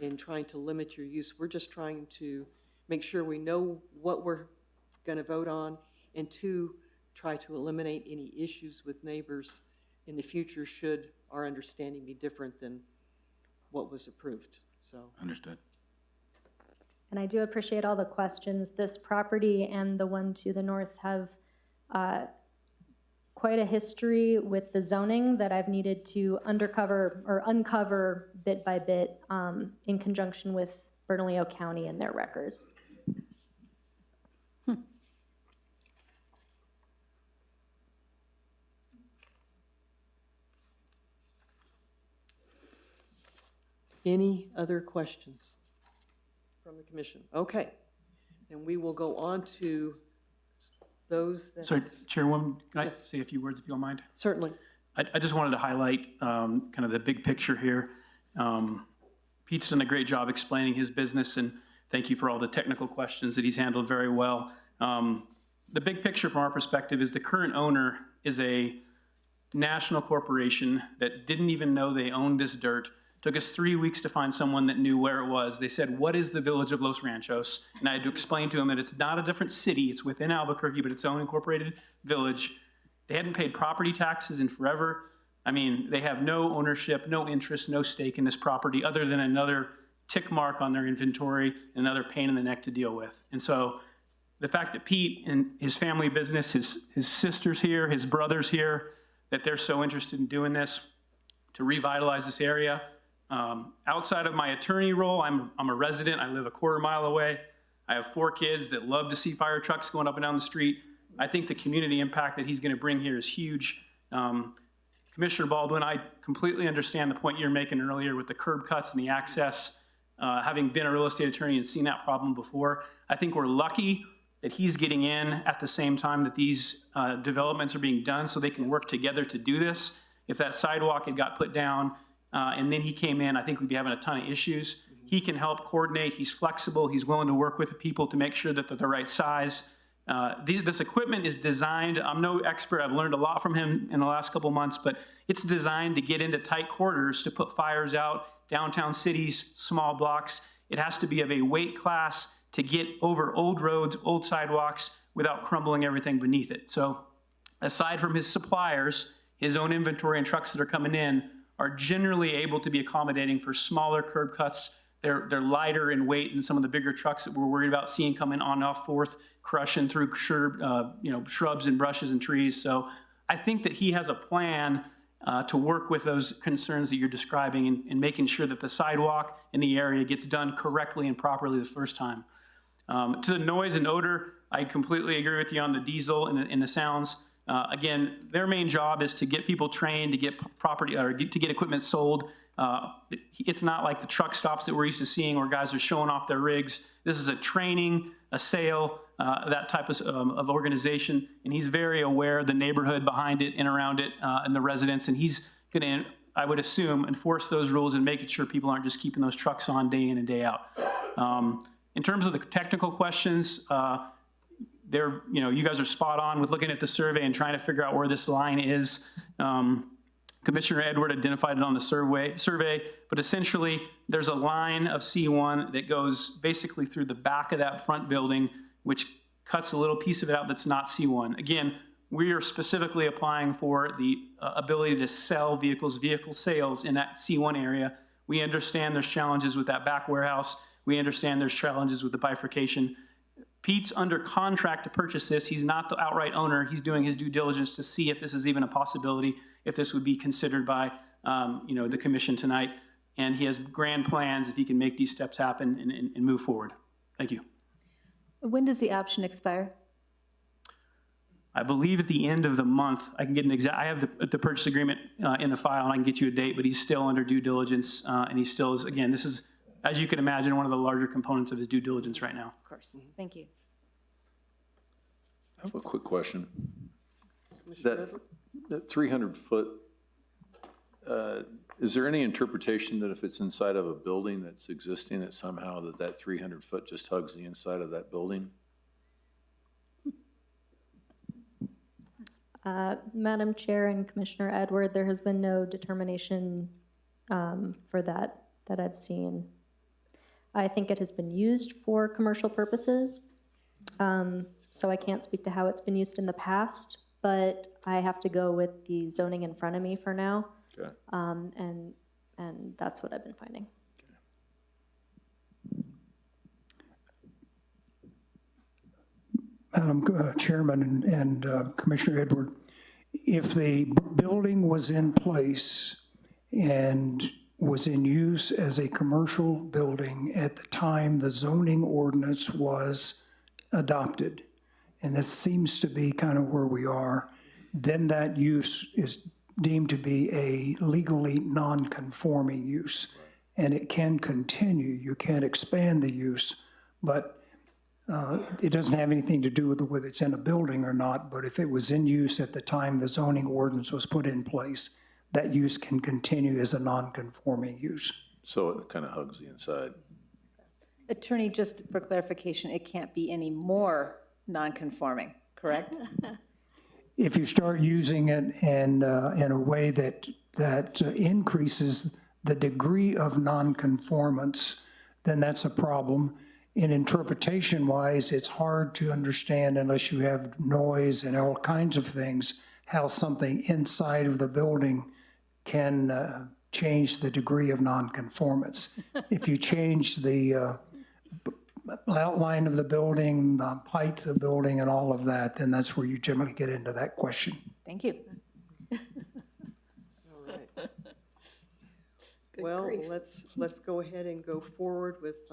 Speaker 1: in trying to limit your use. We're just trying to make sure we know what we're going to vote on, and two, try to eliminate any issues with neighbors in the future should our understanding be different than what was approved, so.
Speaker 12: Understood.
Speaker 4: And I do appreciate all the questions. This property and the one to the north have quite a history with the zoning that I've needed to uncover bit by bit in conjunction with Bernalillo County and their records.
Speaker 1: Any other questions from the commission? Okay, then we will go on to those that.
Speaker 13: Sorry, Chairwoman, can I
Speaker 1: Yes.
Speaker 13: say a few words if you don't mind?
Speaker 1: Certainly.
Speaker 13: I just wanted to highlight kind of the big picture here. Pete's done a great job explaining his business, and thank you for all the technical questions that he's handled very well. The big picture from our perspective is the current owner is a national corporation that didn't even know they owned this dirt. Took us 3 weeks to find someone that knew where it was. They said, what is the village of Los Ranchos? And I had to explain to them that it's not a different city. It's within Albuquerque, but its own incorporated village. They hadn't paid property taxes in forever. I mean, they have no ownership, no interest, no stake in this property other than another tick mark on their inventory, another pain in the neck to deal with. And so the fact that Pete and his family business, his sister's here, his brother's here, that they're so interested in doing this to revitalize this area. Outside of my attorney role, I'm a resident. I live a quarter mile away. I have 4 kids that love to see fire trucks going up and down the street. I think the community impact that he's going to bring here is huge. Commissioner Baldwin, I completely understand the point you're making earlier with the curb cuts and the access. Having been a real estate attorney and seen that problem before, I think we're lucky that he's getting in at the same time that these developments are being done so they can work together to do this. If that sidewalk had got put down, and then he came in, I think we'd be having a ton of issues. He can help coordinate. He's flexible. He's willing to work with the people to make sure that they're the right size. This equipment is designed, I'm no expert. I've learned a lot from him in the last couple months, but it's designed to get into tight quarters to put fires out, downtown cities, small blocks. It has to be of a weight class to get over old roads, old sidewalks without crumbling everything beneath it. So aside from his suppliers, his own inventory and trucks that are coming in are generally able to be accommodating for smaller curb cuts. They're lighter in weight than some of the bigger trucks that we're worried about seeing coming on and off 4th, crushing through shrubs and brushes and trees. So I think that he has a plan to work with those concerns that you're describing and making sure that the sidewalk in the area gets done correctly and properly the first time. To the noise and odor, I completely agree with you on the diesel and the sounds. Again, their main job is to get people trained, to get property or to get equipment sold. It's not like the truck stops that we're used to seeing where guys are showing off their rigs. This is a training, a sale, that type of organization. And he's very aware of the neighborhood behind it and around it and the residents. And he's going to, I would assume, enforce those rules and making sure people aren't just keeping those trucks on day in and day out. In terms of the technical questions, you guys are spot on with looking at the survey and trying to figure out where this line is. Commissioner Edward identified it on the survey, but essentially there's a line of C1 that goes basically through the back of that front building, which cuts a little piece of it out that's not C1. Again, we are specifically applying for the ability to sell vehicle sales in that C1 area. We understand there's challenges with that back warehouse. We understand there's challenges with the bifurcation. Pete's under contract to purchase this. He's not the outright owner. He's doing his due diligence to see if this is even a possibility, if this would be considered by the commission tonight. And he has grand plans if he can make these steps happen and move forward. Thank you.
Speaker 6: When does the option expire?
Speaker 13: I believe at the end of the month. I can get an exact, I have the purchase agreement in the file and I can get you a date, but he's still under due diligence and he still is, again, this is as you can imagine, one of the larger components of his due diligence right now.
Speaker 6: Of course, thank you.
Speaker 2: I have a quick question.
Speaker 1: Commissioner
Speaker 2: That,
Speaker 1: Redwood?
Speaker 2: that 300-foot, is there any interpretation that if it's inside of a building that's existing, that somehow that 300-foot just hugs the inside of that building?
Speaker 4: Madam Chair and Commissioner Edward, there has been no determination for that I've seen. I think it has been used for commercial purposes, so I can't speak to how it's been used in the past, but I have to go with the zoning in front of me for now.
Speaker 2: Okay.
Speaker 4: And that's what I've been finding.
Speaker 7: Madam Chairman and Commissioner Edward, if the building was in place and was in use as a commercial building at the time the zoning ordinance was adopted, and this seems to be kind of where we are, then that use is deemed to be a legally non-conforming use, and it can continue. You can't expand the use, but it doesn't have anything to do with whether it's in a building or not, but if it was in use at the time the zoning ordinance was put in place, that use can continue as a non-conforming use.
Speaker 2: So it kind of hugs the inside.
Speaker 6: Attorney, just for clarification, it can't be any more non-conforming, correct?
Speaker 7: If you start using it in a way that increases the degree of nonconformance, then that's a problem. In interpretation-wise, it's hard to understand unless you have noise and all kinds of things, how something inside of the building can change the degree of nonconformance. If you change the outline of the building, the height of the building and all of that, then that's where you generally get into that question.
Speaker 6: Thank you.
Speaker 1: All right. Well, let's go ahead and go forward with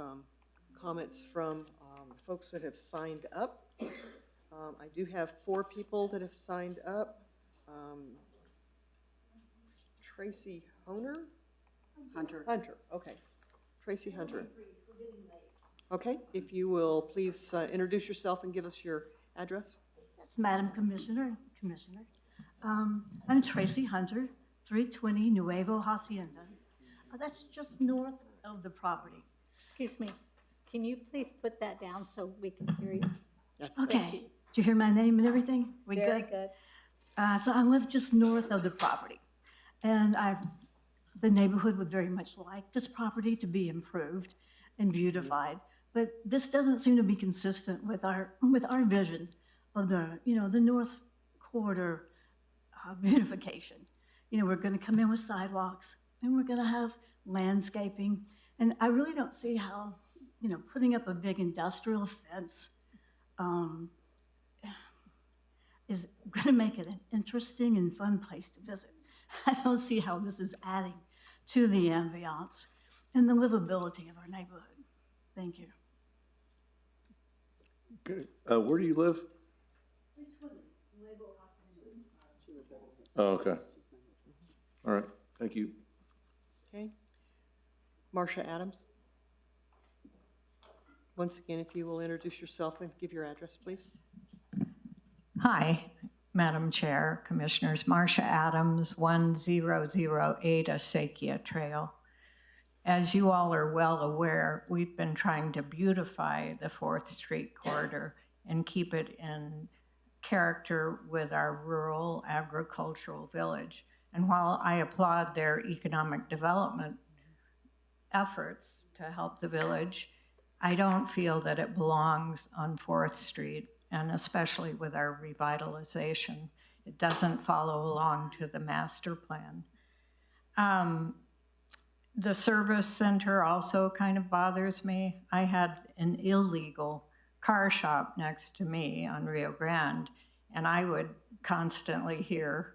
Speaker 1: comments from the folks that have signed up. I do have 4 people that have signed up. Tracy Hunter, okay. Tracy Hunter. Okay, if you will please introduce yourself and give us your address.
Speaker 14: Yes, Madam Commissioner, I'm Tracy Hunter, 320 Nuevo Hacienda. That's just north of the property.
Speaker 9: Excuse me, can you please put that down so we can hear you?
Speaker 14: Okay, did you hear my name and everything? We
Speaker 9: Very good.
Speaker 14: So I live just north of the property. And the neighborhood would very much like this property to be improved and beautified. But this doesn't seem to be consistent with our vision of the north quarter beautification. We're going to come in with sidewalks and we're going to have landscaping. And I really don't see how, putting up a big industrial fence is going to make it an interesting and fun place to visit. I don't see how this is adding to the ambiance and the livability of our neighborhood. Thank you.
Speaker 2: Okay. Where do you live? Oh, okay. All right, thank you.
Speaker 1: Okay. Marcia Adams. Once again, if you will introduce yourself and give your address, please.
Speaker 15: Hi, Madam Chair, Commissioners. Marcia Adams, 1008 Acequia Trail. As you all are well aware, we've been trying to beautify the 4th Street corridor and keep it in character with our rural agricultural village. And while I applaud their economic development efforts to help the village, I don't feel that it belongs on 4th Street, and especially with our revitalization. It doesn't follow along to the master plan. The service center also kind of bothers me. I had an illegal car shop next to me on Rio Grande, and I would constantly hear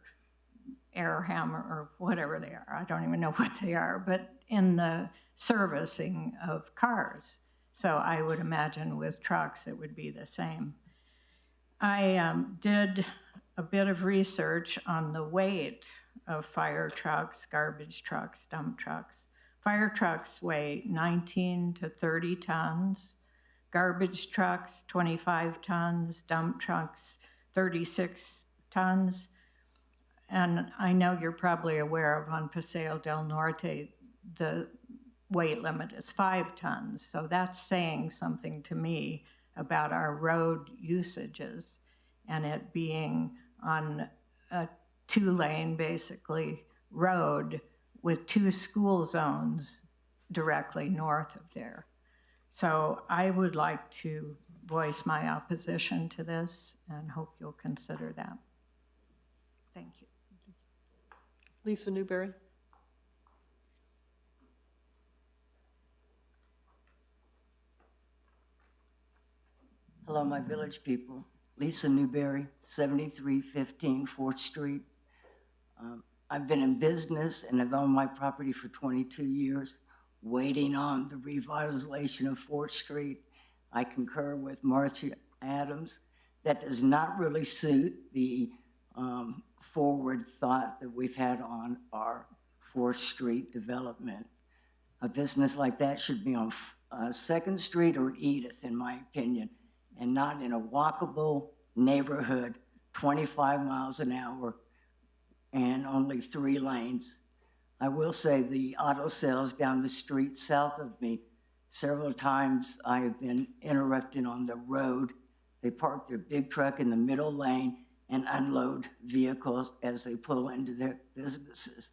Speaker 15: air hammer or whatever they are. I don't even know what they are, but in the servicing of cars. So I would imagine with trucks it would be the same. I did a bit of research on the weight of fire trucks, garbage trucks, dump trucks Fire trucks weigh 19 to 30 tons. Garbage trucks, 25 tons. Dump trucks, 36 tons. And I know you're probably aware of on Paseo del Norte, the weight limit is 5 tons. So that's saying something to me about our road usages and it being on a 2-lane, basically, road with 2 school zones directly north of there. So I would like to voice my opposition to this and hope you'll consider that. Thank you.
Speaker 1: Lisa Newberry.
Speaker 16: Hello, my village people. Lisa Newberry, 7315 4th Street. I've been in business and I've owned my property for 22 years, waiting on the revitalization of 4th Street. I concur with Marcia Adams. That does not really suit the forward thought that we've had on our 4th Street development. A business like that should be on 2nd Street or Edith, in my opinion, and not in a walkable neighborhood, 25 miles an hour, and only 3 lanes. I will say the auto sales down the street south of me, several times I have been interrupted on the road. They park their big truck in the middle lane and unload vehicles as they pull into their businesses.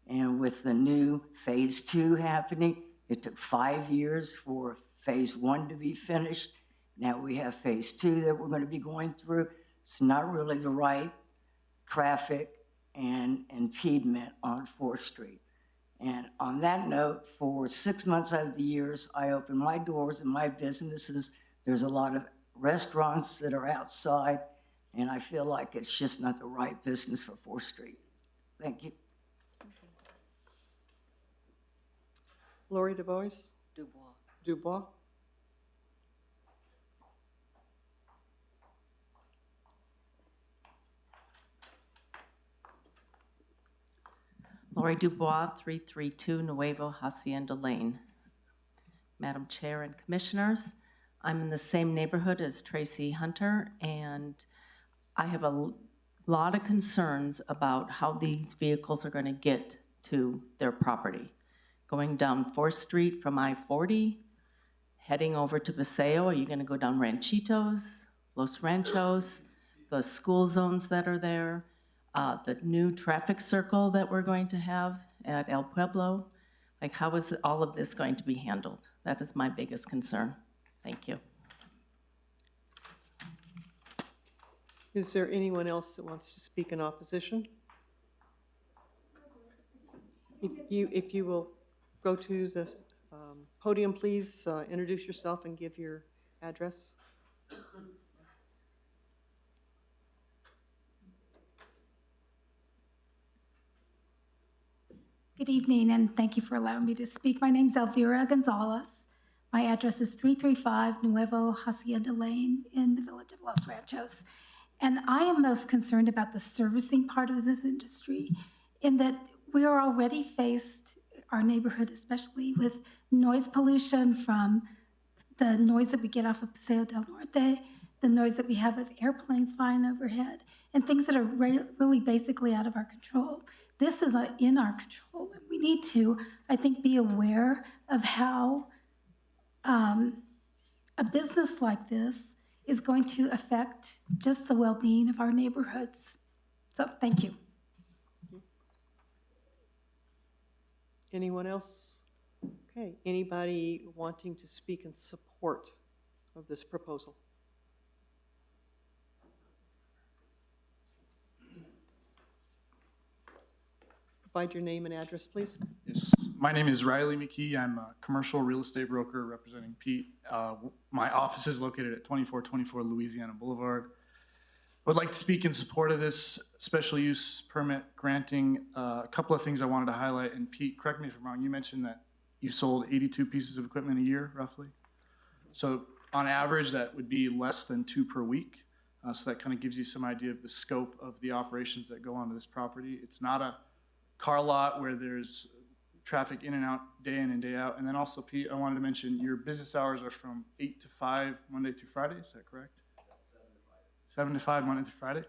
Speaker 16: And with the new phase 2 happening, it took 5 years for phase 1 to be finished. Now we have phase 2 that we're going to be going through. It's not really the right traffic and impediment on 4th Street. And on that note, for 6 months out of the years, I open my doors in my businesses. There's a lot of restaurants that are outside, and I feel like it's just not the right business for 4th Street. Thank you.
Speaker 1: Lori DuBois. Dubois.
Speaker 17: Lori Dubois, 332 Nuevo Hacienda Lane. Madam Chair and Commissioners, I'm in the same neighborhood as Tracy Hunter, and I have a lot of concerns about how these vehicles are going to get to their property. Going down 4th Street from I-40, heading over to Paseo, are you going to go down Ranchitos, Los Ranchos, the school zones that are there? The new traffic circle that we're going to have at El Pueblo, like how is all of this going to be handled? That is my biggest concern. Thank you.
Speaker 1: Is there anyone else that wants to speak in opposition? If you will go to the podium, please introduce yourself and give your address.
Speaker 18: Good evening, and thank you for allowing me to speak. My name is Elvira Gonzalez. My address is 335 Nuevo Hacienda Lane in the village of Los Ranchos. And I am most concerned about the servicing part of this industry, in that we are already faced, our neighborhood especially, with noise pollution from the noise that we get off of Paseo del Norte, the noise that we have of airplanes flying overhead, and things that are really basically out of our control. This is in our control. We need to, I think, be aware of how a business like this is going to affect just the well-being of our neighborhoods. So, thank you.
Speaker 1: Anyone else? Okay, anybody wanting to speak in support of this proposal? Provide your name and address, please.
Speaker 19: Yes, my name is Riley McKee. I'm a commercial real estate broker representing Pete. My office is located at 2424 Louisiana Boulevard. I would like to speak in support of this special use permit granting. A couple of things I wanted to highlight, and Pete, correct me if I'm wrong, you mentioned that you sold 82 pieces of equipment a year, roughly? So on average, that would be less than 2 per week. So that kind of gives you some idea of the scope of the operations that go onto this property. It's not a car lot where there's traffic in and out, day in and day out. And then also, Pete, I wanted to mention your business hours are from 8 to 5, Monday through Friday, is that correct? 7 to 5, Monday through Friday.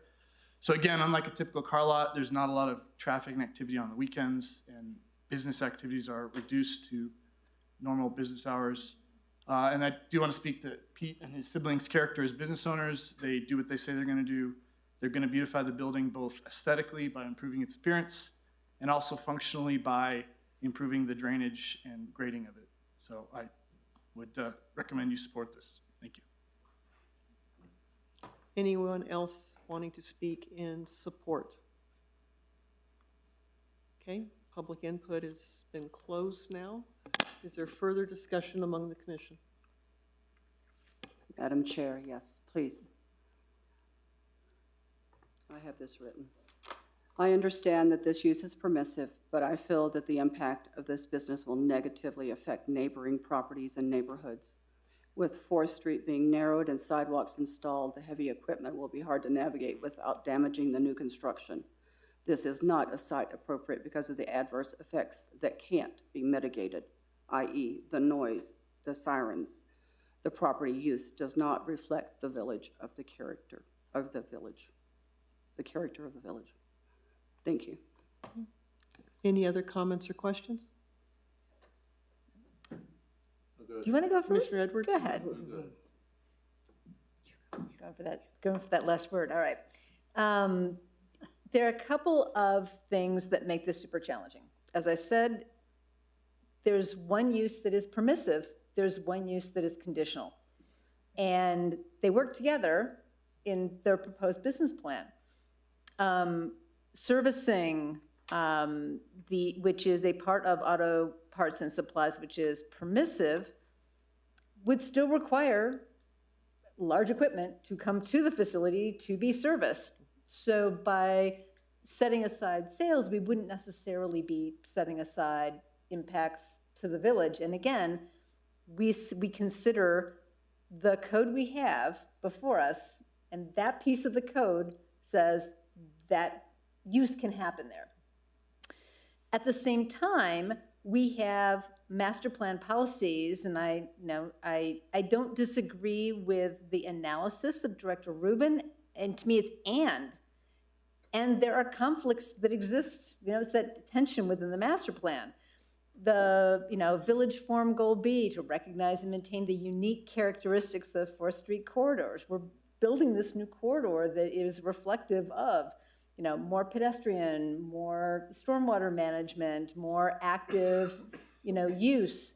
Speaker 19: So again, unlike a typical car lot, there's not a lot of traffic and activity on the weekends, and business activities are reduced to normal business hours. And I do want to speak to Pete and his siblings' character as business owners. They do what they say they're going to do. They're going to beautify the building both aesthetically by improving its appearance and also functionally by improving the drainage and grading of it. So I would recommend you support this. Thank you.
Speaker 1: Anyone else wanting to speak in support? Okay, public input has been closed now. Is there further discussion among the commission?
Speaker 3: Madam Chair, yes, please. I have this written. I understand that this use is permissive, but I feel that the impact of this business will negatively affect neighboring properties and neighborhoods. With 4th Street being narrowed and sidewalks installed, the heavy equipment will be hard to navigate without damaging the new construction. This is not a site appropriate because of the adverse effects that can't be mitigated, i.e. the noise, the sirens. The property use does not reflect the village of the character of the village, the character of the village. Thank you.
Speaker 1: Any other comments or questions?
Speaker 6: Do you want to go first?
Speaker 1: Commissioner Edwards?
Speaker 6: Go ahead. Going for that last word, all right. There are a couple of things that make this super challenging. As I said, there's one use that is permissive, there's one use that is conditional. And they work together in their proposed business plan. Servicing, which is a part of auto parts and supplies, which is permissive, would still require large equipment to come to the facility to be serviced. So by setting aside sales, we wouldn't necessarily be setting aside impacts to the village. And again, we consider the code we have before us, and that piece of the code says that use can happen there. At the same time, we have master plan policies, and I don't disagree with the analysis of Director Rubin, and to me it's and there are conflicts that exist. It's that tension within the master plan. The village form goal B, to recognize and maintain the unique characteristics of 4th Street corridors. We're building this new corridor that is reflective of more pedestrian, more stormwater management, more active, use,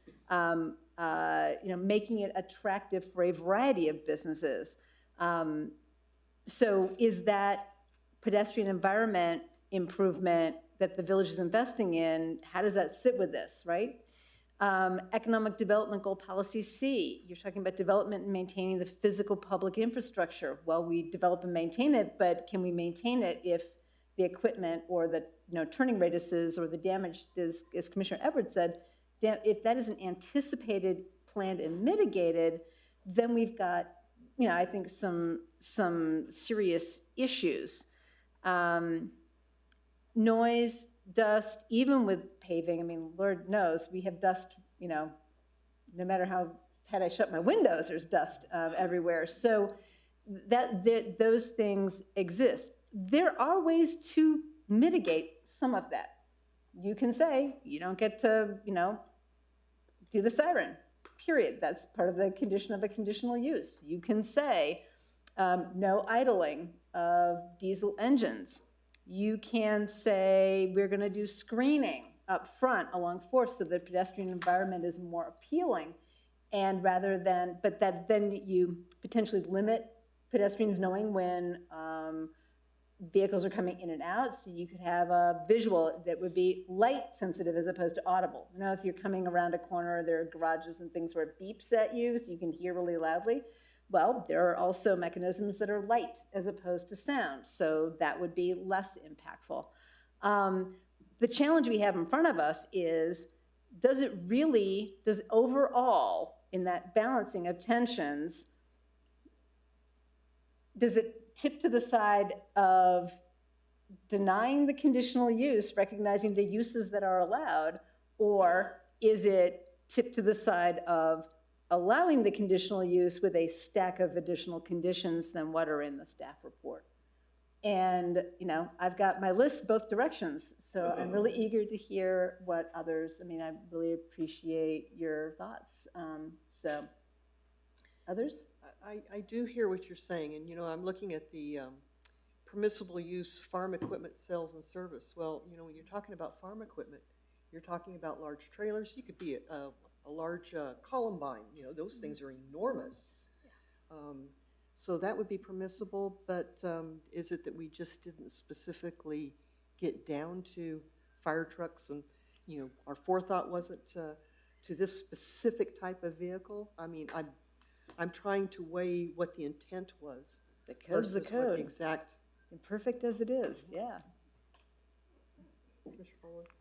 Speaker 6: making it attractive for a variety of businesses. So is that pedestrian environment improvement that the village is investing in, how does that sit with this, right? Economic development goal policy C, you're talking about development and maintaining the physical public infrastructure. Well, we develop and maintain it, but can we maintain it if the equipment or the turning radiuses or the damage, as Commissioner Edwards said, if that isn't anticipated, planned, and mitigated, then we've got, I think some serious issues. Noise, dust, even with paving, Lord knows, we have dust, no matter how tight I shut my windows, there's dust everywhere. So those things exist. There are ways to mitigate some of that. You can say, you don't get to, do the siren, period. That's part of the condition of a conditional use. You can say, no idling of diesel engines. You can say, we're going to do screening up front along 4th so the pedestrian environment is more appealing. And then you potentially limit pedestrians knowing when vehicles are coming in and out, so you could have a visual that would be light sensitive as opposed to audible. If you're coming around a corner, there are garages and things where it beeps at you so you can hear really loudly. Well, there are also mechanisms that are light as opposed to sound, so that would be less impactful. The challenge we have in front of us is, does overall, in that balancing of tensions, does it tip to the side of denying the conditional use, recognizing the uses that are allowed, Or is it tipped to the side of allowing the conditional use with a stack of additional conditions than what are in the staff report? And, you know, I've got my list both directions, so I'm really eager to hear what others, I mean, I really appreciate your thoughts. So, others?
Speaker 1: I do hear what you're saying, and, you know, I'm looking at the permissible use farm equipment sales and service. Well, you know, when you're talking about farm equipment, you're talking about large trailers. You could be a large Columbine, you know, those things are enormous. So that would be permissible, but is it that we just didn't specifically get down to fire trucks and, you know, our forethought wasn't to this specific type of vehicle? I mean, I'm trying to weigh what the intent was.
Speaker 6: The code's the
Speaker 1: versus what
Speaker 6: code.
Speaker 1: the exact.
Speaker 6: Imperfect as it is, yeah.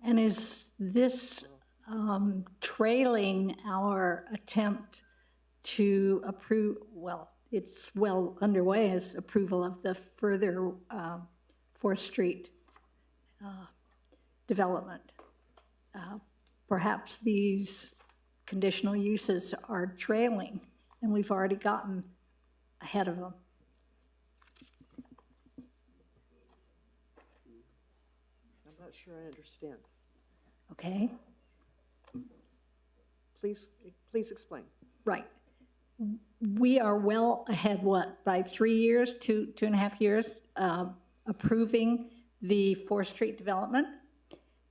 Speaker 9: And is this trailing our attempt to approve, well, it's well underway as approval of the further 4th Street development? Perhaps these conditional uses are trailing and we've already gotten ahead of them.
Speaker 1: I'm not sure I understand.
Speaker 9: Okay,
Speaker 1: Please explain.
Speaker 9: right. We are well ahead, what, by 3 years, 2.5 years, approving the 4th Street development?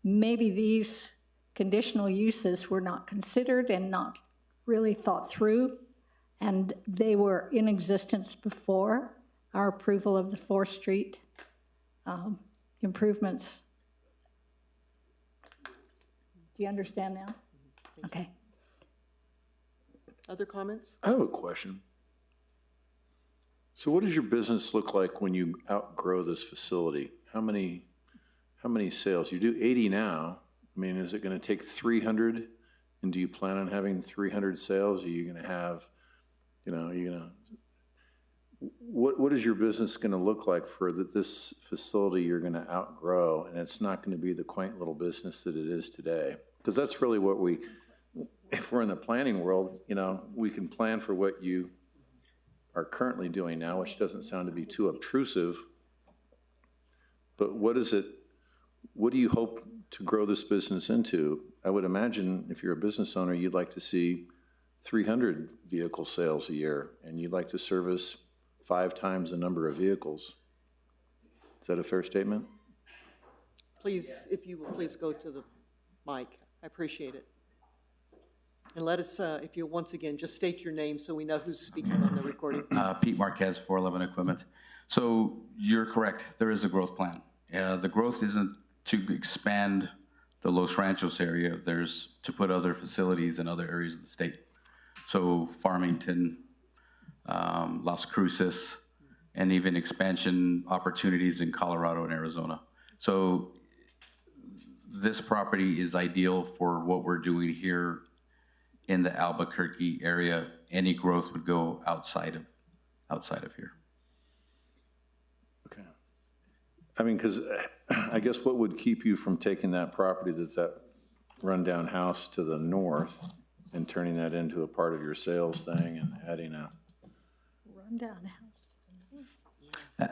Speaker 9: Maybe these conditional uses were not considered and not really thought through, and they were in existence before our approval of the 4th Street improvements. Do you understand now? Okay.
Speaker 1: Other comments?
Speaker 2: I have a question. So what does your business look like when you outgrow this facility? How many sales? You do 80 now. I mean, is it going to take 300? And do you plan on having 300 sales? Are you going to have, you know, what is your business going to look like for this facility you're going to outgrow? And it's not going to be the quaint little business that it is today. Because that's really what if we're in the planning world, you know, we can plan for what you are currently doing now, which doesn't sound to be too obtrusive. But what do you hope to grow this business into? I would imagine if you're a business owner, you'd like to see 300 vehicle sales a year, and you'd like to service 5 times the number of vehicles. Is that a fair statement?
Speaker 1: Please, if you will, please go to the mic. I appreciate it. And let us, if you once again, just state your name so we know who's speaking on the recording.
Speaker 12: Pete Marquez, 411 Equipment. So you're correct, there is a growth plan. The growth isn't to expand the Los Ranchos area, there's to put other facilities in other areas of the state. So Farmington, Las Cruces, and even expansion opportunities in Colorado and Arizona. So this property is ideal for what we're doing here in the Albuquerque area. Any growth would go outside of here.
Speaker 2: Okay. I mean, because I guess what would keep you from taking that property that's that rundown house to the north and turning that into a part of your sales thing and adding a...
Speaker 9: Rundown house.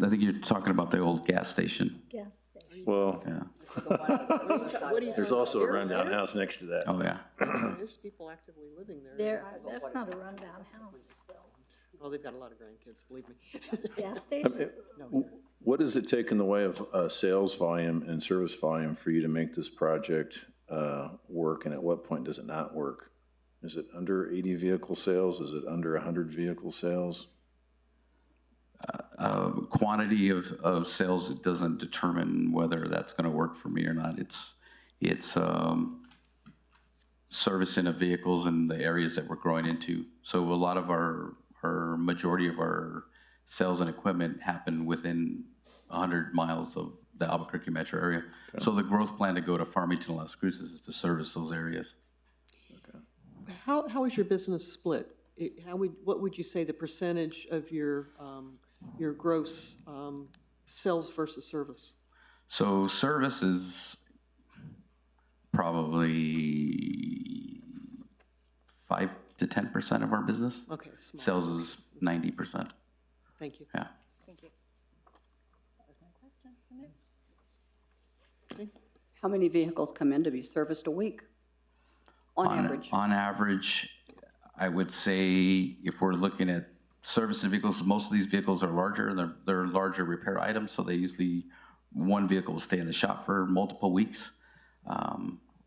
Speaker 12: I think you're talking about the old gas station.
Speaker 9: Gas station.
Speaker 2: Well,
Speaker 12: Yeah.
Speaker 2: there's also a rundown house next to that.
Speaker 12: Oh, yeah.
Speaker 1: There's people actively living there.
Speaker 9: That's not a rundown house.
Speaker 1: Oh, they've got a lot of grandkids, believe me.
Speaker 9: Gas station?
Speaker 2: What does it take in the way of sales volume and service volume for you to make this project work, and at what point does it not work? Is it under 80 vehicle sales? Is it under 100 vehicle sales?
Speaker 12: Quantity of sales, it doesn't determine whether that's going to work for me or not. It's servicing of vehicles in the areas that we're growing into. So a lot of our majority of our sales and equipment happen within 100 miles of the Albuquerque metro area. Okay. So the growth plan to go to Farmington, Las Cruces is to service those areas.
Speaker 2: Okay.
Speaker 1: How is your business split? What would you say the percentage of your gross sales versus service?
Speaker 12: So service is probably 5 to 10% of our business.
Speaker 1: Okay, small.
Speaker 12: Sales is 90%.
Speaker 1: Thank you.
Speaker 12: Yeah.
Speaker 6: Thank you. Those are my questions. Next.
Speaker 3: How many vehicles come in to be serviced a week? On average?
Speaker 12: On average, I would say if we're looking at servicing vehicles, most of these vehicles are larger. They're larger repair items, so they usually, one vehicle will stay in the shop for multiple weeks.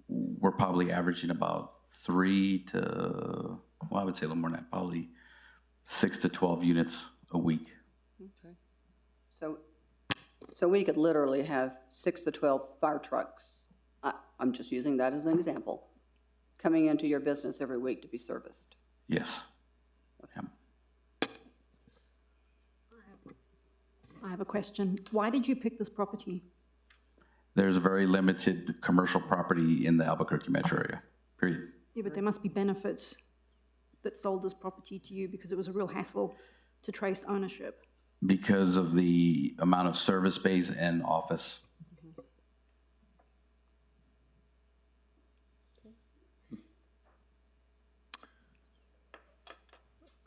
Speaker 12: We're probably averaging about 3 to, well, I would say a little more than that, probably 6 to 12 units a week.
Speaker 3: Okay. So we could literally have 6 to 12 fire trucks, I'm just using that as an example, coming into your business every week to be serviced.
Speaker 12: Yes. Yeah.
Speaker 11: I have a question. Why did you pick this property?
Speaker 12: There's very limited commercial property in the Albuquerque metro area, period.
Speaker 11: Yeah, but there must be benefits that sold this property to you because it was a real hassle to trace ownership.
Speaker 12: Because of the amount of service space and office.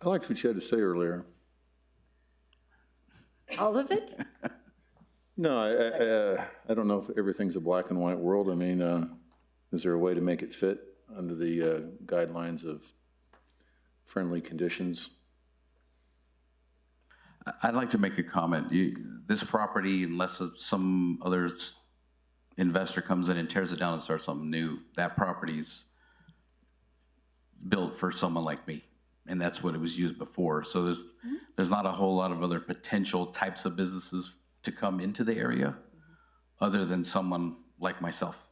Speaker 2: I liked what you had to say earlier.
Speaker 6: All of it?
Speaker 2: No, I don't know if everything's a black and white world. I mean, is there a way to make it fit under the guidelines of friendly conditions?
Speaker 12: I'd like to make a comment. This property, unless some other investor comes in and tears it down and starts something new, that property's built for someone like me. And that's what it was used before. So there's not a whole lot of other potential types of businesses to come into the area other than someone like myself,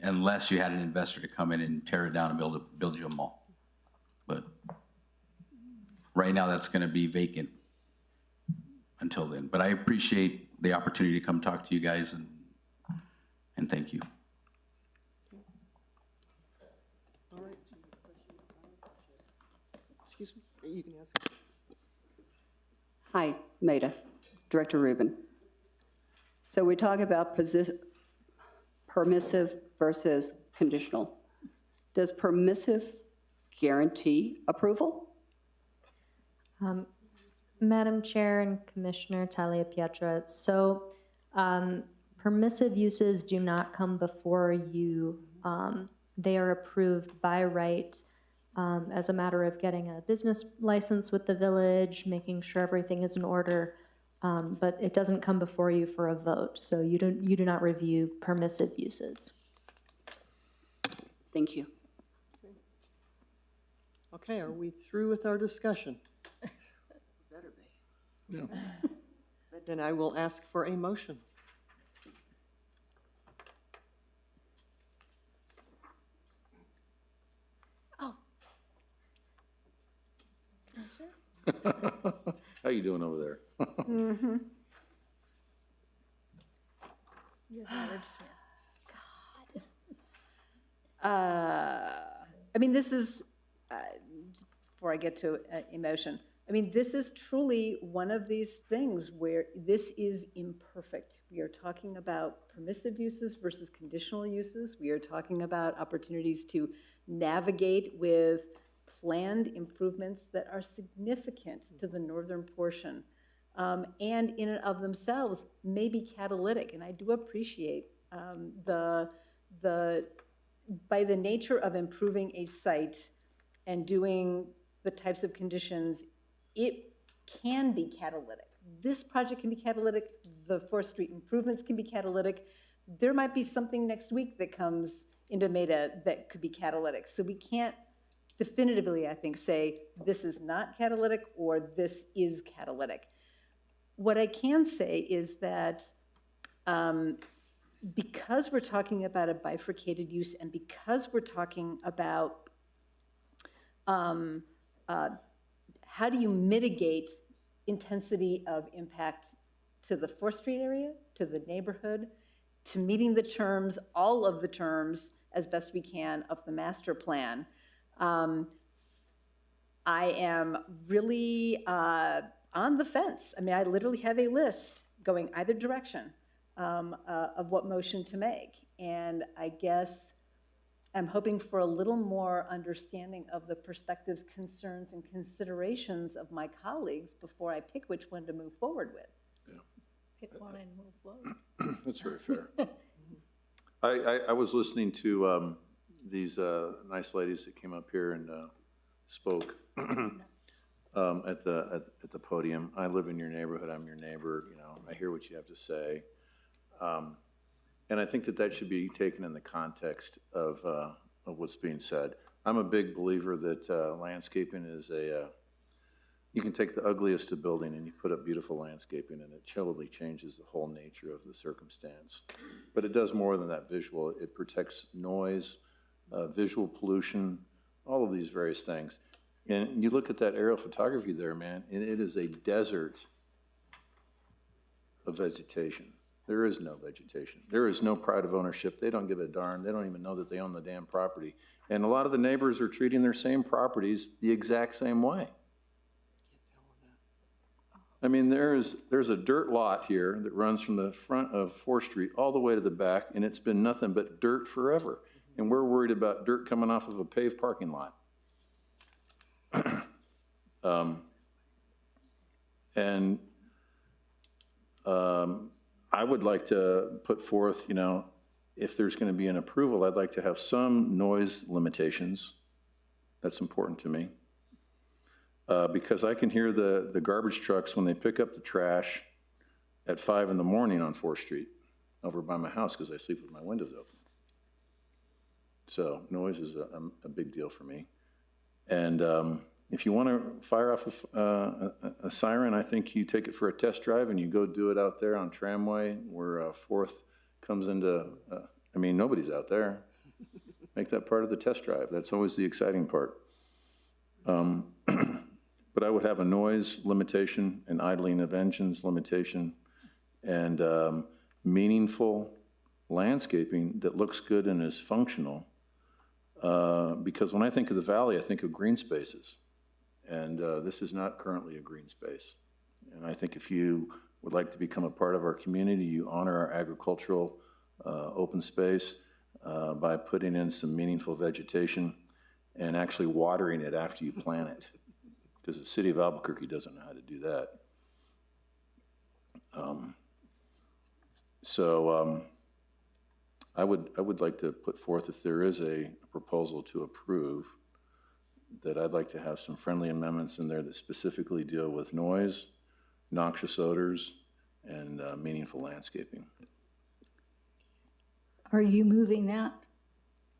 Speaker 12: unless you had an investor to come in and tear it down and build you a mall. But right now, that's going to be vacant until then. But I appreciate the opportunity to come talk to you guys, and thank you.
Speaker 1: All right. Excuse me, you can ask.
Speaker 3: Hi, Maida, Director Rubin. So we talk about permissive versus conditional. Does permissive guarantee approval?
Speaker 4: Madam Chair and Commissioner Talia Pietra, so permissive uses do not come before you. They are approved by right as a matter of getting a business license with the village, making sure everything is in order, but it doesn't come before you for a vote, so you do not review permissive uses.
Speaker 3: Thank you.
Speaker 1: Okay, are we through with our discussion?
Speaker 3: Better be.
Speaker 2: Yeah.
Speaker 1: Then I will ask for a motion.
Speaker 2: How you doing over there?
Speaker 6: Mm-hmm. I mean, this is, before I get to emotion, I mean, this is truly one of these things where this is imperfect. We are talking about permissive uses versus conditional uses. We are talking about opportunities to navigate with planned improvements that are significant to the northern portion, and in and of themselves may be catalytic. And I do appreciate by the nature of improving a site and doing the types of conditions, it can be catalytic. This project can be catalytic. The 4th Street improvements can be catalytic. There might be something next week that comes into Maida that could be catalytic. So we can't definitively, I think, say this is not catalytic or this is catalytic. What I can say is that because we're talking about a bifurcated use and because we're talking about how do you mitigate intensity of impact to the 4th Street area, to the neighborhood, to meeting the terms, all of the terms as best we can of the master plan, I am really on the fence. I mean, I literally have a list going either direction of what motion to make. And I guess I'm hoping for a little more understanding of the perspectives, concerns, and considerations of my colleagues before I pick which one to move forward with.
Speaker 11: Pick one and move forward.
Speaker 2: That's very fair. I was listening to these nice ladies that came up here and spoke at the podium. I live in your neighborhood, I'm your neighbor, you know, I hear what you have to say. And I think that should be taken in the context of what's being said. I'm a big believer that landscaping is you can take the ugliest of building and you put up beautiful landscaping and it totally changes the whole nature of the circumstance. But it does more than that visual. It protects noise, visual pollution, all of these various things. And you look at that aerial photography there, man, and it is a desert of vegetation. There is no vegetation. There is no pride of ownership. They don't give a darn. They don't even know that they own the damn property. And a lot of the neighbors are treating their same properties the exact same way. I mean, there's a dirt lot here that runs from the front of 4th Street all the way to the back, and it's been nothing but dirt forever. And we're worried about dirt coming off of a paved parking lot. I would like to put forth, you know, if there's going to be an approval, I'd like to have some noise limitations. That's important to me. Because I can hear the garbage trucks when they pick up the trash at 5 in the morning on 4th Street over by my house because I sleep with my windows open. So noise is a big deal for me. And if you want to fire off a siren, I think you take it for a test drive and you go do it out there on Tramway where 4th comes into, I mean, nobody's out there. Make that part of the test drive. That's always the exciting part. But I would have a noise limitation, an idling of engines limitation, and meaningful landscaping that looks good and is functional. Because when I think of the valley, I think of green spaces. And this is not currently a green space. And I think if you would like to become a part of our community, you honor our agricultural open space by putting in some meaningful vegetation and actually watering it after you plant it. Because the city of Albuquerque doesn't know how to do that. I would like to put forth, if there is a proposal to approve, that I'd like to have some friendly amendments in there that specifically deal with noise, noxious odors, and meaningful landscaping.
Speaker 9: Are you moving that?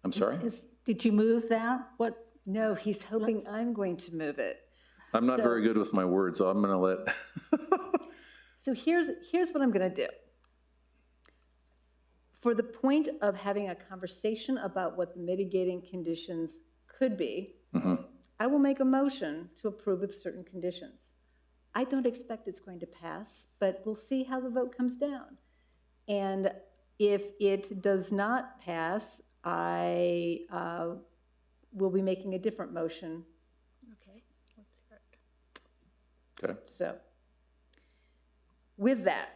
Speaker 2: I'm sorry?
Speaker 9: Did you move that? What?
Speaker 6: No, he's hoping I'm going to move it.
Speaker 2: I'm not very good with my words, so I'm going to let...
Speaker 6: So here's what I'm going to do. For the point of having a conversation about what the mitigating conditions could be, I will make a motion to approve with certain conditions. I don't expect it's going to pass, but we'll see how the vote comes down. And if it does not pass, I will be making a different motion.
Speaker 11: Okay, let's hear it.
Speaker 2: Okay.
Speaker 6: So, with that,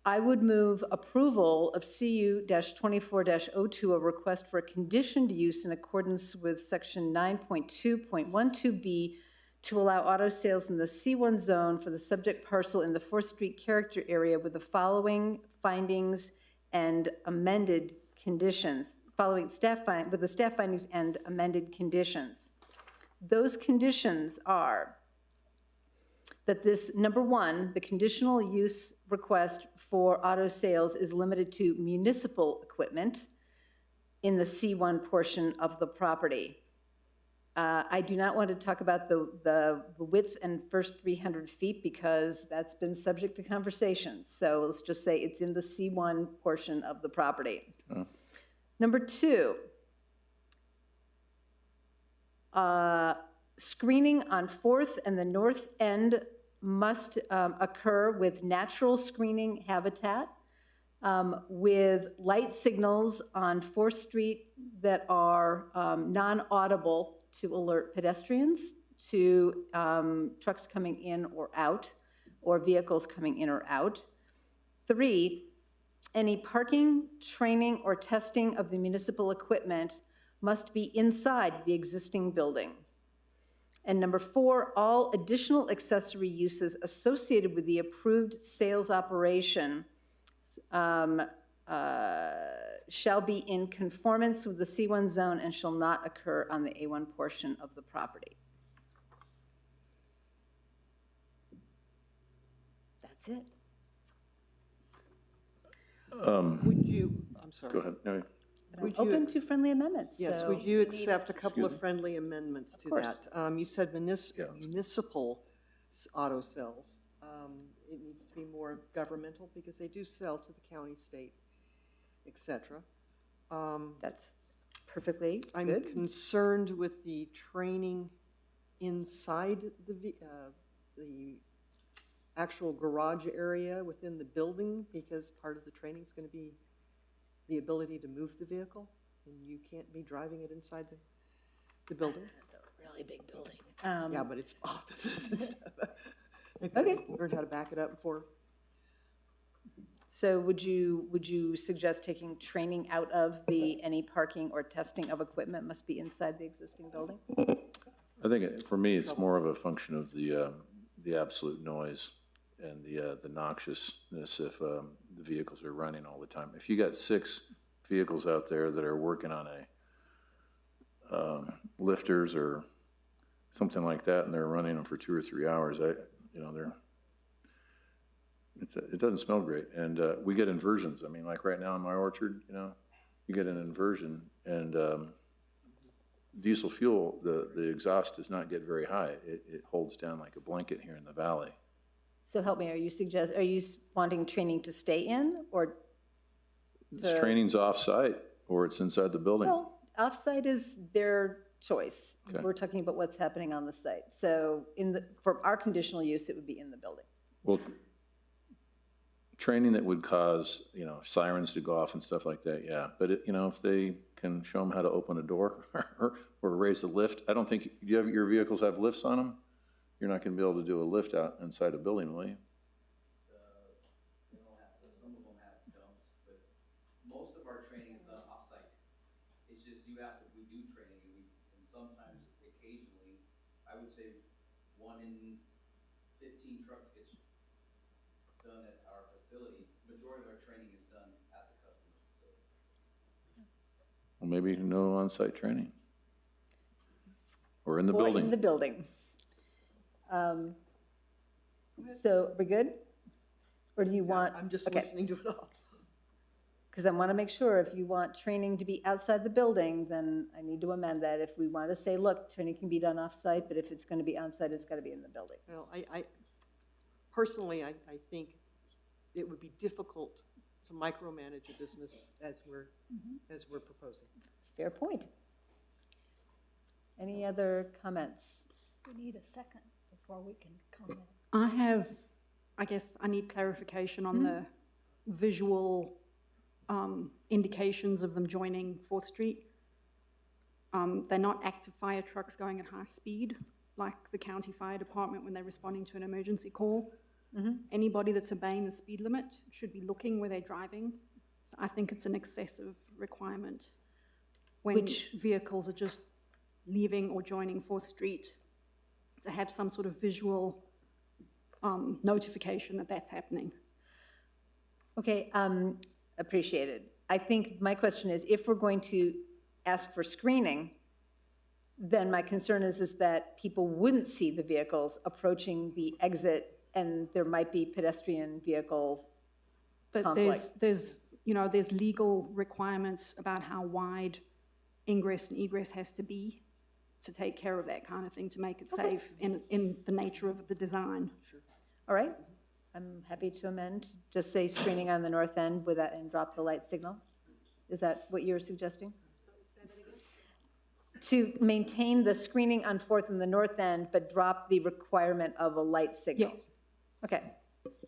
Speaker 6: I would move approval of CU-24-02, a request for a conditioned use in accordance with section 9.2.12B to allow auto sales in the C1 zone for the subject parcel in the 4th Street character area with the following findings and amended conditions, with the staff findings and amended conditions. Those conditions are that this, number one, the conditional use request for auto sales is limited to municipal equipment in the C1 portion of the property. I do not want to talk about the width and first 300 feet because that's been subject to conversation. So let's just say it's in the C1 portion of the property. Number two, screening on 4th and the north end must occur with natural screening habitat, with light signals on 4th Street that are non-audible to alert pedestrians, to trucks coming in or out, or vehicles coming in or out. 3, Any parking, training, or testing of the municipal equipment must be inside the existing building. And number 4, all additional accessory uses associated with the approved sales operation shall be in conformance with the C1 zone and shall not occur on the A1 portion of the property. That's it.
Speaker 1: Would you, I'm sorry.
Speaker 2: Go ahead. No,
Speaker 6: But I'm
Speaker 1: Would you
Speaker 6: open to friendly amendments.
Speaker 1: Yes,
Speaker 6: so
Speaker 1: would you
Speaker 6: we need-
Speaker 1: accept a couple of friendly amendments to
Speaker 6: course.
Speaker 1: that? You said municipal auto sales. It needs to be more governmental because they do sell to the county, state, et cetera.
Speaker 6: That's perfectly
Speaker 1: I'm
Speaker 6: good.
Speaker 1: concerned with the training inside the actual garage area within the building, because part of the training is going to be the ability to move the vehicle, and you can't be driving it inside the building.
Speaker 6: It's a really big building.
Speaker 1: Yeah, but it's offices and stuff. They've got to learn how to back it up before.
Speaker 6: So would you suggest taking training out of the any parking or testing of equipment must be inside the existing building?
Speaker 2: I think for me, it's more of a function of the absolute noise and the noxiousness if the vehicles are running all the time. If you got 6 vehicles out there that are working on lifters or something like that, and they're running them for 2 or 3 hours, it doesn't smell great. And we get inversions. I mean, like right now in my orchard, you get an inversion, and diesel fuel, the exhaust does not get very high. It holds down like a blanket here in the valley.
Speaker 6: So help me, are you wanting training to stay in or?
Speaker 2: This training's off-site or it's inside the building.
Speaker 6: Well, off-site is their choice.
Speaker 2: Okay.
Speaker 6: We're talking about what's happening on the site. So for our conditional use, it would be in the building.
Speaker 2: Well, training that would cause, sirens to go off and stuff like that, yeah. But, if they can show them how to open a door or raise a lift, I don't think, your vehicles have lifts on them? You're not going to be able to do a lift out inside a building, will you?
Speaker 12: Some of them have dumps, but most of our training is done off-site. It's just you asked if we do training, and sometimes, occasionally, I would say 1 in 15 trucks gets done at our facilities. Majority of our training is done at the customer's facility.
Speaker 2: Well, maybe no on-site training. Or in the
Speaker 6: Or
Speaker 2: building.
Speaker 6: in the building. So, we good? Or do you want?
Speaker 1: I'm just
Speaker 6: okay.
Speaker 1: listening to it all.
Speaker 6: Because I want to make sure if you want training to be outside the building, then I need to amend that. If we want to say, look, training can be done off-site, but if it's going to be on-site, it's got to be in the building.
Speaker 1: Well, personally, I think it would be difficult to micromanage a business as we're proposing.
Speaker 6: Fair point. Any other comments?
Speaker 9: We need a second before we can comment.
Speaker 20: I guess I need clarification on the visual indications of them joining 4th Street. They're not active fire trucks going at high speed, like the county fire department when they're responding to an emergency call. Anybody that's obeying the speed limit should be looking where they're driving. So I think it's an excessive requirement when vehicles are just leaving or joining 4th Street to have some sort of visual notification that that's happening.
Speaker 6: Okay, appreciated. I think my question is, if we're going to ask for screening, then my concern is that people wouldn't see the vehicles approaching the exit and there might be pedestrian vehicle conflict.
Speaker 20: There's legal requirements about how wide ingress and egress has to be to take care of that kind of thing, to make it safe in the nature of the design.
Speaker 1: Sure.
Speaker 6: All right, I'm happy to amend, just say screening on the north end with that and drop the light signal. Is that what you're suggesting? To maintain the screening on 4th and the north end, but drop the requirement of a light signal?
Speaker 20: Yes.
Speaker 6: Okay.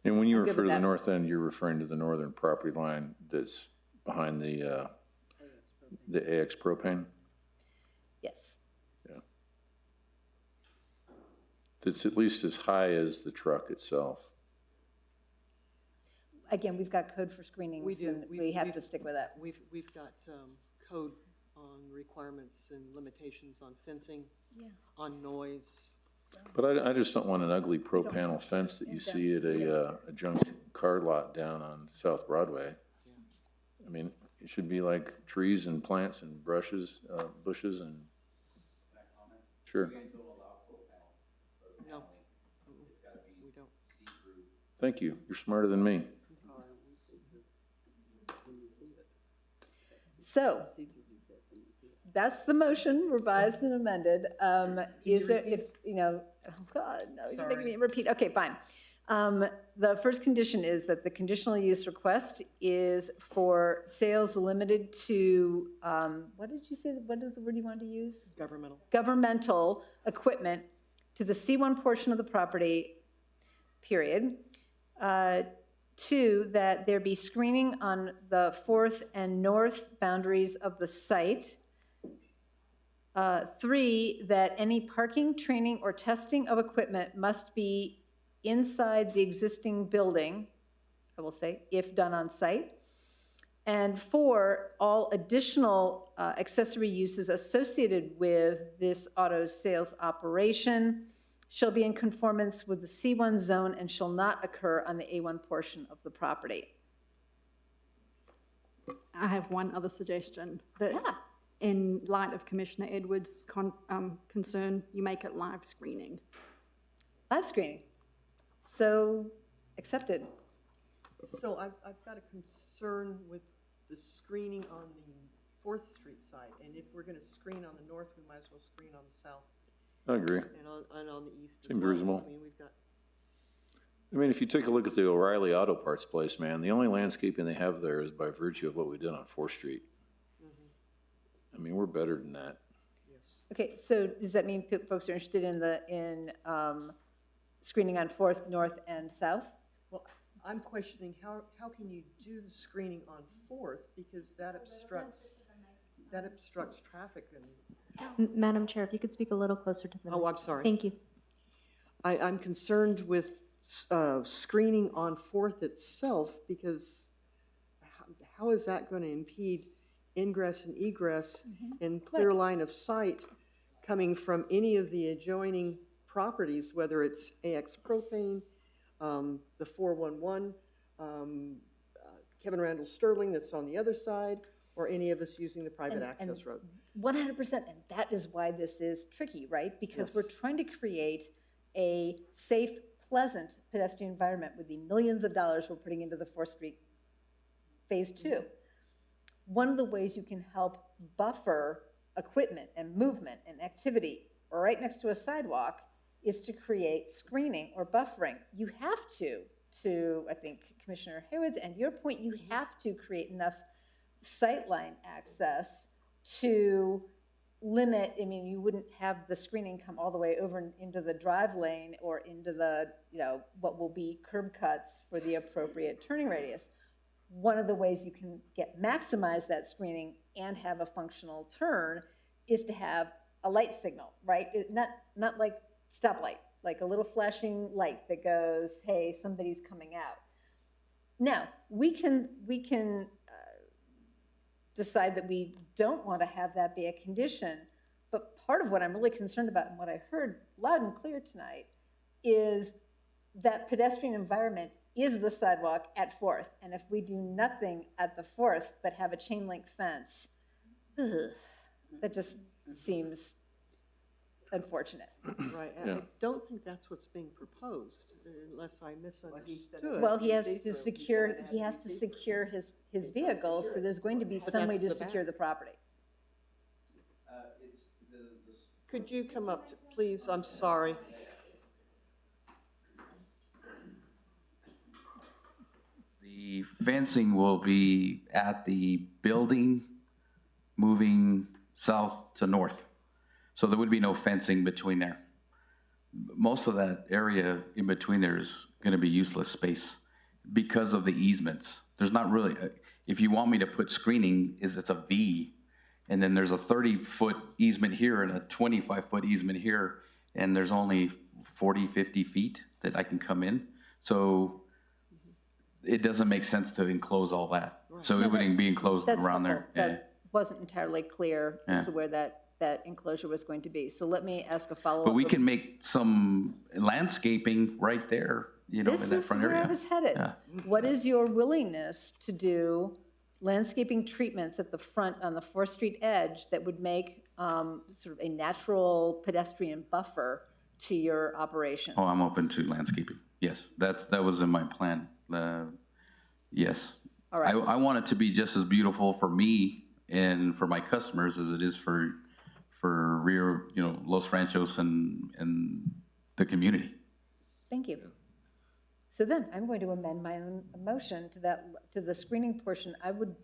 Speaker 2: And when you
Speaker 6: I'm good
Speaker 2: refer
Speaker 6: with
Speaker 2: to the
Speaker 6: that.
Speaker 2: north end, you're referring to the northern property line that's behind the AX propane?
Speaker 6: Yes.
Speaker 2: Yeah. That's at least as high as the truck itself.
Speaker 6: again, we've got code for screenings.
Speaker 1: We do.
Speaker 6: And we have to stick with it.
Speaker 1: We've got code on requirements and limitations on fencing, on noise.
Speaker 2: But I just don't want an ugly pro-panel fence that you see at a junk car lot down on South Broadway. I mean, it should be like trees and plants and bushes and. Sure.
Speaker 1: No, we don't.
Speaker 2: Thank you. You're smarter than me.
Speaker 6: So, that's the motion, revised and amended. Is there, if, oh God, no, you're making me repeat. Okay, fine. The first condition is that the conditional use request is for sales limited to, what did you say, what is the word you wanted to use?
Speaker 1: Governmental.
Speaker 6: Governmental equipment to the C1 portion of the property, period. 2, that there be screening on the 4th and north boundaries of the site. 3, that any parking, training, or testing of equipment must be inside the existing building, I will say, if done on site. And 4, all additional accessory uses associated with this auto sales operation shall be in conformance with the C1 zone and shall not occur on the A1 portion of the property.
Speaker 20: I have one other suggestion, that in light of Commissioner Edwards' concern, you make it live screening.
Speaker 6: Live screening. So, accepted.
Speaker 1: So I've got a concern with the screening on the 4th Street side. And if we're gonna screen on the north, we might as well screen on the south.
Speaker 2: I agree.
Speaker 1: And on the east as
Speaker 2: Seems
Speaker 1: well.
Speaker 2: reasonable.
Speaker 1: I mean, we've got.
Speaker 2: I mean, if you take a look at the O'Reilly Auto Parts place, man, the only landscaping they have there is by virtue of what we did on 4th Street. I mean, we're better than that.
Speaker 6: Okay, so does that mean folks are interested in screening on 4th, north, and south?
Speaker 1: Well, I'm questioning how can you do the screening on 4th, because that obstructs traffic and.
Speaker 4: Madam Chair, if you could speak a little closer to the.
Speaker 1: Oh, I'm sorry.
Speaker 4: Thank you.
Speaker 1: I'm concerned with screening on 4th itself, because how is that going to impede ingress and egress and clear line of sight coming from any of the adjoining properties, whether it's AX Propane, the 411, Kevin Randall Sterling that's on the other side, or any of us using the private access road.
Speaker 6: 100%, and that is why this is tricky, right? Because we're trying to create a safe, pleasant pedestrian environment with the millions of dollars we're putting into the 4th Street Phase 2. One of the ways you can help buffer equipment and movement and activity right next to a sidewalk is to create screening or buffering. You have to, I think, Commissioner Haywood's and your point, you have to create enough sightline access to limit, I mean, you wouldn't have the screening come all the way over into the drive lane or into the, what will be curb cuts for the appropriate turning radius. One of the ways you can maximize that screening and have a functional turn is to have a light signal, right? Not like stoplight, like a little flashing light that goes, hey, somebody's coming out. Now, we can decide that we don't want to have that be a condition, but part of what I'm really concerned about and what I heard loud and clear tonight is that pedestrian environment is the sidewalk at 4th, and if we do nothing at the 4th but have a chain link fence, that just seems unfortunate.
Speaker 1: Right, I don't think that's what's being proposed, unless I misunderstood.
Speaker 6: Well, he has to secure his vehicles, so there's going to be some way to secure the property.
Speaker 1: Could you come up, please? I'm sorry.
Speaker 12: The fencing will be at the building moving south to north. So there would be no fencing between there. Most of that area in between there is going to be useless space because of the easements. There's not really, if you want me to put screening, it's a V, and then there's a 30-foot easement here and a 25-foot easement here, and there's only 40, 50 feet that I can come in. So it doesn't make sense to enclose all that. So it would be enclosed
Speaker 6: That's
Speaker 12: around there.
Speaker 6: helpful. That wasn't entirely clear as
Speaker 12: Yeah.
Speaker 6: to where that enclosure was going to be. So let me ask a follow-up.
Speaker 12: But we can make some landscaping right there, you know, in
Speaker 6: This
Speaker 12: that
Speaker 6: is
Speaker 12: front
Speaker 6: where
Speaker 12: area.
Speaker 6: I was headed.
Speaker 12: Yeah.
Speaker 6: What is your willingness to do landscaping treatments at the front on the 4th Street edge that would make sort of a natural pedestrian buffer to your operation?
Speaker 12: Oh, I'm open to landscaping. Yes, that was in my plan. Yes.
Speaker 6: All right.
Speaker 12: I want it to be just as beautiful for me and for my customers as it is for Los Ranchos and the community.
Speaker 6: Thank you. So then, I'm going to amend my own motion to the screening portion. I would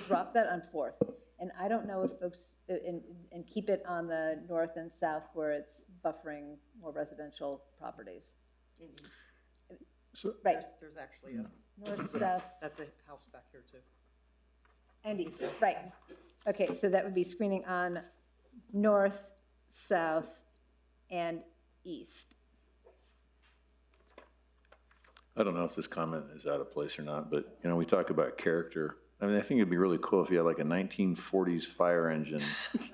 Speaker 6: drop that on 4th. And I don't know if folks, and keep it on the north and south where it's buffering more residential properties.
Speaker 2: So,
Speaker 6: Right,
Speaker 1: There's actually a,
Speaker 6: north, south,
Speaker 1: that's a house back here too.
Speaker 6: and east, right. Okay, so that would be screening on north, south, and east.
Speaker 2: I don't know if this comment is out of place or not, but, you know, we talk about character. I mean, I think it'd be really cool if you had like a 1940s fire engine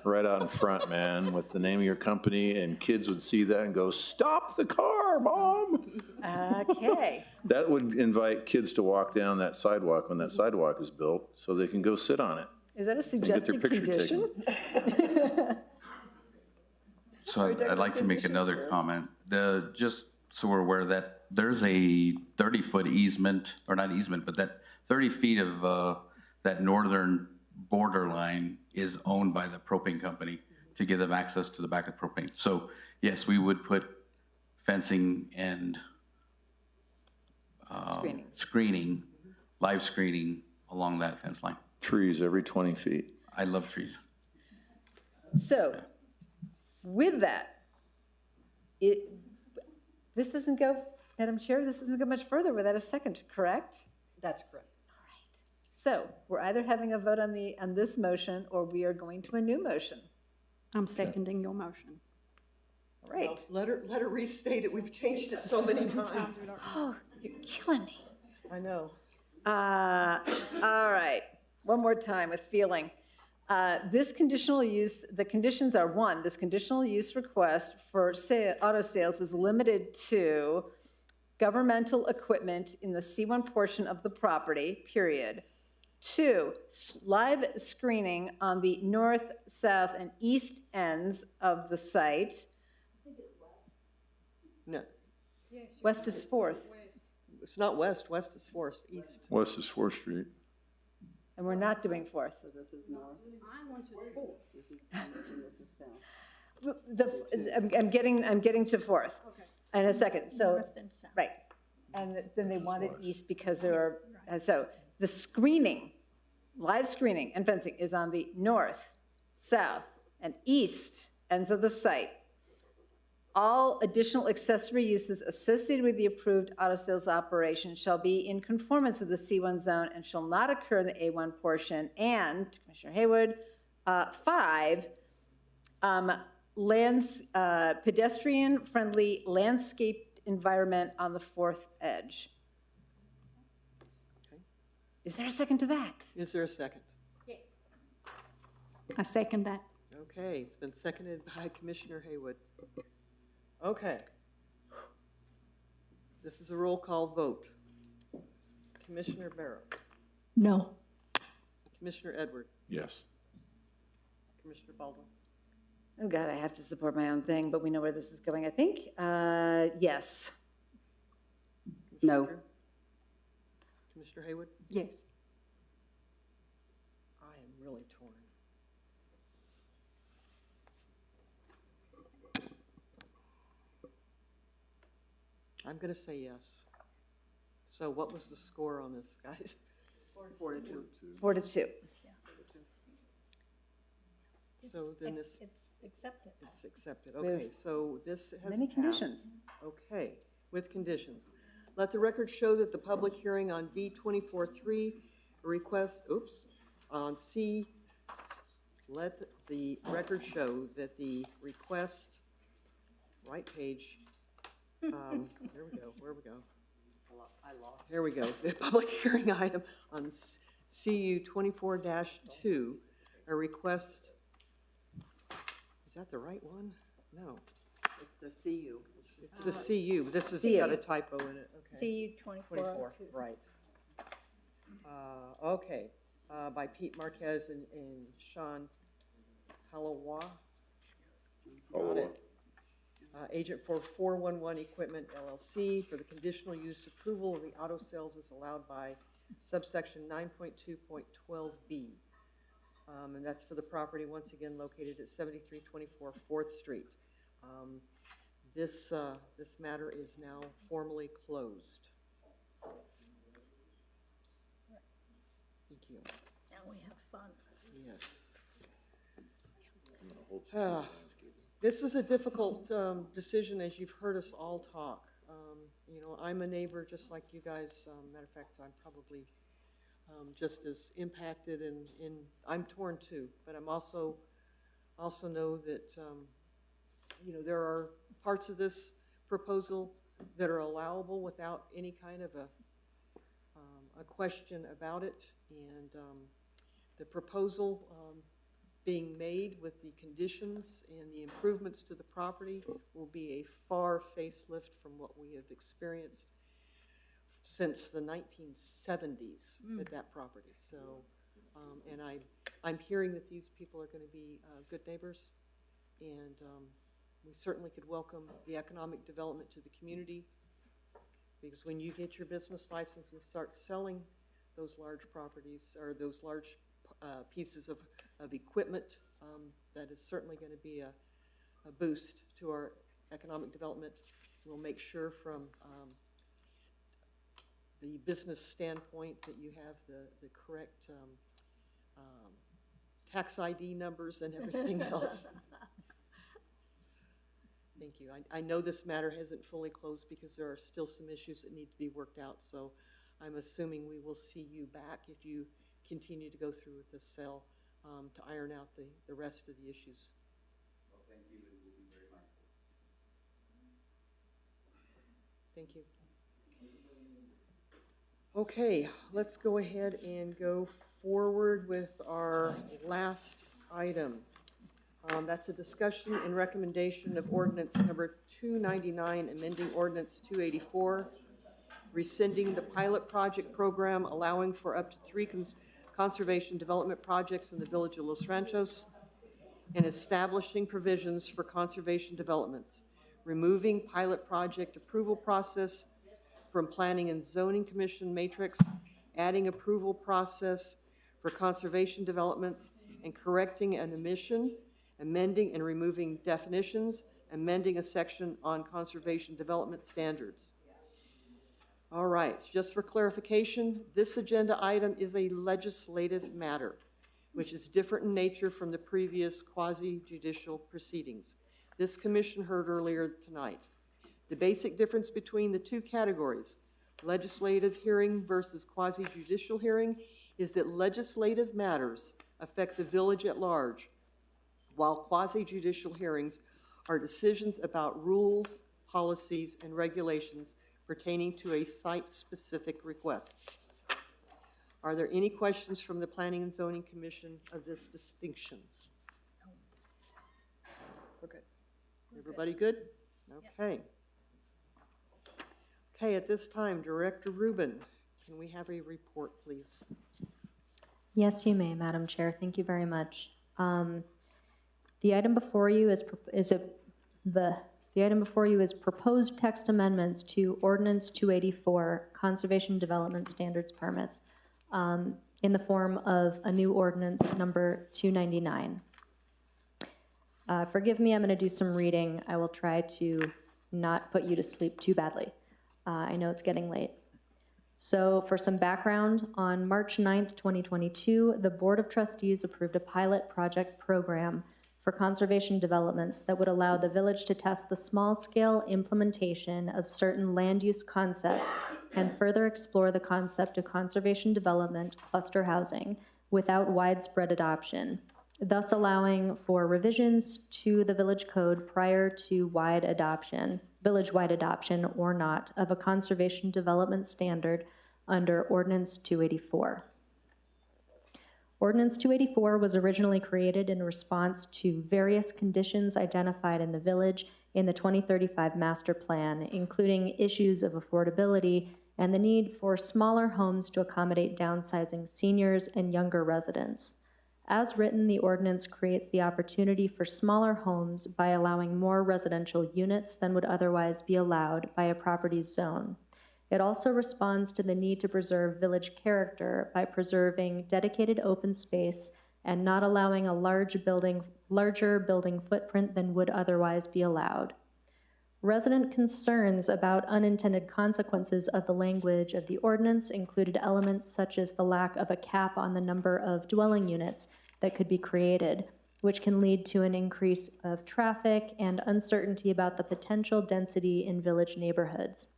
Speaker 2: right out in front, man, with the name of your company, and kids would see that and go, "Stop the car, Mom!"
Speaker 6: Okay.
Speaker 2: That would invite kids to walk down that sidewalk when that sidewalk is built, so they can go sit on it.
Speaker 6: Is that a
Speaker 2: get their
Speaker 6: suggested
Speaker 2: picture
Speaker 6: condition?
Speaker 12: So I'd like to make another comment. Just so we're aware that there's a 30-foot easement, or not easement, but that 30 feet of that northern borderline is owned by the propane company to give them access to the back of propane. So yes, we would put fencing and screening, live screening along that fence line.
Speaker 2: Trees every 20 feet.
Speaker 12: I love trees.
Speaker 6: So, with that, this doesn't go, Madam Chair, this doesn't go much further without a second, correct?
Speaker 1: That's correct.
Speaker 6: So, we're either having a vote on this motion, or we are going to a new motion.
Speaker 20: I'm seconding your motion.
Speaker 6: All right.
Speaker 1: Well, let her restate it. We've changed it so many times.
Speaker 6: Oh, you're killing me.
Speaker 1: I know.
Speaker 6: All right, one more time with feeling. This conditional use, the conditions are: 1, this conditional use request for auto sales is limited to governmental equipment in the C1 portion of the property, period. 2, live screening on the north, south, and east ends of the site.
Speaker 1: No,
Speaker 6: West is 4th,
Speaker 1: it's not west. West is 4th, east.
Speaker 2: West is 4th Street.
Speaker 6: and we're not doing 4th.
Speaker 20: This is north. I want to fourth. This is east and this is south.
Speaker 6: I'm getting to 4th in a second, so,
Speaker 20: North and south.
Speaker 6: right. And then they wanted east because there are, so the screening, live screening and fencing is on the north, south, and east ends of the site. All additional accessory uses associated with the approved auto sales operation shall be in conformance with the C1 zone and shall not occur in the A1 portion. And, Commissioner Haywood, 5, pedestrian-friendly landscaped environment on the 4th edge. Is there a second to that?
Speaker 1: Is there a second?
Speaker 20: Yes. I second that.
Speaker 1: Okay, it's been seconded by Commissioner Haywood. Okay. This is a roll call vote. Commissioner Barrow,
Speaker 9: No.
Speaker 1: Commissioner Edward,
Speaker 2: Yes.
Speaker 1: Commissioner Baldwin.
Speaker 6: Oh, God, I have to support my own thing, but we know where this is going, I think. Yes.
Speaker 3: No.
Speaker 1: Commissioner Haywood?
Speaker 20: Yes.
Speaker 1: I am really torn. I'm going to say yes. So what was the score on this, guys? 4-2.
Speaker 6: 4-2.
Speaker 1: So then this,
Speaker 20: It's accepted.
Speaker 1: it's accepted.
Speaker 6: With
Speaker 1: Okay, so this has
Speaker 6: many
Speaker 1: passed.
Speaker 6: conditions.
Speaker 1: Okay, with conditions. Let the record show that the public hearing on V24-3, request, on C, let the record show that the request, right page, here we go, where we go? Here we go. The public hearing item on CU 24-2, a request, is that the right one? No,
Speaker 3: It's the CU.
Speaker 1: it's the CU. This has got a typo in it. Okay.
Speaker 6: CU 24.
Speaker 1: Right. Okay, by Pete Marquez and Sean Halawa. Got it. Agent for 411 Equipment LLC for the conditional use approval of the auto sales as allowed by subsection 9.2.12B. And that's for the property, once again, located at 7324 4th Street. This matter is now formally closed. Thank you.
Speaker 9: Now we have fun.
Speaker 1: Yes. This is a difficult decision, as you've heard us all talk. You know, I'm a neighbor just like you guys. Matter of fact, I'm probably just as impacted, and I'm torn too. But I'm also know that you know, there are parts of this proposal that are allowable without any kind of a question about it, and the proposal being made with the conditions and the improvements to the property will be a far facelift from what we have experienced since the 1970s at that property. So, and I'm hearing that these people are going to be good neighbors, and we certainly could welcome the economic development to the community, because when you get your business license and start selling those large properties or those large pieces of equipment, that is certainly going to be a boost to our economic development. We'll make sure from the business standpoint that you have the correct tax ID numbers and everything else. Thank you. I know this matter hasn't fully closed because there are still some issues that need to be worked out, so I'm assuming we will see you back if you continue to go through with this sale to iron out the rest of the issues.
Speaker 12: Well, thank you, and we'll be very mindful.
Speaker 1: Thank you. Okay, let's go ahead and go forward with our last item. That's a discussion and recommendation of ordinance number 299, amending ordinance 284, rescinding the pilot project program allowing for up to 3 conservation development projects in the village of Los Ranchos, and establishing provisions for conservation developments, removing pilot project approval process from Planning and Zoning Commission matrix, adding approval process for conservation developments, and correcting an omission, amending and removing definitions, amending a section on conservation development standards. All right, just for clarification, this agenda item is a legislative matter, which is different in nature from the previous quasi-judicial proceedings this commission heard earlier tonight. The basic difference between the two categories, legislative hearing versus quasi-judicial hearing, is that legislative matters affect the village at large, while quasi-judicial hearings are decisions about rules, policies, and regulations pertaining to a site-specific request. Are there any questions from the Planning and Zoning Commission of this distinction? Okay. Everybody good? Okay. Okay, at this time, Director Rubin, can we have a report, please?
Speaker 4: Yes, you may, Madam Chair. Thank you very much. The item before you is proposed text amendments to Ordinance 284, Conservation Development Standards Permits, in the form of a new ordinance number 299. Forgive me, I'm going to do some reading. I will try to not put you to sleep too badly. I know it's getting late. So for some background, on March 9th, 2022, the Board of Trustees approved a pilot project program for conservation developments that would allow the village to test the small-scale implementation of certain land use concepts and further explore the concept of conservation development cluster housing without widespread adoption. thus allowing for revisions to the village code prior to village-wide adoption or not of a conservation development standard under Ordinance 284. Ordinance 284 was originally created in response to various conditions identified in the village in the 2035 master plan, including issues of affordability and the need for smaller homes to accommodate downsizing seniors and younger residents. As written, the ordinance creates the opportunity for smaller homes by allowing more residential units than would otherwise be allowed by a property's zone. It also responds to the need to preserve village character by preserving dedicated open space and not allowing a larger building footprint than would otherwise be allowed. Resident concerns about unintended consequences of the language of the ordinance included elements such as the lack of a cap on the number of dwelling units that could be created, which can lead to an increase of traffic and uncertainty about the potential density in village neighborhoods.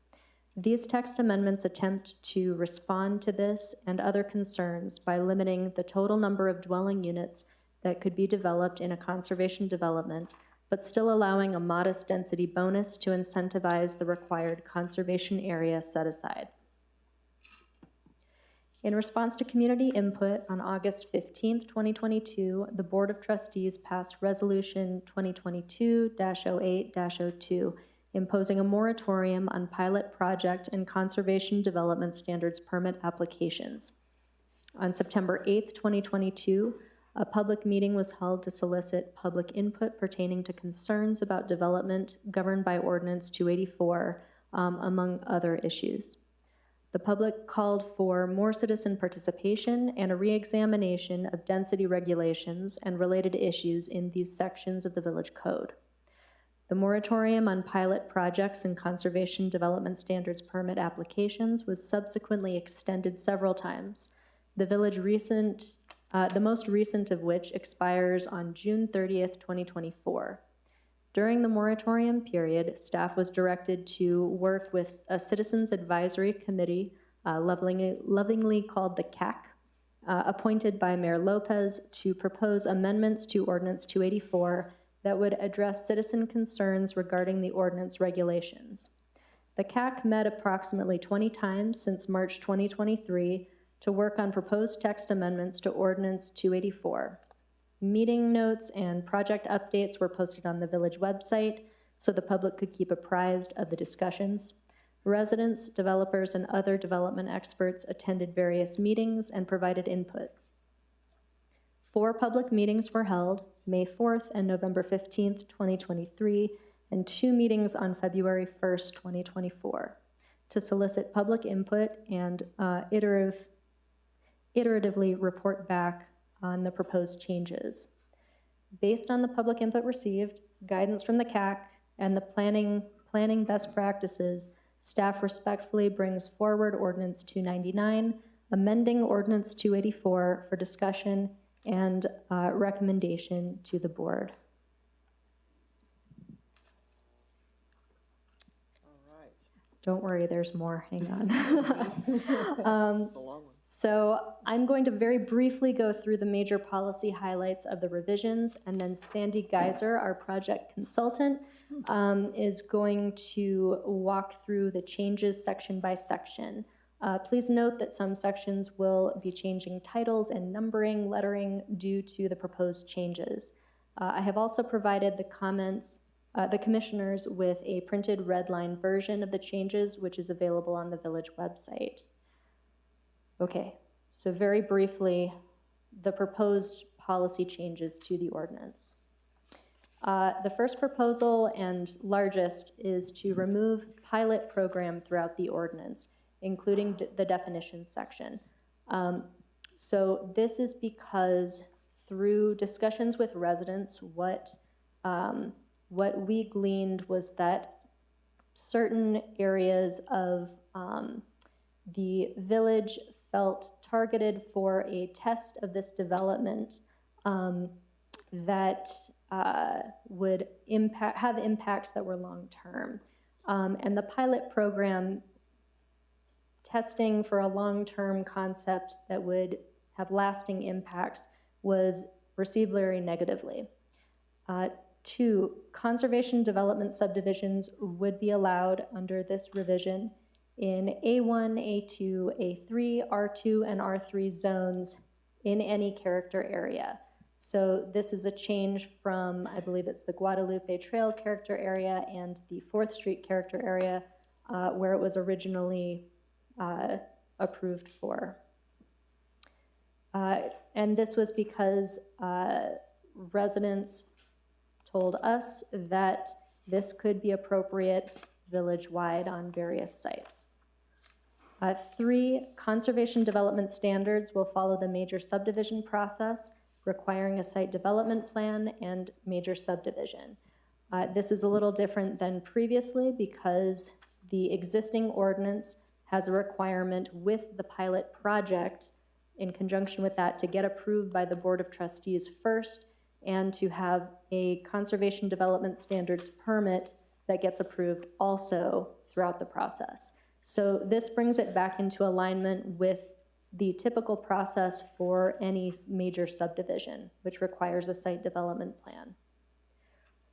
Speaker 4: These text amendments attempt to respond to this and other concerns by limiting the total number of dwelling units that could be developed in a conservation development, but still allowing a modest density bonus to incentivize the required conservation area set aside. In response to community input, on August 15th, 2022, the Board of Trustees passed Resolution 2022-08-02, imposing a moratorium on pilot project and conservation development standards permit applications. On September 8th, 2022, a public meeting was held to solicit public input pertaining to concerns about development governed by Ordinance 284, among other issues. The public called for more citizen participation and a re-examination of density regulations and related issues in these sections of the Village Code. The moratorium on pilot projects and conservation development standards permit applications was subsequently extended several times. The most recent of which expires on June 30th, 2024. During the moratorium period, staff was directed to work with a Citizens Advisory Committee, lovingly called the CAC, appointed by Mayor Lopez to propose amendments to Ordinance 284 that would address citizen concerns regarding the ordinance regulations. The CAC met approximately 20 times since March 2023 to work on proposed text amendments to Ordinance 284. Meeting notes and project updates were posted on the village website so the public could keep apprised of the discussions. Residents, developers, and other development experts attended various meetings and provided input. 4 public meetings were held, May 4th and November 15th, 2023, and 2 meetings on February 1st, 2024, to solicit public input and iteratively report back on the proposed changes. Based on the public input received, guidance from the CAC, and the planning best practices, staff respectfully brings forward Ordinance 299, amending Ordinance 284 for discussion and recommendation to the board.
Speaker 1: All right.
Speaker 4: Don't worry, there's more, hang on.
Speaker 1: It's a long one.
Speaker 4: So I'm going to very briefly go through the major policy highlights of the revisions, and then Sandy Geiser, our project consultant, is going to walk through the changes section by section. Please note that some sections will be changing titles and numbering, lettering due to the proposed changes. I have also provided the commissioners with a printed red line version of the changes, which is available on the village website. Okay, so very briefly, the proposed policy changes to the ordinance. The first proposal and largest is to remove pilot program throughout the ordinance, including the definitions section. So this is because through discussions with residents, what we gleaned was that certain areas of the village felt targeted for a test of this development that would have impacts that were long-term. And the pilot program testing for a long-term concept that would have lasting impacts was received very negatively. 2, conservation development subdivisions would be allowed under this revision in A1, A2, A3, R2, and R3 zones in any character area. So this is a change from, I believe it's the Guadalupe Trail character area and the 4th Street character area where it was originally approved for. And this was because residents told us that this could be appropriate village-wide on various sites. 3, conservation development standards will follow the major subdivision process, requiring a site development plan and major subdivision. This is a little different than previously because the existing ordinance has a requirement with the pilot project in conjunction with that to get approved by the Board of Trustees first and to have a conservation development standards permit that gets approved also throughout the process. So this brings it back into alignment with the typical process for any major subdivision, which requires a site development plan.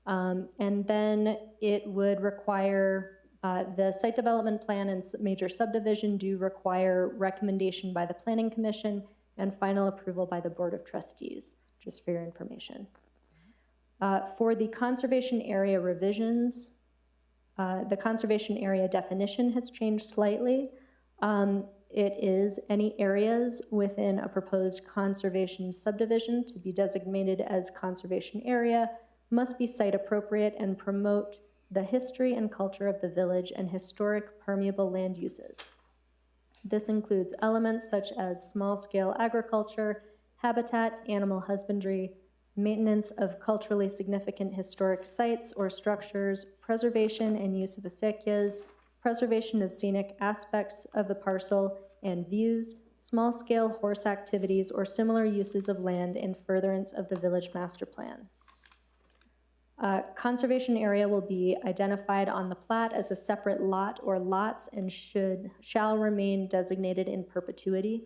Speaker 4: And then it would require, the site development plan and major subdivision do require recommendation by the Planning Commission and final approval by the Board of Trustees, just for your information. For the conservation area revisions, the conservation area definition has changed slightly. It is any areas within a proposed conservation subdivision to be designated as conservation area must be site appropriate and promote the history and culture of the village and historic permeable land uses. This includes elements such as small-scale agriculture, habitat, animal husbandry, maintenance of culturally significant historic sites or structures, preservation and use of acequias, preservation of scenic aspects of the parcel and views, small-scale horse activities, or similar uses of land in furtherance of the village master plan. Conservation area will be identified on the plat as a separate lot or lots and shall remain designated in perpetuity.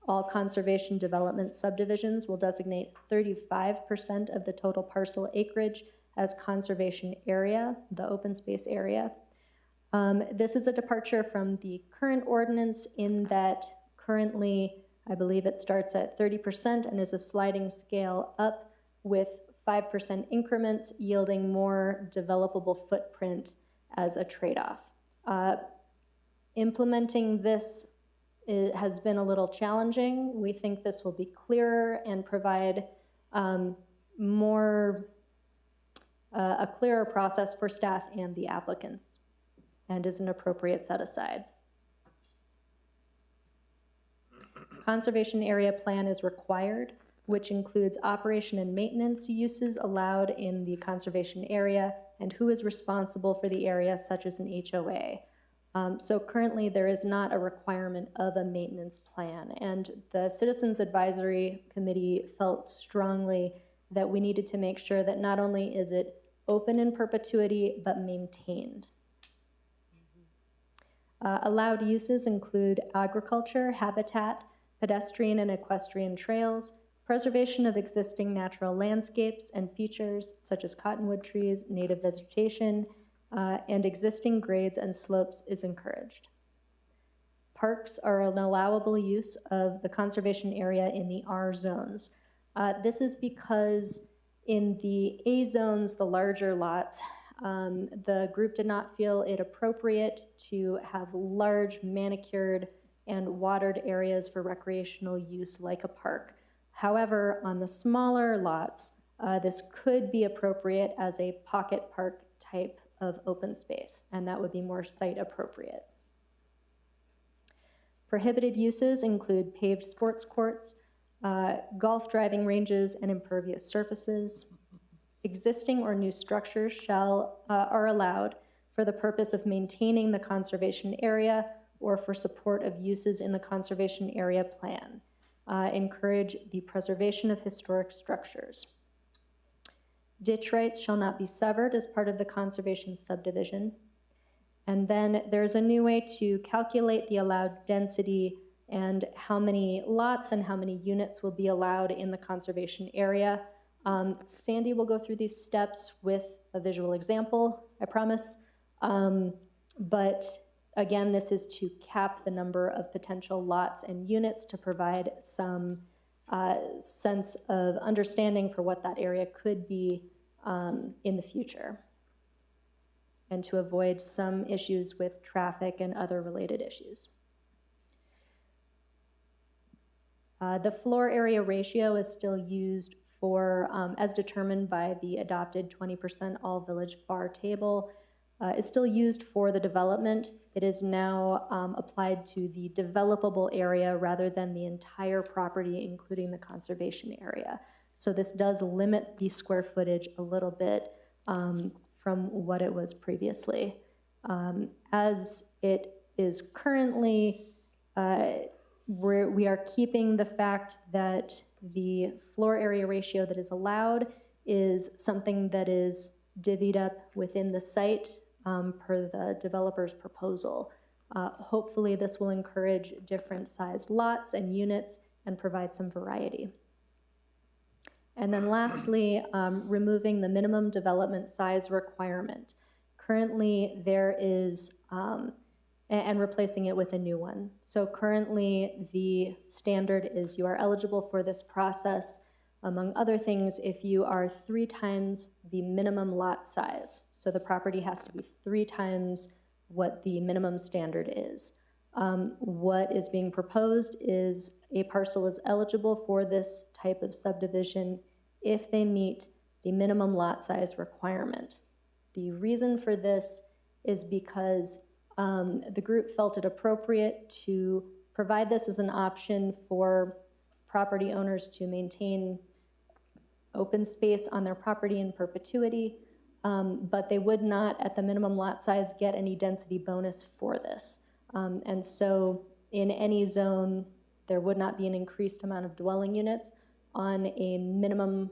Speaker 4: All conservation development subdivisions will designate 35% of the total parcel acreage as conservation area, the open space area. This is a departure from the current ordinance in that currently, I believe it starts at 30% and is a sliding scale up with 5% increments yielding more developable footprint as a trade-off. Implementing this has been a little challenging. We think this will be clearer and provide a clearer process for staff and the applicants, and is an appropriate set aside. Conservation area plan is required, which includes operation and maintenance uses allowed in the conservation area and who is responsible for the area, such as an HOA. So currently there is not a requirement of a maintenance plan, and the Citizens Advisory Committee felt strongly that we needed to make sure that not only is it open in perpetuity, but maintained. Allowed uses include agriculture, habitat, pedestrian and equestrian trails, preservation of existing natural landscapes and features such as cottonwood trees, native vegetation, and existing grades and slopes is encouraged. Parks are an allowable use of the conservation area in the R zones. This is because in the A zones, the larger lots, the group did not feel it appropriate to have large manicured and watered areas for recreational use like a park. However, on the smaller lots, this could be appropriate as a pocket park type of open space, and that would be more site appropriate. Prohibited uses include paved sports courts, golf driving ranges, and impervious surfaces. Existing or new structures are allowed for the purpose of maintaining the conservation area or for support of uses in the conservation area plan. Encourage the preservation of historic structures. Ditch rights shall not be severed as part of the conservation subdivision. And then there's a new way to calculate the allowed density and how many lots and how many units will be allowed in the conservation area. Sandy will go through these steps with a visual example, I promise. But again, this is to cap the number of potential lots and units to provide some sense of understanding for what that area could be in the future, and to avoid some issues with traffic and other related issues. The floor area ratio is still used for, as determined by the adopted 20% all village FAR table, is still used for the development. It is now applied to the developable area rather than the entire property, including the conservation area. So this does limit the square footage a little bit from what it was previously. As it is currently, we are keeping the fact that the floor area ratio that is allowed is something that is divvied up within the site per the developer's proposal. Hopefully this will encourage different sized lots and units and provide some variety. And then lastly, removing the minimum development size requirement. Currently there is, and replacing it with a new one. So currently the standard is you are eligible for this process, among other things, if you are 3 times the minimum lot size. So the property has to be 3 times what the minimum standard is. What is being proposed is a parcel is eligible for this type of subdivision if they meet the minimum lot size requirement. The reason for this is because the group felt it appropriate to provide this as an option for property owners to maintain open space on their property in perpetuity, but they would not, at the minimum lot size, get any density bonus for this. And so in any zone, there would not be an increased amount of dwelling units on a minimum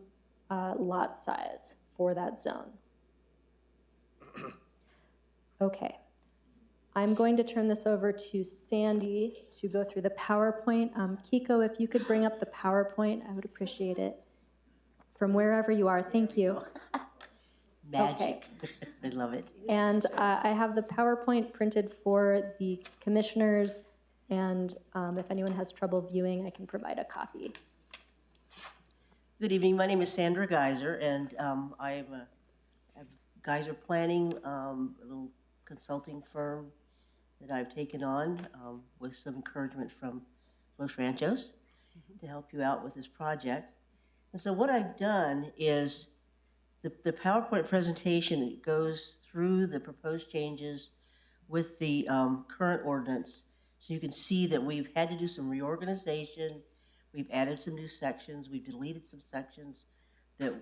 Speaker 4: lot size for that zone. Okay. I'm going to turn this over to Sandy to go through the PowerPoint. Kiko, if you could bring up the PowerPoint, I would appreciate it. From wherever you are, thank you.
Speaker 21: Magic. Okay. I love it.
Speaker 4: And I have the PowerPoint printed for the commissioners, and if anyone has trouble viewing, I can provide a copy.
Speaker 21: Good evening. My name is Sandra Geyser, and I am a Geyser Planning, a little consulting firm that I've taken on with some encouragement from Los Ranchos to help you out with this project. And so what I've done is the PowerPoint presentation goes through the proposed changes with the current ordinance. So you can see that we've had to do some reorganization. We've added some new sections. We've deleted some sections that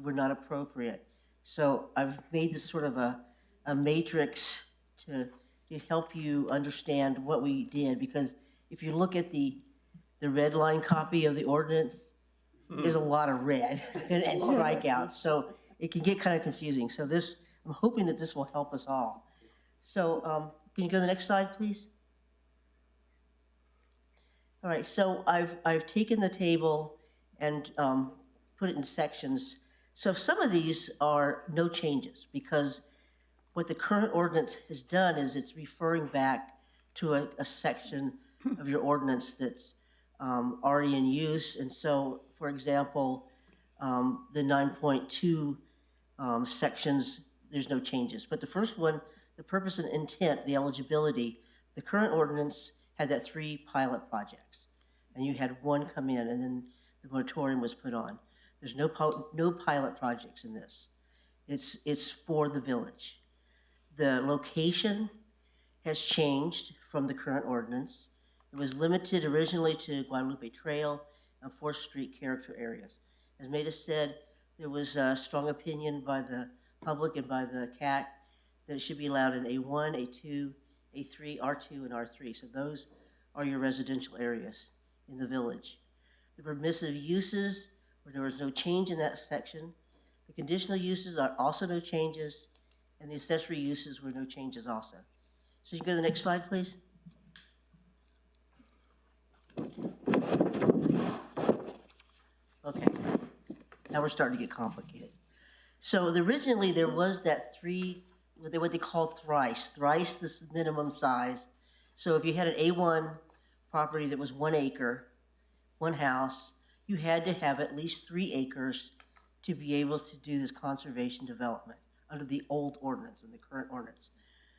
Speaker 21: were not appropriate. So I've made this sort of a matrix to help you understand what we did, because if you look at the red line copy of the ordinance, there's a lot of red and strikeouts, so it can get kind of confusing. So this, I'm hoping that this will help us all. So can you go to the next slide, please? All right, so I've taken the table and put it in sections. So some of these are no changes, because what the current ordinance has done is it's referring back to a section of your ordinance that's already in use. And so, for example, the 9.2 sections, there's no changes. But the first one, the purpose and intent, the eligibility, the current ordinance had that 3 pilot projects. And you had 1 come in, and then the moratorium was put on. There's no pilot projects in this. It's for the village. The location has changed from the current ordinance. It was limited originally to Guadalupe Trail and 4th Street character areas. As Maida said, there was a strong opinion by the public and by the CAC that it should be allowed in A1, A2, A3, R2, and R3. So those are your residential areas in the village. The permissive uses, where there was no change in that section. The conditional uses are also no changes, and the accessory uses were no changes also. So you can go to the next slide, please. Now we're starting to get complicated. So originally, there was that what they call thrice the minimum size. So if you had an A1 property that was 1 acre, one house, you had to have at least 3 acres to be able to do this conservation development under the old ordinance and the current ordinance.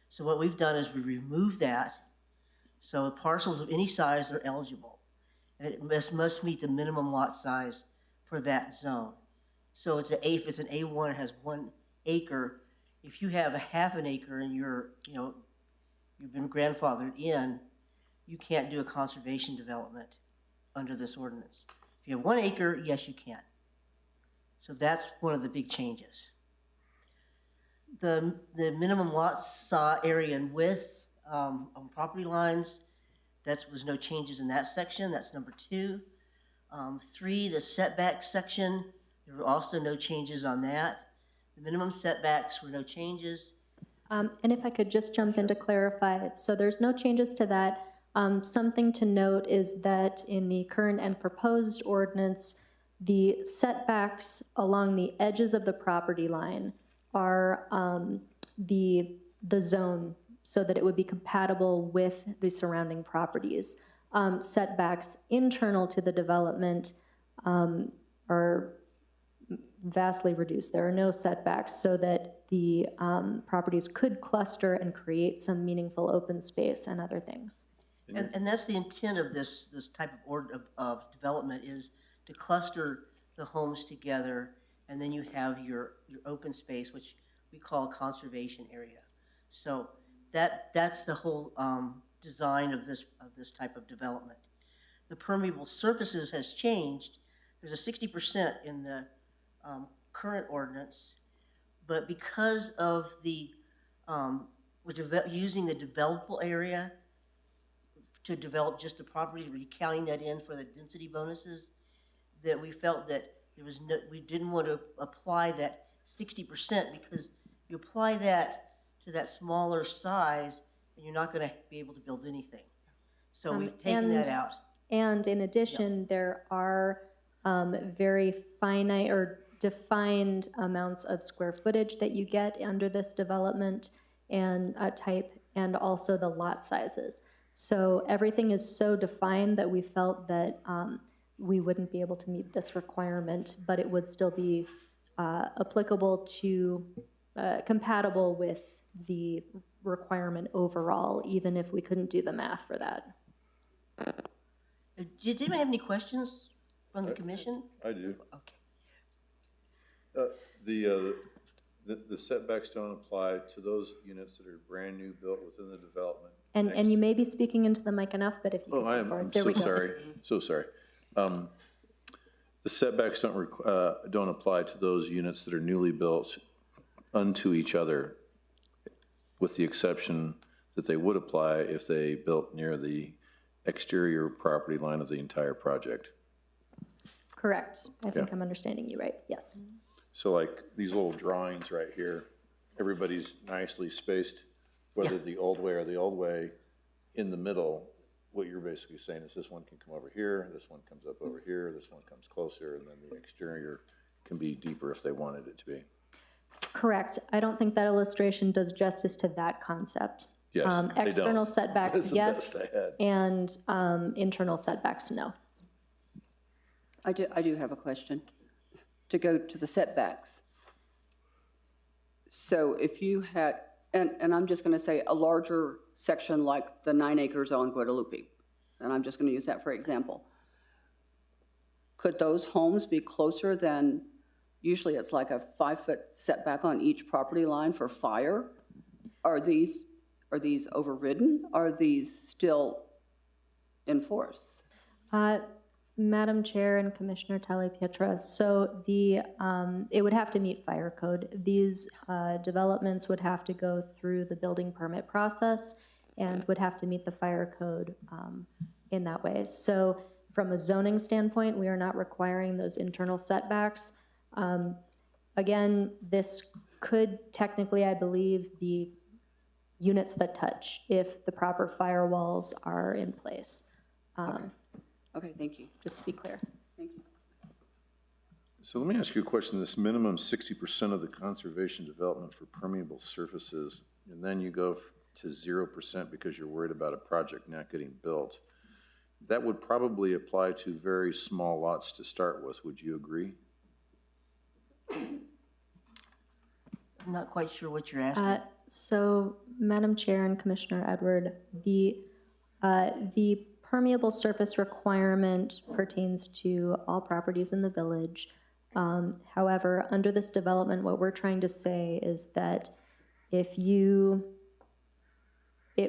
Speaker 21: So what we've done is we removed that, so parcels of any size are eligible. And it must meet the minimum lot size for that zone. So if it's an A1, it has 1 acre. If you have a half an acre and you've been grandfathered in, you can't do a conservation development under this ordinance. If you have 1 acre, yes, you can. So that's one of the big changes. The minimum lot area and width on property lines, was no changes in that section. That's number 2. 3, the setback section, there were also no changes on that. The minimum setbacks were no changes.
Speaker 4: And if I could just jump in to clarify, so there's no changes to that. Something to note is that in the current and proposed ordinance, the setbacks along the edges of the property line are the zone, so that it would be compatible with the surrounding properties. Setbacks internal to the development are vastly reduced. There are no setbacks, so that the properties could cluster and create some meaningful open space and other things.
Speaker 21: And that's the intent of this type of development, is to cluster the homes together, and then you have your open space, which we call a conservation area. So that's the whole design of this type of development. The permeable surfaces has changed. There's a 60% in the current ordinance, but because of the using the developable area to develop just the properties, we're counting that in for the density bonuses, that we felt that we didn't want to apply that 60%, because you apply that to that smaller size and you're not going to be able to build anything. So we've taken that out.
Speaker 4: And in addition, there are very finite or defined amounts of square footage that you get under this development and type, and also the lot sizes. So everything is so defined that we felt that we wouldn't be able to meet this requirement, but it would still be applicable to, compatible with the requirement overall, even if we couldn't do the math for that.
Speaker 21: Did anyone have any questions from the commission?
Speaker 2: I do.
Speaker 21: Okay.
Speaker 2: The setbacks don't apply to those units that are brand new built within the development.
Speaker 4: And you may be speaking into the mic enough, but if you
Speaker 2: Oh, I'm so sorry, so sorry. The setbacks don't apply to those units that are newly built unto each other, with the exception that they would apply if they built near the exterior property line of the entire project.
Speaker 4: Correct. I think I'm understanding you right. Yes.
Speaker 2: So like these little drawings right here, everybody's nicely spaced, whether the old way or the old way, in the middle. What you're basically saying is this one can come over here, this one comes up over here, this one comes closer, and then the exterior can be deeper if they wanted it to be.
Speaker 4: Correct. I don't think that illustration does justice to that concept.
Speaker 2: Yes, they
Speaker 4: external
Speaker 2: don't.
Speaker 4: setbacks,
Speaker 2: That's the
Speaker 4: yes,
Speaker 2: best I had.
Speaker 4: and internal setbacks, no.
Speaker 3: I do have a question. To go to the setbacks. So if you had, and I'm just going to say a larger section like the 9 acres on Guadalupe, and I'm just going to use that for example. Could those homes be closer than, usually it's like a 5-foot setback on each property line for fire? Are these overridden? Are these still in force?
Speaker 4: Madam Chair and Commissioner Talley-Pietra, so it would have to meet fire code. These developments would have to go through the building permit process and would have to meet the fire code in that way. So from a zoning standpoint, we are not requiring those internal setbacks. Again, this could technically, I believe, be units that touch if the proper firewalls are in place.
Speaker 3: Okay, thank you.
Speaker 4: Just to be clear.
Speaker 3: Thank you.
Speaker 2: So let me ask you a question. This minimum 60% of the conservation development for permeable surfaces, and then you go to 0% because you're worried about a project not getting built. That would probably apply to very small lots to start with. Would you agree?
Speaker 21: I'm not quite sure what you're asking.
Speaker 4: So, Madam Chair and Commissioner Edward, the permeable surface requirement pertains to all properties in the village. However, under this development, what we're trying to say is that it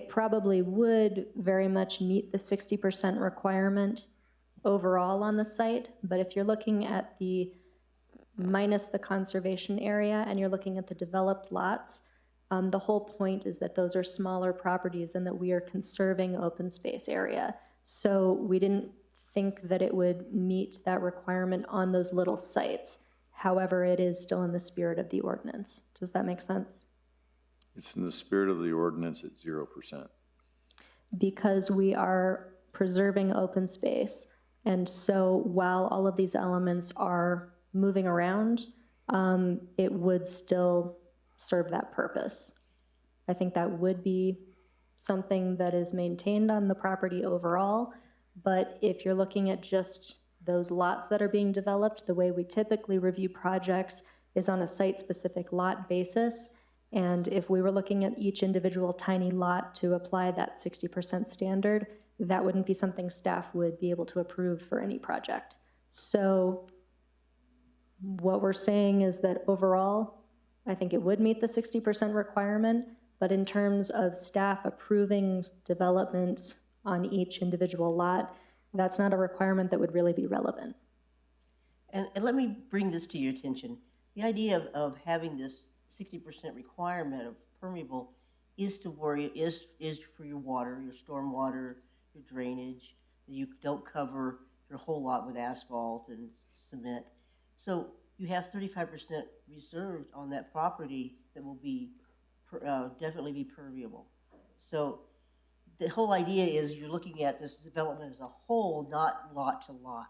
Speaker 4: probably would very much meet the 60% requirement overall on the site, but if you're looking at the minus the conservation area and you're looking at the developed lots, the whole point is that those are smaller properties and that we are conserving open space area. So we didn't think that it would meet that requirement on those little sites. However, it is still in the spirit of the ordinance. Does that make sense?
Speaker 2: It's in the spirit of the ordinance at 0%.
Speaker 4: Because we are preserving open space. And so while all of these elements are moving around, it would still serve that purpose. I think that would be something that is maintained on the property overall. But if you're looking at just those lots that are being developed, the way we typically review projects is on a site-specific lot basis. And if we were looking at each individual tiny lot to apply that 60% standard, that wouldn't be something staff would be able to approve for any project. So what we're saying is that overall, I think it would meet the 60% requirement, but in terms of staff approving developments on each individual lot, that's not a requirement that would really be relevant.
Speaker 21: And let me bring this to your attention. The idea of having this 60% requirement of permeable is for your water, your storm water, your drainage. You don't cover your whole lot with asphalt and cement. So you have 35% reserved on that property that will be definitely be permeable. So the whole idea is you're looking at this development as a whole, not lot to lot.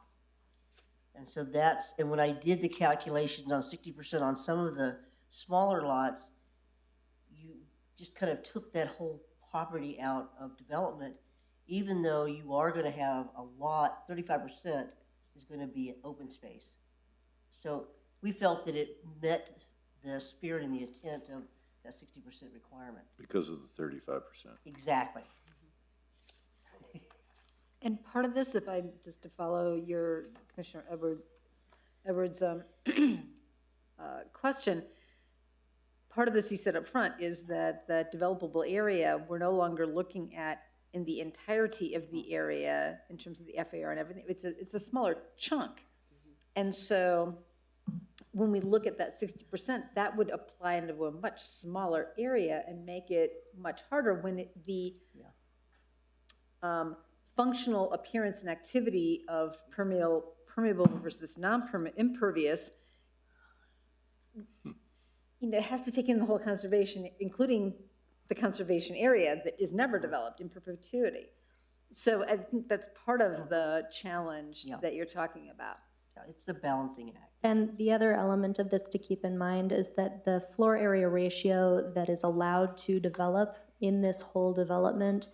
Speaker 21: And so and when I did the calculations on 60% on some of the smaller lots, you just kind of took that whole property out of development, even though you are going to have a lot, 35% is going to be open space. So we felt that it met the spirit and the intent of that 60% requirement.
Speaker 2: Because of the 35%.
Speaker 21: Exactly.
Speaker 6: And part of this, if I, just to follow your, Commissioner Edwards' question, part of this you said up front is that the developable area, we're no longer looking at in the entirety of the area in terms of the FAR and everything. It's a smaller chunk. And so when we look at that 60%, that would apply into a much smaller area and make it much harder when the functional appearance and activity of permeable versus impervious, it has to take in the whole conservation, including the conservation area that is never developed in perpetuity. So I think that's part of the challenge that you're talking about.
Speaker 21: It's the balancing act.
Speaker 4: And the other element of this to keep in mind is that the floor area ratio that is allowed to develop in this whole development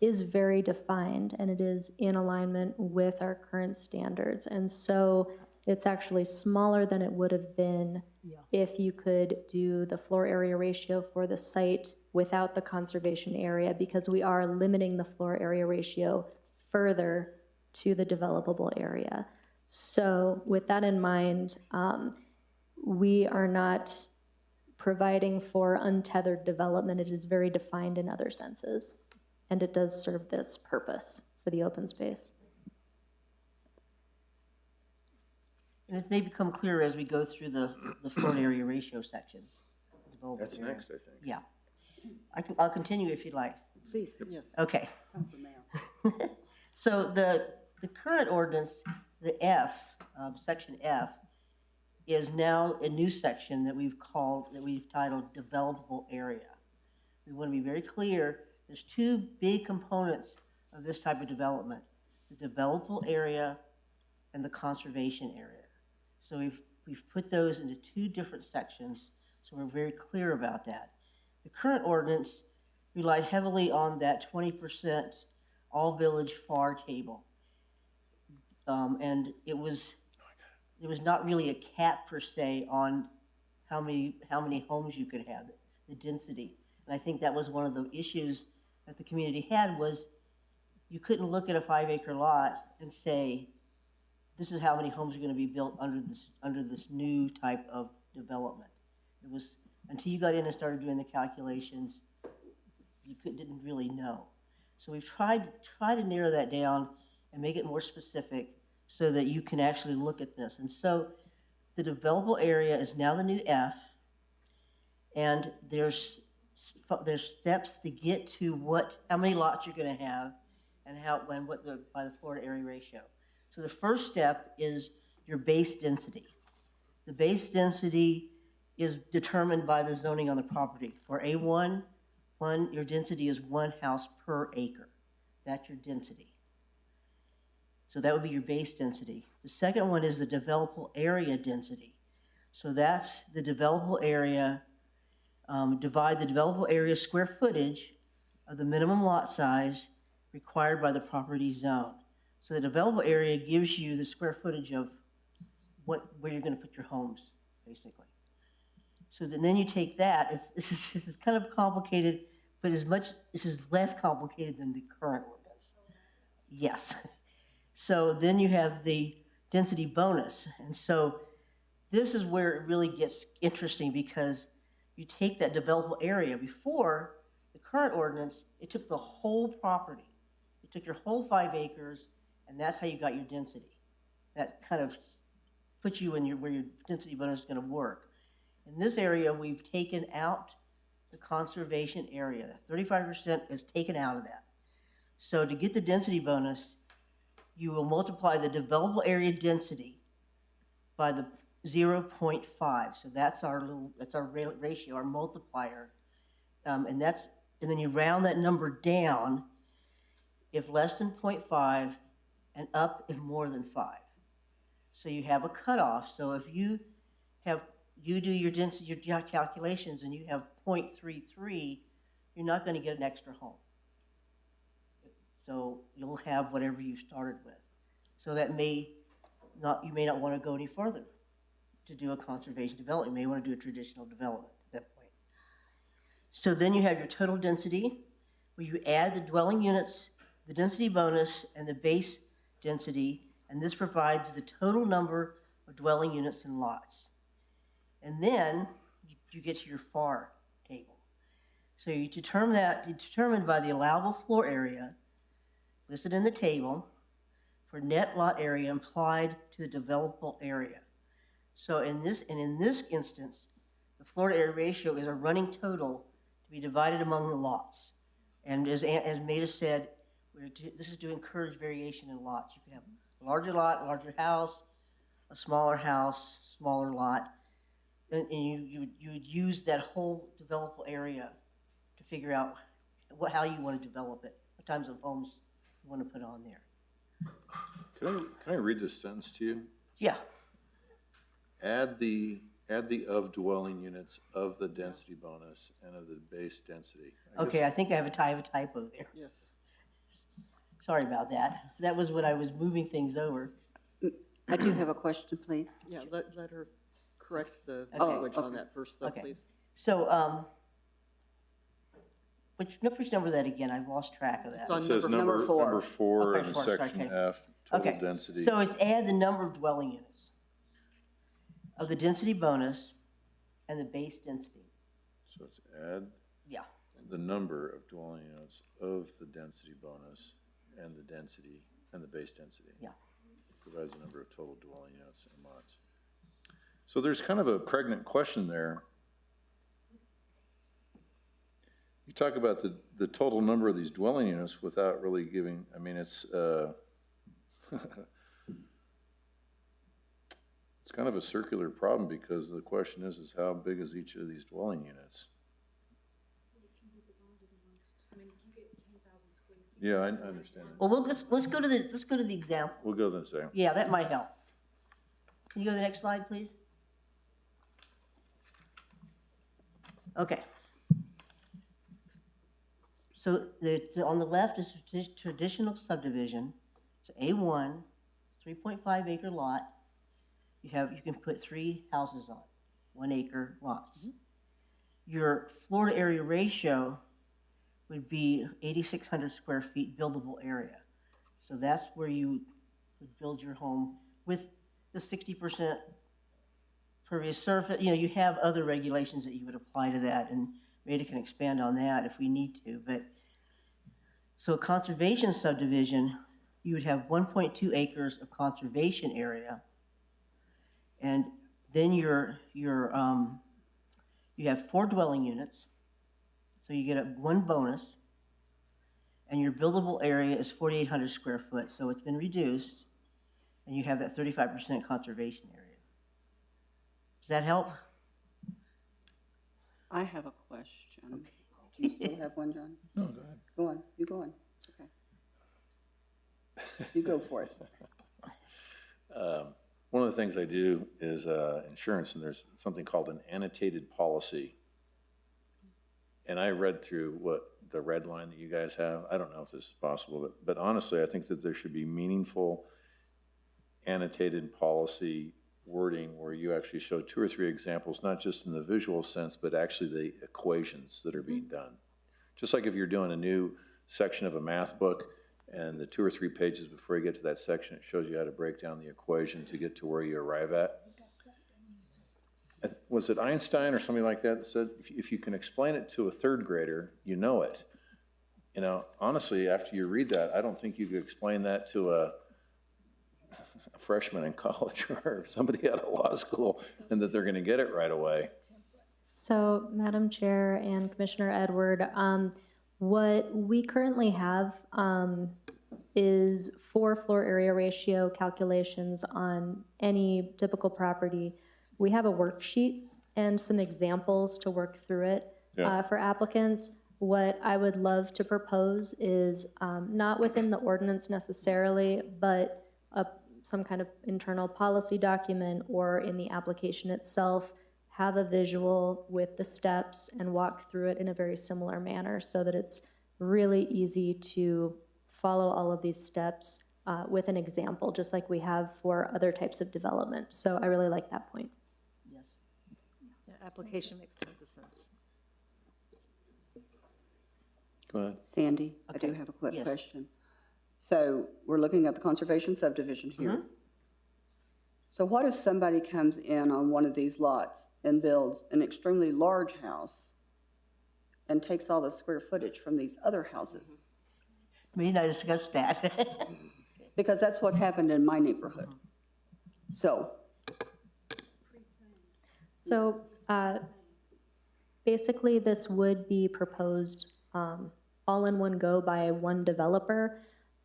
Speaker 4: is very defined, and it is in alignment with our current standards. And so it's actually smaller than it would have been if you could do the floor area ratio for the site without the conservation area, because we are limiting the floor area ratio further to the developable area. So with that in mind, we are not providing for untethered development. It is very defined in other senses, and it does serve this purpose for the open space.
Speaker 21: And it may become clearer as we go through the floor area ratio section.
Speaker 2: That's next, I think.
Speaker 21: Yeah. I'll continue if you'd like.
Speaker 6: Please, yes.
Speaker 21: Okay. So the current ordinance, the F, section F, is now a new section that we've titled developable area. We want to be very clear. There's two big components of this type of development: the developable area and the conservation area. So we've put those into two different sections, so we're very clear about that. The current ordinance relied heavily on that 20% all village FAR table. And there was not really a cap per se on how many homes you could have, the density. And I think that was one of the issues that the community had, was you couldn't look at a 5-acre lot and say, this is how many homes are going to be built under this new type of development. It was, until you got in and started doing the calculations, you didn't really know. So we've tried to narrow that down and make it more specific so that you can actually look at this. And so the developable area is now the new F, and there's steps to get to how many lots you're going to have and by the Florida area ratio. So the first step is your base density. The base density is determined by the zoning on the property. For A1, your density is 1 house per acre. That's your density. So that would be your base density. The second one is the developable area density. So that's the developable area, divide the developable area square footage of the minimum lot size required by the property zone. So the developable area gives you the square footage of where you're going to put your homes, basically. So then you take that. This is kind of complicated, but this is less complicated than the current ordinance. Yes. So then you have the density bonus. And so this is where it really gets interesting, because you take that developable area. Before the current ordinance, it took the whole property. It took your whole 5 acres, and that's how you got your density. That kind of puts you in where your density bonus is going to work. In this area, we've taken out the conservation area. 35% is taken out of that. So to get the density bonus, you will multiply the developable area density by the 0.5. So that's our ratio, our multiplier. And then you round that number down if less than 0.5 and up if more than 5. So you have a cutoff. So if you do your density, your calculations, and you have 0.33, you're not going to get an extra home. So you'll have whatever you started with. So that you may not want to go any further to do a conservation development. You may want to do a traditional development at that point. So then you have your total density, where you add the dwelling units, the density bonus, and the base density, and this provides the total number of dwelling units and lots. And then you get to your FAR table. So you determined by the allowable floor area listed in the table for net lot area applied to the developable area. So in this instance, the Florida area ratio is a running total to be divided among the lots. And as Maida said, this is to encourage variation in lots. You can have a larger lot, larger house, a smaller house, smaller lot. And you would use that whole developable area to figure out how you want to develop it, what types of homes you want to put on there.
Speaker 2: Can I read this sentence to you?
Speaker 21: Yeah.
Speaker 2: Add the of dwelling units of the density bonus and of the base density.
Speaker 21: Okay, I think I have a typo there.
Speaker 1: Yes.
Speaker 21: Sorry about that. That was when I was moving things over.
Speaker 3: I do have a question, please.
Speaker 1: Yeah, let her correct the
Speaker 21: Okay.
Speaker 1: language on that first, though,
Speaker 21: Okay.
Speaker 1: please.
Speaker 21: So, which number is that again? I've lost track of that.
Speaker 1: It's on
Speaker 2: It says
Speaker 1: number four.
Speaker 2: Number 4
Speaker 21: Okay,
Speaker 2: in
Speaker 21: 4,
Speaker 2: section
Speaker 21: okay.
Speaker 2: F, total
Speaker 21: Okay,
Speaker 2: density.
Speaker 21: so it's add the number of dwelling units of the density bonus and the base density.
Speaker 2: So it's add
Speaker 21: Yeah.
Speaker 2: the number of dwelling units of the density bonus and the density and the base density.
Speaker 21: Yeah.
Speaker 2: Provides the number of total dwelling units and lots. So there's kind of a pregnant question there. You talk about the total number of these dwelling units without really giving, I mean, it's it's kind of a circular problem, because the question is how big is each of these dwelling units? Yeah, I understand.
Speaker 21: Well, let's go to the example.
Speaker 2: We'll go this way.
Speaker 21: Yeah, that might help. Can you go to the next slide, please? Okay. So on the left is traditional subdivision. It's A1, 3.5 acre lot. You can put 3 houses on, 1 acre lots. Your Florida area ratio would be 8,600 square feet buildable area. So that's where you would build your home with the 60% pervious surface. You know, you have other regulations that you would apply to that, and Rita can expand on that if we need to. But so a conservation subdivision, you would have 1.2 acres of conservation area, and then you have 4 dwelling units, so you get 1 bonus, and your buildable area is 4,800 square foot, so it's been reduced, and you have that 35% conservation area. Does that help?
Speaker 3: I have a question. Do you still have one, John?
Speaker 2: No, go ahead.
Speaker 3: Go on, you go on. Okay. You go for it.
Speaker 2: One of the things I do is insurance, and there's something called an annotated policy. And I read through what the red line that you guys have. I don't know if this is possible, but honestly, I think that there should be meaningful annotated policy wording where you actually show 2 or 3 examples, not just in the visual sense, but actually the equations that are being done. Just like if you're doing a new section of a math book, and the 2 or 3 pages before you get to that section, it shows you how to break down the equation to get to where you arrive at. Was it Einstein or somebody like that that said, if you can explain it to a 3rd grader, you know it. You know, honestly, after you read that, I don't think you could explain that to a freshman in college or somebody out of law school and that they're going to get it right away.
Speaker 4: So, Madam Chair and Commissioner Edward, what we currently have is 4 floor area ratio calculations on any typical property. We have a worksheet and some examples to work through it for applicants. What I would love to propose is not within the ordinance necessarily, but some kind of internal policy document or in the application itself, have a visual with the steps and walk through it in a very similar manner so that it's really easy to follow all of these steps with an example, just like we have for other types of development. So I really like that point.
Speaker 21: Yes.
Speaker 6: Yeah, application makes tons of sense.
Speaker 2: Go ahead.
Speaker 3: Sandy, I do have a quick question. So we're looking at the conservation subdivision here. So what if somebody comes in on one of these lots and builds an extremely large house and takes all the square footage from these other houses?
Speaker 21: May not discuss that.
Speaker 3: Because that's what happened in my neighborhood. So
Speaker 4: basically, this would be proposed all in one go by one developer.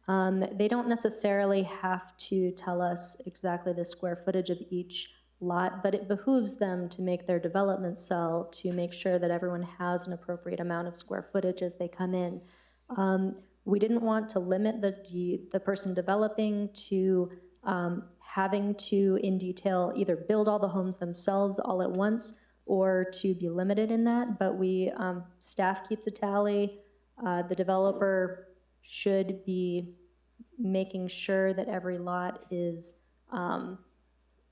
Speaker 4: They don't necessarily have to tell us exactly the square footage of each lot, but it behooves them to make their development sell to make sure that everyone has an appropriate amount of square footage as they come in. We didn't want to limit the person developing to having to, in detail, either build all the homes themselves all at once or to be limited in that, but staff keeps a tally. The developer should be making sure that every lot is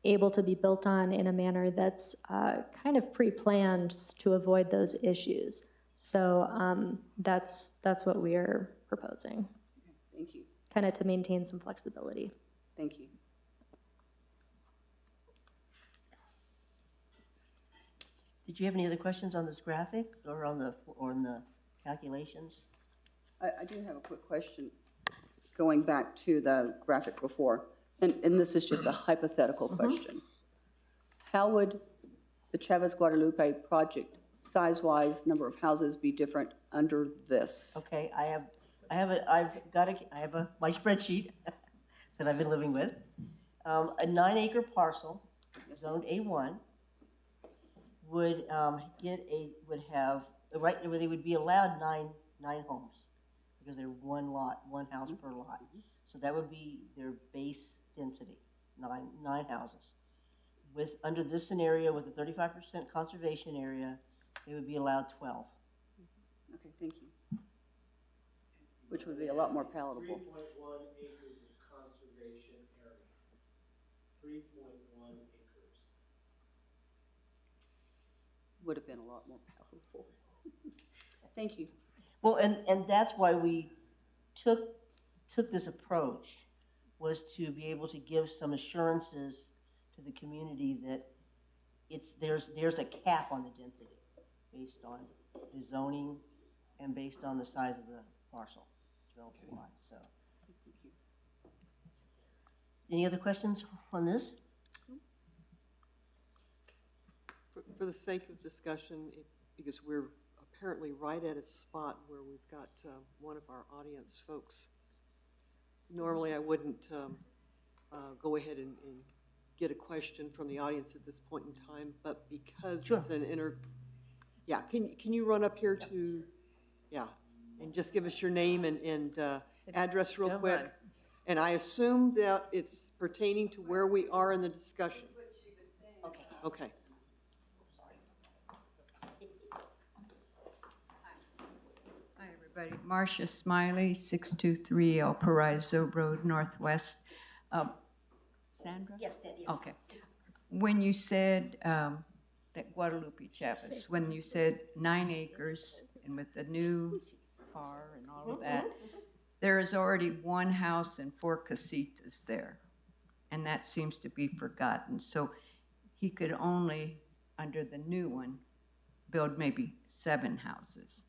Speaker 4: able to be built on in a manner that's kind of pre-planned to avoid those issues. So that's what we are proposing.
Speaker 3: Thank you.
Speaker 4: Kind of to maintain some flexibility.
Speaker 3: Thank you.
Speaker 21: Did you have any other questions on this graphic or on the calculations?
Speaker 3: I do have a quick question, going back to the graphic before, and this is just a hypothetical question. How would the Chavez Guadalupe project, size-wise, number of houses be different under this?
Speaker 21: Okay, I have my spreadsheet that I've been living with. A 9-acre parcel, zoned A1, would they would be allowed nine homes because they're one lot, one house per lot. So that would be their base density, nine houses. Under this scenario, with a 35% conservation area they would be allowed 12.
Speaker 3: Okay, thank you. Which would be a lot more palatable.
Speaker 5: 3.1 acres of conservation area. 3.1 acres.
Speaker 3: Would have been a lot more palatable. Thank you.
Speaker 21: Well, and that's why we took this approach, was to be able to give some assurances to the community that there's a cap on the density based on the zoning and based on the size of the parcel. It's relatively wide, so. Any other questions on this?
Speaker 1: For the sake of discussion, because we're apparently right at a spot where we've got one of our audience folks. Normally, I wouldn't go ahead and get a question from the audience at this point in time, but because it's an yeah, can you run up here to, and just give us your name and address real quick? And I assume that it's pertaining to where we are in the discussion.
Speaker 21: Okay.
Speaker 1: Okay.
Speaker 15: Hi, everybody. Marcia Smiley, 623 El Paraiso Road, Northwest. Sandra?
Speaker 21: Yes, yes.
Speaker 15: Okay. When you said that Guadalupe Chavez, when you said 9 acres and with the new car and all of that, there is already one house and 4 casitas there, and that seems to be forgotten. So he could only, under the new one, build maybe 7 houses.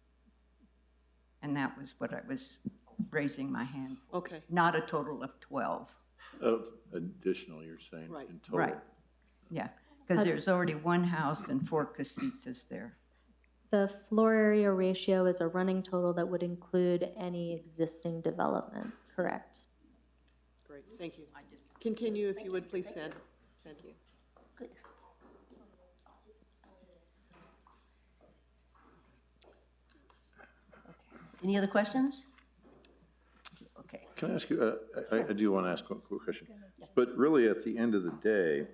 Speaker 15: And that was what I was raising my hand for.
Speaker 1: Okay.
Speaker 15: Not a total of 12.
Speaker 2: Of additional, you're saying,
Speaker 1: Right.
Speaker 2: in total?
Speaker 15: Right. Yeah, because there's already one house and 4 casitas there.
Speaker 4: The floor area ratio is a running total that would include any existing development, correct?
Speaker 1: Great, thank you. Continue if you would, please, Sandra. Thank you.
Speaker 21: Any other questions? Okay.
Speaker 2: Can I ask you, I do want to ask one quick question. But really, at the end of the day,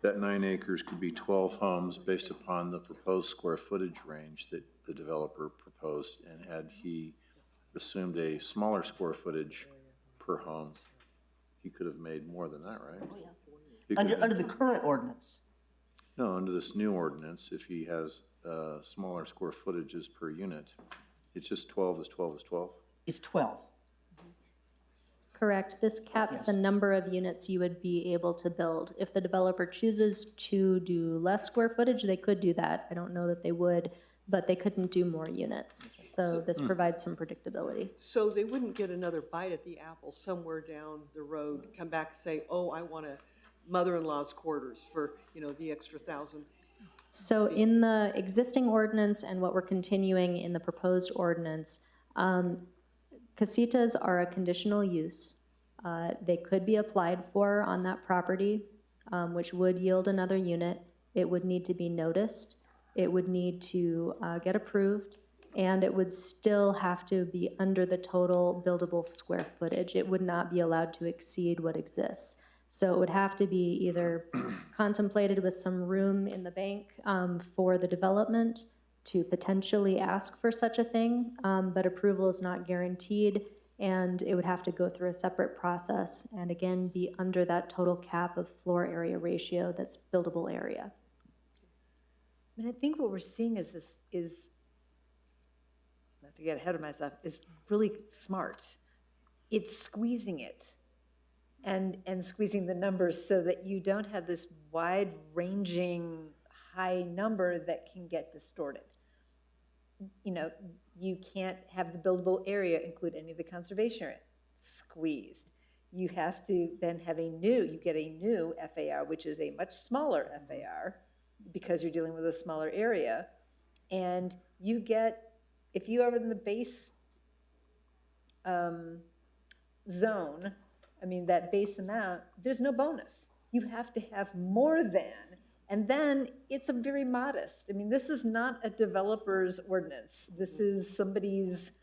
Speaker 2: that 9 acres could be 12 homes based upon the proposed square footage range that the developer proposed. And had he assumed a smaller square footage per home, he could have made more than that, right? He could have
Speaker 21: Under the current ordinance?
Speaker 2: No, under this new ordinance, if he has smaller square footages per unit, it's just 12 is 12 is 12?
Speaker 21: It's 12.
Speaker 4: Correct. This caps the number of units you would be able to build. If the developer chooses to do less square footage, they could do that. I don't know that they would, but they couldn't do more units. So this provides some predictability.
Speaker 1: So they wouldn't get another bite at the apple somewhere down the road, come back and say, oh, I want a mother-in-law's quarters for, the extra 1,000.
Speaker 4: So in the existing ordinance and what we're continuing in the proposed ordinance, casitas are a conditional use. They could be applied for on that property, which would yield another unit. It would need to be noticed. It would need to get approved, and it would still have to be under the total buildable square footage. It would not be allowed to exceed what exists. So it would have to be either contemplated with some room in the bank for the development to potentially ask for such a thing, but approval is not guaranteed, and it would have to go through a separate process and again be under that total cap of floor area ratio that's buildable area.
Speaker 6: I mean, I think what we're seeing is not to get ahead of myself, is really smart. It's squeezing it and squeezing the numbers so that you don't have this wide-ranging high number that can get distorted. You can't have the buildable area include any of the conservation area. Squeezed. You have to then have you get a new FAR, which is a much smaller FAR because you're dealing with a smaller area. And you get, if you are in the base zone, that base amount, there's no bonus. You have to have more than, and then it's a very modest. This is not a developer's ordinance. This is somebody's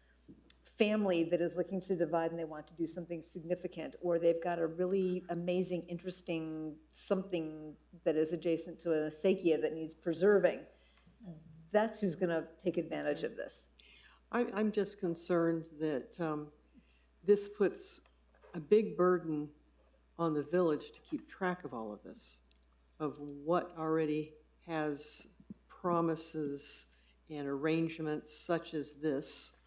Speaker 6: family that is looking to divide and they want to do something significant, or they've got a really amazing, interesting something that is adjacent to an acequia that needs preserving. that's who's going to take advantage of this.
Speaker 1: I'm just concerned that this puts a big burden on the village to keep track of all of this, of what already has promises and arrangements such as this.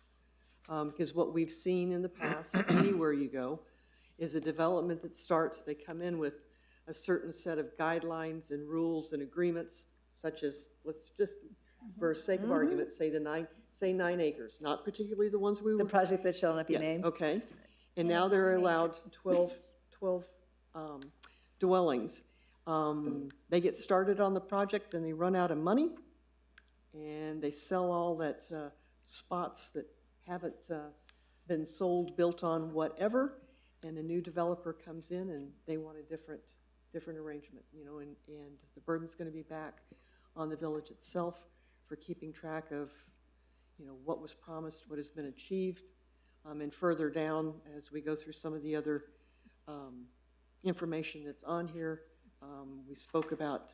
Speaker 1: Because what we've seen in the past, anywhere you go, is a development that starts, they come in with a certain set of guidelines and rules and agreements, such as, let's just, for sake of argument, say 9 acres, not particularly the ones we were.
Speaker 6: The project that shall not be
Speaker 1: Yes,
Speaker 6: named.
Speaker 1: okay. And now they're allowed 12 dwellings. They get started on the project and they run out of money, and they sell all that spots that haven't been sold, built on, whatever, and the new developer comes in and they want a different arrangement, you know, and the burden's gonna be back on the village itself for keeping track of, you know, what was promised, what has been achieved. And further down, as we go through some of the other information that's on here, we spoke about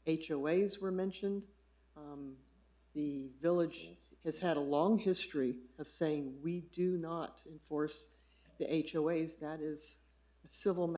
Speaker 1: HOAs were mentioned. The village has had a long history of saying we do not enforce the HOAs. That is a civil